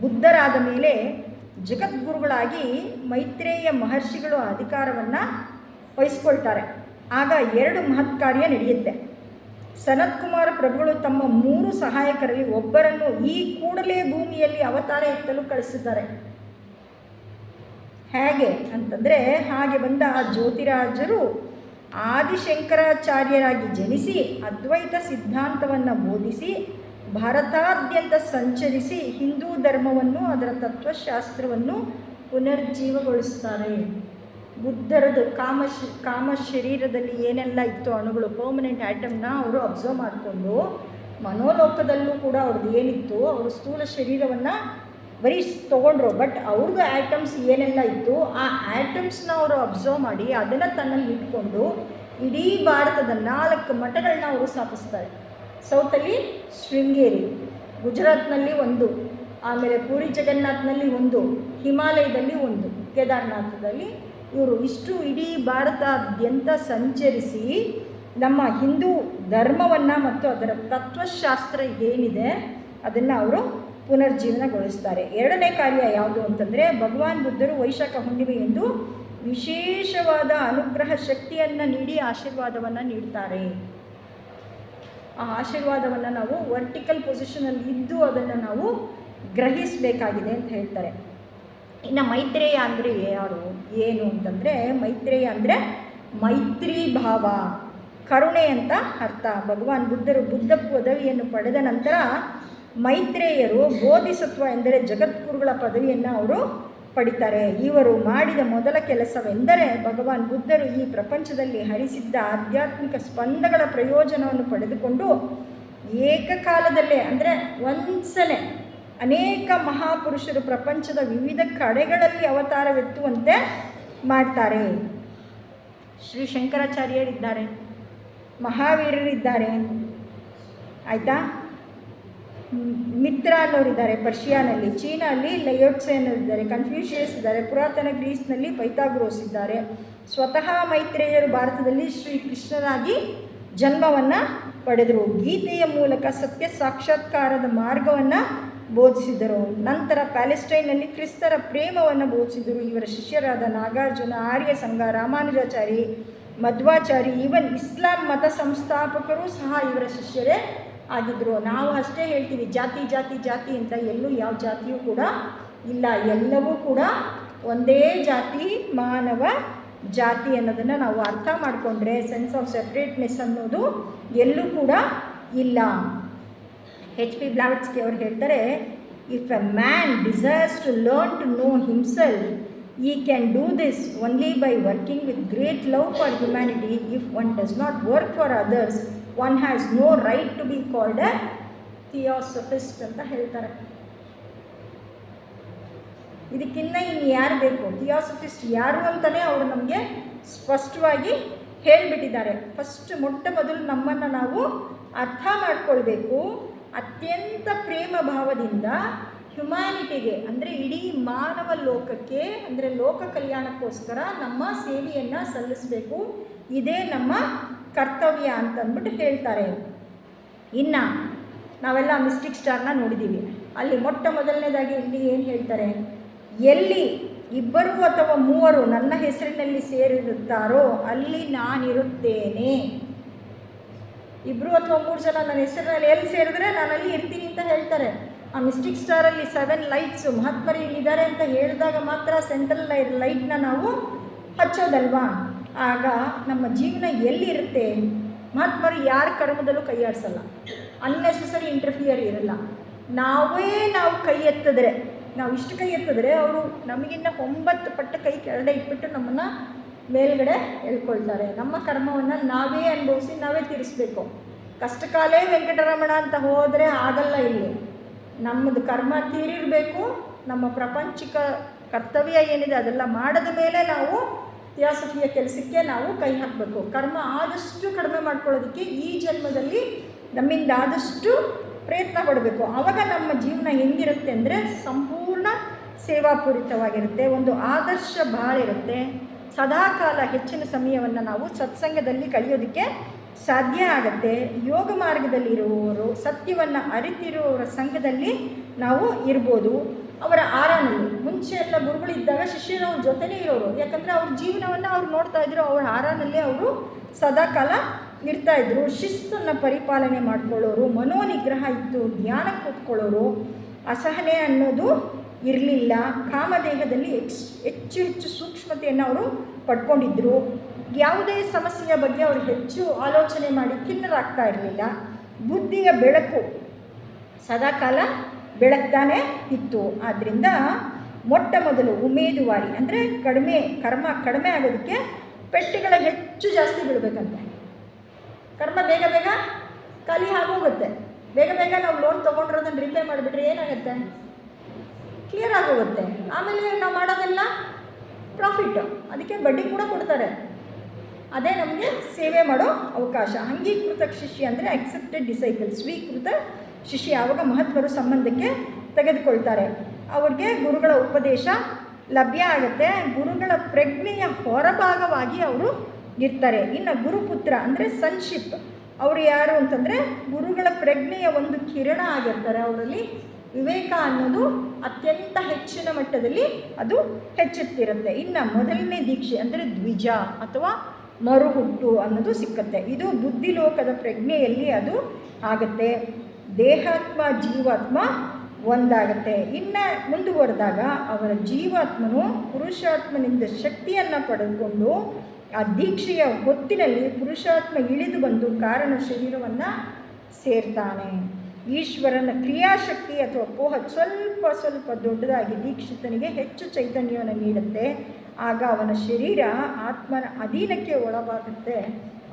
S1: ಬುದ್ಧರಾದ ಮೇಲೆ ಜಗದ್ಗುರುಗಳಾಗಿ ಮೈತ್ರೇಯ ಮಹರ್ಷಿಗಳು ಅಧಿಕಾರವನ್ನು ವಹಿಸ್ಕೊಳ್ತಾರೆ. ಆಗ 2 ಮಹತ್ ಕಾರ್ಯ ನಡೆಯುತ್ತೆ. ಸನತ್ ಕುಮಾರ ಪ್ರಭುಗಳು ತಮ್ಮ 3 ಸಹಾಯಕರಲ್ಲಿ ಒಬ್ಬರನ್ನು ಈ ಕೂಡಲೇ ಭೂಮಿಯಲ್ಲಿ ಅವತಾರ ಎತ್ತಲು ಕಳಿಸಿದ್ದಾರೆ. ಹೇಗೆ ಅಂತಂದರೆ, ಹಾಗೆ ಬಂದ ಆ ಜ್ಯೋತಿರಾಜರು ಆದಿಶಂಕರಾಚಾರ್ಯರಾಗಿ ಜನಿಸಿ ಅದ್ವೈತ ಸಿದ್ಧಾಂತವನ್ನು ಬೋಧಿಸಿ ಭಾರತಾದ್ಯಂತ ಸಂಚರಿಸಿ ಹಿಂದೂ ಧರ್ಮವನ್ನು, ಅದರ ತತ್ವಶಾಸ್ತ್ರವನ್ನು ಪುನರ್ಜೀವಗೊಳಿಸ್ತಾರೆ. ಬುದ್ಧರದು ಕಾಮ ಶರೀರದಲ್ಲಿ ಏನೆಲ್ಲ ಇತ್ತು ಅಣುಗಳು, ಪರ್ಮನೆಂಟ್ ಆ್ಯಟಮ್ನ ಅವರು ಅಬ್ಸರ್ವ್ ಮಾಡಿಕೊಂಡು, ಮನೋಲೋಕದಲ್ಲೂ ಕೂಡ ಅವ್ರದ್ದು ಏನಿತ್ತು, ಅವರು ಸ್ಥೂಲ ಶರೀರವನ್ನು ಬರೀ ತೊಗೊಂಡ್ರು. ಬಟ್ ಅವ್ರದ್ದು ಆ್ಯಟಮ್ಸ್ ಏನೆಲ್ಲ ಇತ್ತು, ಆ ಆ್ಯಟಮ್ಸ್ನ ಅವರು ಅಬ್ಸರ್ವ್ ಮಾಡಿ ಅದನ್ನು ತನ್ನಲ್ಲಿ ಇಟ್ಕೊಂಡು ಇಡೀ ಭಾರತದ 4 ಮಠಗಳನ್ನ ಅವರು ಸ್ಥಾಪಿಸ್ತಾರೆ. ಸೌತಲ್ಲಿ ಶೃಂಗೇರಿ, ಗುಜರಾತ್ನಲ್ಲಿ 1, ಆಮೇಲೆ ಪೂರಿ ಜಗನ್ನಾಥ್ನಲ್ಲಿ 1, ಹಿಮಾಲಯದಲ್ಲಿ 1, ಕೇದಾರನಾಥದಲ್ಲಿ ಇವರು ಇಷ್ಟು ಇಡೀ ಭಾರತಾದ್ಯಂತ ಸಂಚರಿಸಿ ನಮ್ಮ ಹಿಂದೂ ಧರ್ಮವನ್ನು ಮತ್ತು ಅದರ ತತ್ವಶಾಸ್ತ್ರ ಏನಿದೆ ಅದನ್ನು ಅವರು ಪುನರ್ಜೀವನಗೊಳಿಸ್ತಾರೆ. 2ನೇ ಕಾರ್ಯ ಯಾವುದು ಅಂತಂದರೆ, ಭಗವಾನ್ ಬುದ್ಧರು ವೈಶಾಖ ಹುಣ್ಣಿಮೆ ಎಂದು ವಿಶೇಷವಾದ ಅನುಗ್ರಹ ಶಕ್ತಿಯನ್ನು ನೀಡಿ ಆಶೀರ್ವಾದವನ್ನು ನೀಡ್ತಾರೆ. ಆ ಆಶೀರ್ವಾದವನ್ನು ನಾವು ವರ್ಟಿಕಲ್ ಪೊಸಿಷನಲ್ಲಿ ಇದ್ದು ಅದನ್ನು ನಾವು ಗ್ರಹಿಸಬೇಕಾಗಿದೆ ಅಂತ ಹೇಳ್ತಾರೆ. ಇನ್ನು ಮೈತ್ರೇಯ ಅಂದರೆ ಏನು ಅಂತಂದರೆ, ಮೈತ್ರೇಯ ಅಂದರೆ ಮೈತ್ರಿ ಭಾವ, ಕರುಣೆ ಅಂತ ಅರ್ಥ. ಭಗವಾನ್ ಬುದ್ಧರು ಬುದ್ಧ ಪದವಿಯನ್ನು ಪಡೆದ ನಂತರ ಮೈತ್ರೇಯರು ಬೋಧಿಸತ್ವ ಎಂದರೆ ಜಗದ್ಗುರುಗಳ ಪದವಿಯನ್ನು ಅವರು ಪಡಿತಾರೆ. ಇವರು ಮಾಡಿದ ಮೊದಲ ಕೆಲಸವೆಂದರೆ ಭಗವಾನ್ ಬುದ್ಧರು ಈ ಪ್ರಪಂಚದಲ್ಲಿ ಹರಿಸಿದ್ದ ಆಧ್ಯಾತ್ಮಿಕ ಸ್ಪಂದಗಳ ಪ್ರಯೋಜನವನ್ನು ಪಡೆದುಕೊಂಡು ಏಕಕಾಲದಲ್ಲೇ, ಅಂದರೆ ಒಂದ್ಸಲೆ ಅನೇಕ ಮಹಾಪುರುಷರು ಪ್ರಪಂಚದ ವಿವಿಧ ಕಡೆಗಳಲ್ಲಿ ಅವತಾರವೆತ್ತುವಂತೆ ಮಾಡ್ತಾರೆ. ಶ್ರೀ ಶಂಕರಾಚಾರ್ಯರಿದ್ದಾರೆ, ಮಹಾವೀರರಿದ್ದಾರೆ, ಆಯಿತಾ, ಮಿತ್ರ ಅನ್ನೋರಿದ್ದಾರೆ ಪರ್ಷಿಯಾನಲ್ಲಿ, ಚೀನಾದಲ್ಲಿ ಲಯೋಟ್ಸೆ ಅನ್ನೋರಿದ್ದಾರೆ, ಕನ್ಫ್ಯೂಷಿಯಸ್ ಇದ್ದಾರೆ, ಪುರಾತನ ಗ್ರೀಸ್ನಲ್ಲಿ ಪೈಥಾಗೊರಸ್ ಇದ್ದಾರೆ. ಸ್ವತಃ ಮೈತ್ರೇಯರು ಭಾರತದಲ್ಲಿ ಶ್ರೀಕೃಷ್ಣರಾಗಿ ಜನ್ಮವನ್ನು ಪಡೆದರು. ಗೀತೆಯ ಮೂಲಕ ಸತ್ಯ ಸಾಕ್ಷಾತ್ಕಾರದ ಮಾರ್ಗವನ್ನು ಬೋಧಿಸಿದರು. ನಂತರ ಪ್ಯಾಲೆಸ್ಟೈನ್ನಲ್ಲಿ ಕ್ರಿಸ್ತರ ಪ್ರೇಮವನ್ನು ಬೋಧಿಸಿದರು. ಇವರ ಶಿಷ್ಯರಾದ ನಾಗಾರ್ಜುನ, ಆರ್ಯ ಸಂಘ, ರಾಮಾನುಜಾಚಾರಿ, ಮಧ್ವಾಚಾರಿ, ಈವನ್ ಇಸ್ಲಾಂ ಮತ ಸಂಸ್ಥಾಪಕರು ಸಹ ಇವರ ಶಿಷ್ಯರೇ ಆಗಿದ್ದರು. ನಾವು ಅಷ್ಟೇ ಹೇಳ್ತೀವಿ ಜಾತಿ ಜಾತಿ ಜಾತಿ ಅಂತ, ಎಲ್ಲೂ ಯಾವ ಜಾತಿಯೂ ಕೂಡ ಇಲ್ಲ, ಎಲ್ಲವೂ ಕೂಡ ಒಂದೇ ಜಾತಿ, ಮಾನವ ಜಾತಿ ಅನ್ನೋದನ್ನು ನಾವು ಅರ್ಥ ಮಾಡಿಕೊಂಡ್ರೆ ಸೆನ್ಸ್ ಆಫ್ ಸೆಪ್ರೇಟ್ನೆಸ್ ಅನ್ನೋದು ಎಲ್ಲೂ ಕೂಡ ಇಲ್ಲ. HP ಬ್ಲಾವಟ್ಸ್ಕಿ ಅವರು ಹೇಳ್ತಾರೆ, If a man desires to learn to know himself, he can do this only by working with great love for humanity. If one does not work for others, one has no right to be called a theosophist ಅಂತ ಹೇಳ್ತಾರೆ. ಇದಕ್ಕಿನ್ನ ಇನ್ನು ಯಾರು ಬೇಕು? ಥಿಯಾಸಫಿಸ್ಟ್ ಯಾರು ಅಂತಲೇ ಅವರು ನಮಗೆ ಸ್ಪಷ್ಟವಾಗಿ ಹೇಳಿಬಿಟ್ಟಿದ್ದಾರೆ. ಮೊಟ್ಟ ಮೊದಲು ನಮ್ಮನ್ನು ನಾವು ಅರ್ಥ ಮಾಡಿಕೊಳ್ಬೇಕು. ಅತ್ಯಂತ ಪ್ರೇಮ ಭಾವದಿಂದ ಹ್ಯುಮ್ಯಾನಿಟಿಗೆ ಅಂದರೆ ಇಡೀ ಮಾನವ ಲೋಕಕ್ಕೆ ಅಂದರೆ ಲೋಕ ಕಲ್ಯಾಣಕ್ಕೋಸ್ಕರ ನಮ್ಮ ಸೇವೆಯನ್ನು ಸಲ್ಲಿಸಬೇಕು. ಇದೇ ನಮ್ಮ ಕರ್ತವ್ಯ ಅಂತಂದ್ಬಿಟ್ಟು ಹೇಳ್ತಾರೆ. ಇನ್ನು ನಾವೆಲ್ಲ ಮಿಸ್ಟಿಕ್ ಸ್ಟಾರ್ನ ನೋಡಿದ್ದೀವಿ. ಅಲ್ಲಿ ಮೊಟ್ಟ ಮೊದಲನೇದಾಗಿ ಇಲ್ಲಿ ಏನು ಹೇಳ್ತಾರೆ? ಎಲ್ಲಿ 2 ಅಥವಾ 3 ನನ್ನ ಹೆಸರಿನಲ್ಲಿ ಸೇರಿರುತ್ತಾರೋ ಅಲ್ಲಿ ನಾನಿರುತ್ತೇನೆ. 2 ಅಥವಾ 3 ಜನ ನನ್ನ ಹೆಸರಿನಲ್ಲಿ ಎಲ್ಲಿ ಸೇರಿದ್ರೆ ನಾನು ಅಲ್ಲಿ ಇರ್ತೀನಿ ಅಂತ ಹೇಳ್ತಾರೆ. ಆ ಮಿಸ್ಟಿಕ್ ಸ್ಟಾರಲ್ಲಿ 7 ಲೈಟ್ಸು ಮಹಾತ್ಮರು ಇಲ್ಲಿದ್ದಾರೆ ಅಂತ ಹೇಳಿದಾಗ ಮಾತ್ರ ಸೆಂಟ್ರಲ್ ಲೈಟ್ನ ನಾವು ಹಚ್ಚೋದಲ್ವಾ? ಆಗ ನಮ್ಮ ಜೀವನ ಎಲ್ಲಿರುತ್ತೆ? ಮಹಾತ್ಮರು ಯಾರ ಕರ್ಮದಲ್ಲೂ ಕೈ ಆಡಿಸಲ್ಲ, ಅನ್ನೆಸೆಸರಿ ಇಂಟರ್ಫಿಯರ್ ಇರಲ್ಲ. ನಾವು ಕೈ ಎತ್ತಿದ್ರೆ, ನಾವು ಇಷ್ಟು ಕೈ ಎತ್ತಿದ್ರೆ ಅವರು ನಮಗಿನ್ನ 9 ಪಟ್ಟು ಕೈ ಕೆಳಗಡೆ ಇಟ್ಬಿಟ್ಟು ನಮ್ಮನ್ನು ಮೇಲ್ಗಡೆ ಎಳ್ಕೊಳ್ತಾರೆ. ನಮ್ಮ ಕರ್ಮವನ್ನು ನಾವೇ ಅನುಭವಿಸಿ ನಾವೇ ತೀರಿಸ್ಬೇಕು. ಕಷ್ಟಕಾಲೇ ವೆಂಕಟರಮಣ ಅಂತ ಹೋದರೆ ಆಗಲ್ಲ. ಇಲ್ಲಿ ನಮ್ಮದು ಕರ್ಮ ತೀರಿರಬೇಕು. ನಮ್ಮ ಪ್ರಾಪಂಚಿಕ ಕರ್ತವ್ಯ ಏನಿದೆ ಅದೆಲ್ಲ ಮಾಡಿದ ಮೇಲೆ ನಾವು ಥಿಯಾಸಫಿಯ ಕೆಲಸಕ್ಕೆ ನಾವು ಕೈ ಹಾಕಬೇಕು. ಕರ್ಮ ಆದಷ್ಟು ಕಡಿಮೆ ಮಾಡ್ಕೊಳ್ಳೋದಕ್ಕೆ ಈ ಜನ್ಮದಲ್ಲಿ ನಮ್ಮಿಂದ ಆದಷ್ಟು ಪ್ರಯತ್ನ ಪಡಬೇಕು. ಆವಾಗ ನಮ್ಮ ಜೀವನ ಹೆಂಗಿರುತ್ತೆ ಅಂದರೆ ಸಂಪೂರ್ಣ ಸೇವಾಪೂರಿತವಾಗಿರುತ್ತೆ. ಒಂದು ಆದರ್ಶ ಬಾಳಿರುತ್ತೆ. ಸದಾಕಾಲ ಹೆಚ್ಚಿನ ಸಮಯವನ್ನು ನಾವು ಸತ್ಸಂಗದಲ್ಲಿ ಕಳೆಯೋದಕ್ಕೆ ಸಾಧ್ಯ ಆಗುತ್ತೆ. ಯೋಗ ಮಾರ್ಗದಲ್ಲಿರುವವರು, ಸತ್ಯವನ್ನು ಅರಿತಿರುವವರ ಸಂಘದಲ್ಲಿ ನಾವು ಇರ್ಬೋದು. ಅವರ ಆರಾನಲ್ಲಿ ಮುಂಚೆ ಎಲ್ಲ ಗುರುಗಳಿದ್ದಾಗ ಶಿಷ್ಯರು ಅವ್ರ ಜೊತೆನೇ ಇರೋರು. ಯಾಕಂದರೆ ಅವ್ರ ಜೀವನವನ್ನು ಅವ್ರು ನೋಡ್ತಾ ಇದ್ರು. ಅವ್ರ ಆರಾನಲ್ಲೇ ಅವರು ಸದಾಕಾಲ ಇರ್ತಾಯಿದ್ರು. ಶಿಸ್ತನ್ನು ಪರಿಪಾಲನೆ ಮಾಡ್ಕೊಳ್ಳೋರು, ಮನೋನಿಗ್ರಹ ಇತ್ತು, ಧ್ಯಾನ ಕೂತ್ಕೊಳ್ಳೋರು, ಅಸಹನೆ ಅನ್ನೋದು ಇರಲಿಲ್ಲ. ಕಾಮದೇಹದಲ್ಲಿ ಹೆಚ್ಚು ಸೂಕ್ಷ್ಮತೆಯನ್ನು ಅವರು ಪಡ್ಕೊಂಡಿದ್ದರು. ಯಾವುದೇ ಸಮಸ್ಯೆಯ ಬಗ್ಗೆ ಅವರು ಹೆಚ್ಚು ಆಲೋಚನೆ ಮಾಡಿ ಖಿನ್ನರಾಗ್ತಾ ಇರಲಿಲ್ಲ. ಬುದ್ಧಿಯ ಬೆಳಕು ಸದಾಕಾಲ ಬೆಳಗ್ತಾನೆ ಇತ್ತು. ಆದ್ದರಿಂದ ಮೊಟ್ಟ ಮೊದಲು ಉಮೇದುವಾರಿ ಅಂದರೆ ಕರ್ಮ ಕಡಿಮೆ ಆಗೋದಕ್ಕೆ ಪೆಟ್ಟಿಗಳ ಹೆಚ್ಚು ಜಾಸ್ತಿ ಬಿಡಬೇಕಂತೆ. ಕರ್ಮ ಬೇಗ ಖಾಲಿ ಆಗೋಗುತ್ತೆ. ಬೇಗ ನಾವು ಲೋನ್ ತೊಗೊಂಡಿರೋದನ್ನು ರಿಪೇ ಮಾಡಿಬಿಟ್ರೆ ಏನಾಗುತ್ತೆ? ಕ್ಲಿಯರ್ ಆಗೋಗುತ್ತೆ. ಆಮೇಲೆ ನಾವು ಮಾಡೋದೆಲ್ಲ ಪ್ರಾಫಿಟ್ಟು, ಅದಕ್ಕೆ ಬಡ್ಡಿ ಕೂಡ ಕೊಡ್ತಾರೆ. ಅದೇ ನಮಗೆ ಸೇವೆ ಮಾಡೋ ಅವಕಾಶ. ಅಂಗೀಕೃತ ಶಿಷ್ಯ ಅಂದರೆ ಅಕ್ಸೆಪ್ಟೆಡ್ ಡಿಸೈಪಲ್, ಸ್ವೀಕೃತ ಶಿಷ್ಯ. ಆವಾಗ ಮಹತ್ವರು ಸಂಬಂಧಕ್ಕೆ ತೆಗೆದುಕೊಳ್ತಾರೆ. ಅವ್ರಿಗೆ ಗುರುಗಳ ಉಪದೇಶ ಲಭ್ಯ ಆಗುತ್ತೆ. ಗುರುಗಳ ಪ್ರಜ್ಞೆಯ ಹೊರಭಾಗವಾಗಿ ಅವರು ಇರ್ತಾರೆ. ಇನ್ನು ಗುರುಪುತ್ರ ಅಂದರೆ ಸನ್ಶಿಪ್. ಅವರು ಯಾರು ಅಂತಂದರೆ ಗುರುಗಳ ಪ್ರಜ್ಞೆಯ ಒಂದು ಕಿರಣ ಆಗಿರ್ತಾರೆ. ಅವರಲ್ಲಿ ವಿವೇಕ ಅನ್ನೋದು ಅತ್ಯಂತ ಹೆಚ್ಚಿನ ಮಟ್ಟದಲ್ಲಿ ಅದು ಹೆಚ್ಚುತ್ತಿರುತ್ತೆ. ಇನ್ನು ಮೊದಲನೇ ದೀಕ್ಷೆ ಅಂದರೆ ದ್ವಿಜ ಅಥವಾ ಮರುಹುಟ್ಟು ಅನ್ನೋದು ಸಿಕ್ಕತ್ತೆ. ಇದು ಬುದ್ಧಿಲೋಕದ ಪ್ರಜ್ಞೆಯಲ್ಲಿ ಅದು ಆಗುತ್ತೆ. ದೇಹಾತ್ಮ ಜೀವಾತ್ಮ ಒಂದಾಗುತ್ತೆ. ಇನ್ನು ಮುಂದುವರೆದಾಗ ಅವರ ಜೀವಾತ್ಮನು ಪುರುಷಾತ್ಮನಿಂದ ಶಕ್ತಿಯನ್ನು ಪಡೆದುಕೊಂಡು ಆ ದೀಕ್ಷೆಯ ಹೊತ್ತಿನಲ್ಲಿ ಪುರುಷಾತ್ಮ ಇಳಿದು ಬಂದು ಕಾರಣ ಶರೀರವನ್ನು ಸೇರ್ತಾನೆ. ಈಶ್ವರನ ಕ್ರಿಯಾಶಕ್ತಿ ಅಥವಾ ಪೋಹ ಸ್ವಲ್ಪ ದೊಡ್ಡದಾಗಿ ದೀಕ್ಷಿತನಿಗೆ ಹೆಚ್ಚು ಚೈತನ್ಯವನ್ನು ನೀಡುತ್ತೆ. ಆಗ ಅವನ ಶರೀರ ಆತ್ಮನ ಅಧೀನಕ್ಕೆ ಒಳಗಾಗುತ್ತೆ.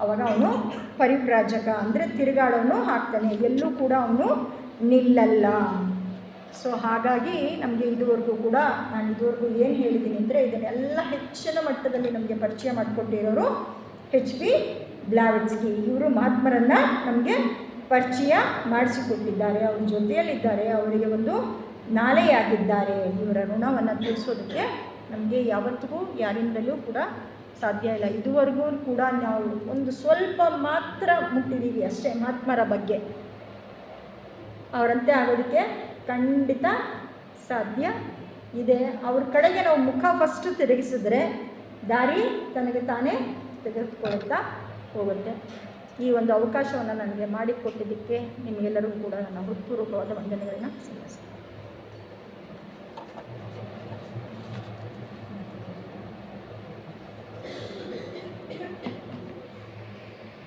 S1: ಆವಾಗ ಅವನು ಪರಿವ್ರಾಜಕ ಅಂದರೆ ತಿರುಗಾಡೋನು ಆಗ್ತಾನೆ, ಎಲ್ಲೂ ಕೂಡ ಅವನು ನಿಲ್ಲಲ್ಲ. ಸೊ ಹಾಗಾಗಿ ನಮಗೆ ನಾನು ಇದುವರೆಗೂ ಏನು ಹೇಳಿದ್ದೀನಿ ಅಂದರೆ ಇದನ್ನೆಲ್ಲ ಹೆಚ್ಚಿನ ಮಟ್ಟದಲ್ಲಿ ನಮಗೆ ಪರಿಚಯ ಮಾಡಿಕೊಟ್ಟಿರೋರು HP ಬ್ಲಾವೆಟ್ಸ್ಕಿ. ಇವರು ಮಹಾತ್ಮರನ್ನು ನಮಗೆ ಪರಿಚಯ ಮಾಡಿಸಿಕೊಟ್ಟಿದ್ದಾರೆ, ಅವ್ರ ಜೊತೆಯಲ್ಲಿದ್ದಾರೆ, ಅವರಿಗೆ ಒಂದು ನಾಲೆಯಾಗಿದ್ದಾರೆ. ಇವರ ಋಣವನ್ನು ತೀರಿಸೋದಕ್ಕೆ ನಮಗೆ ಯಾವತ್ತಿಗೂ ಯಾರಿಂದಲೂ ಕೂಡ ಸಾಧ್ಯ ಇಲ್ಲ. ಇದುವರೆಗೂ ಕೂಡ ನಾವು ಒಂದು ಸ್ವಲ್ಪ ಮಾತ್ರ ಮುಟ್ಟಿದ್ದೀವಿ ಅಷ್ಟೇ ಮಹಾತ್ಮರ ಬಗ್ಗೆ. ಅವರಂತೆ ಆಗೋದಕ್ಕೆ ಖಂಡಿತ ಸಾಧ್ಯ ಇದೆ. ಅವ್ರ ಕಡೆಗೆ ನಾವು ಮುಖ ಫಸ್ಟು ತಿರುಗಿಸಿದ್ರೆ ದಾರಿ ತನಗೆ ತಾನೇ ತೆಗೆದುಕೊಳ್ಳುತ್ತಾ ಹೋಗುತ್ತೆ. ಈ ಒಂದು ಅವಕಾಶವನ್ನು ನನಗೆ ಮಾಡಿಕೊಟ್ಟಿದ್ದಕ್ಕೆ ನಿಮಗೆಲ್ಲರಿಗೂ ಕೂಡ ನನ್ನ ಹೃತ್ಪೂರ್ವಕವಾದ ವಂದನೆಗಳನ್ನು ಸಲ್ಲಿಸ್ತೀನಿ.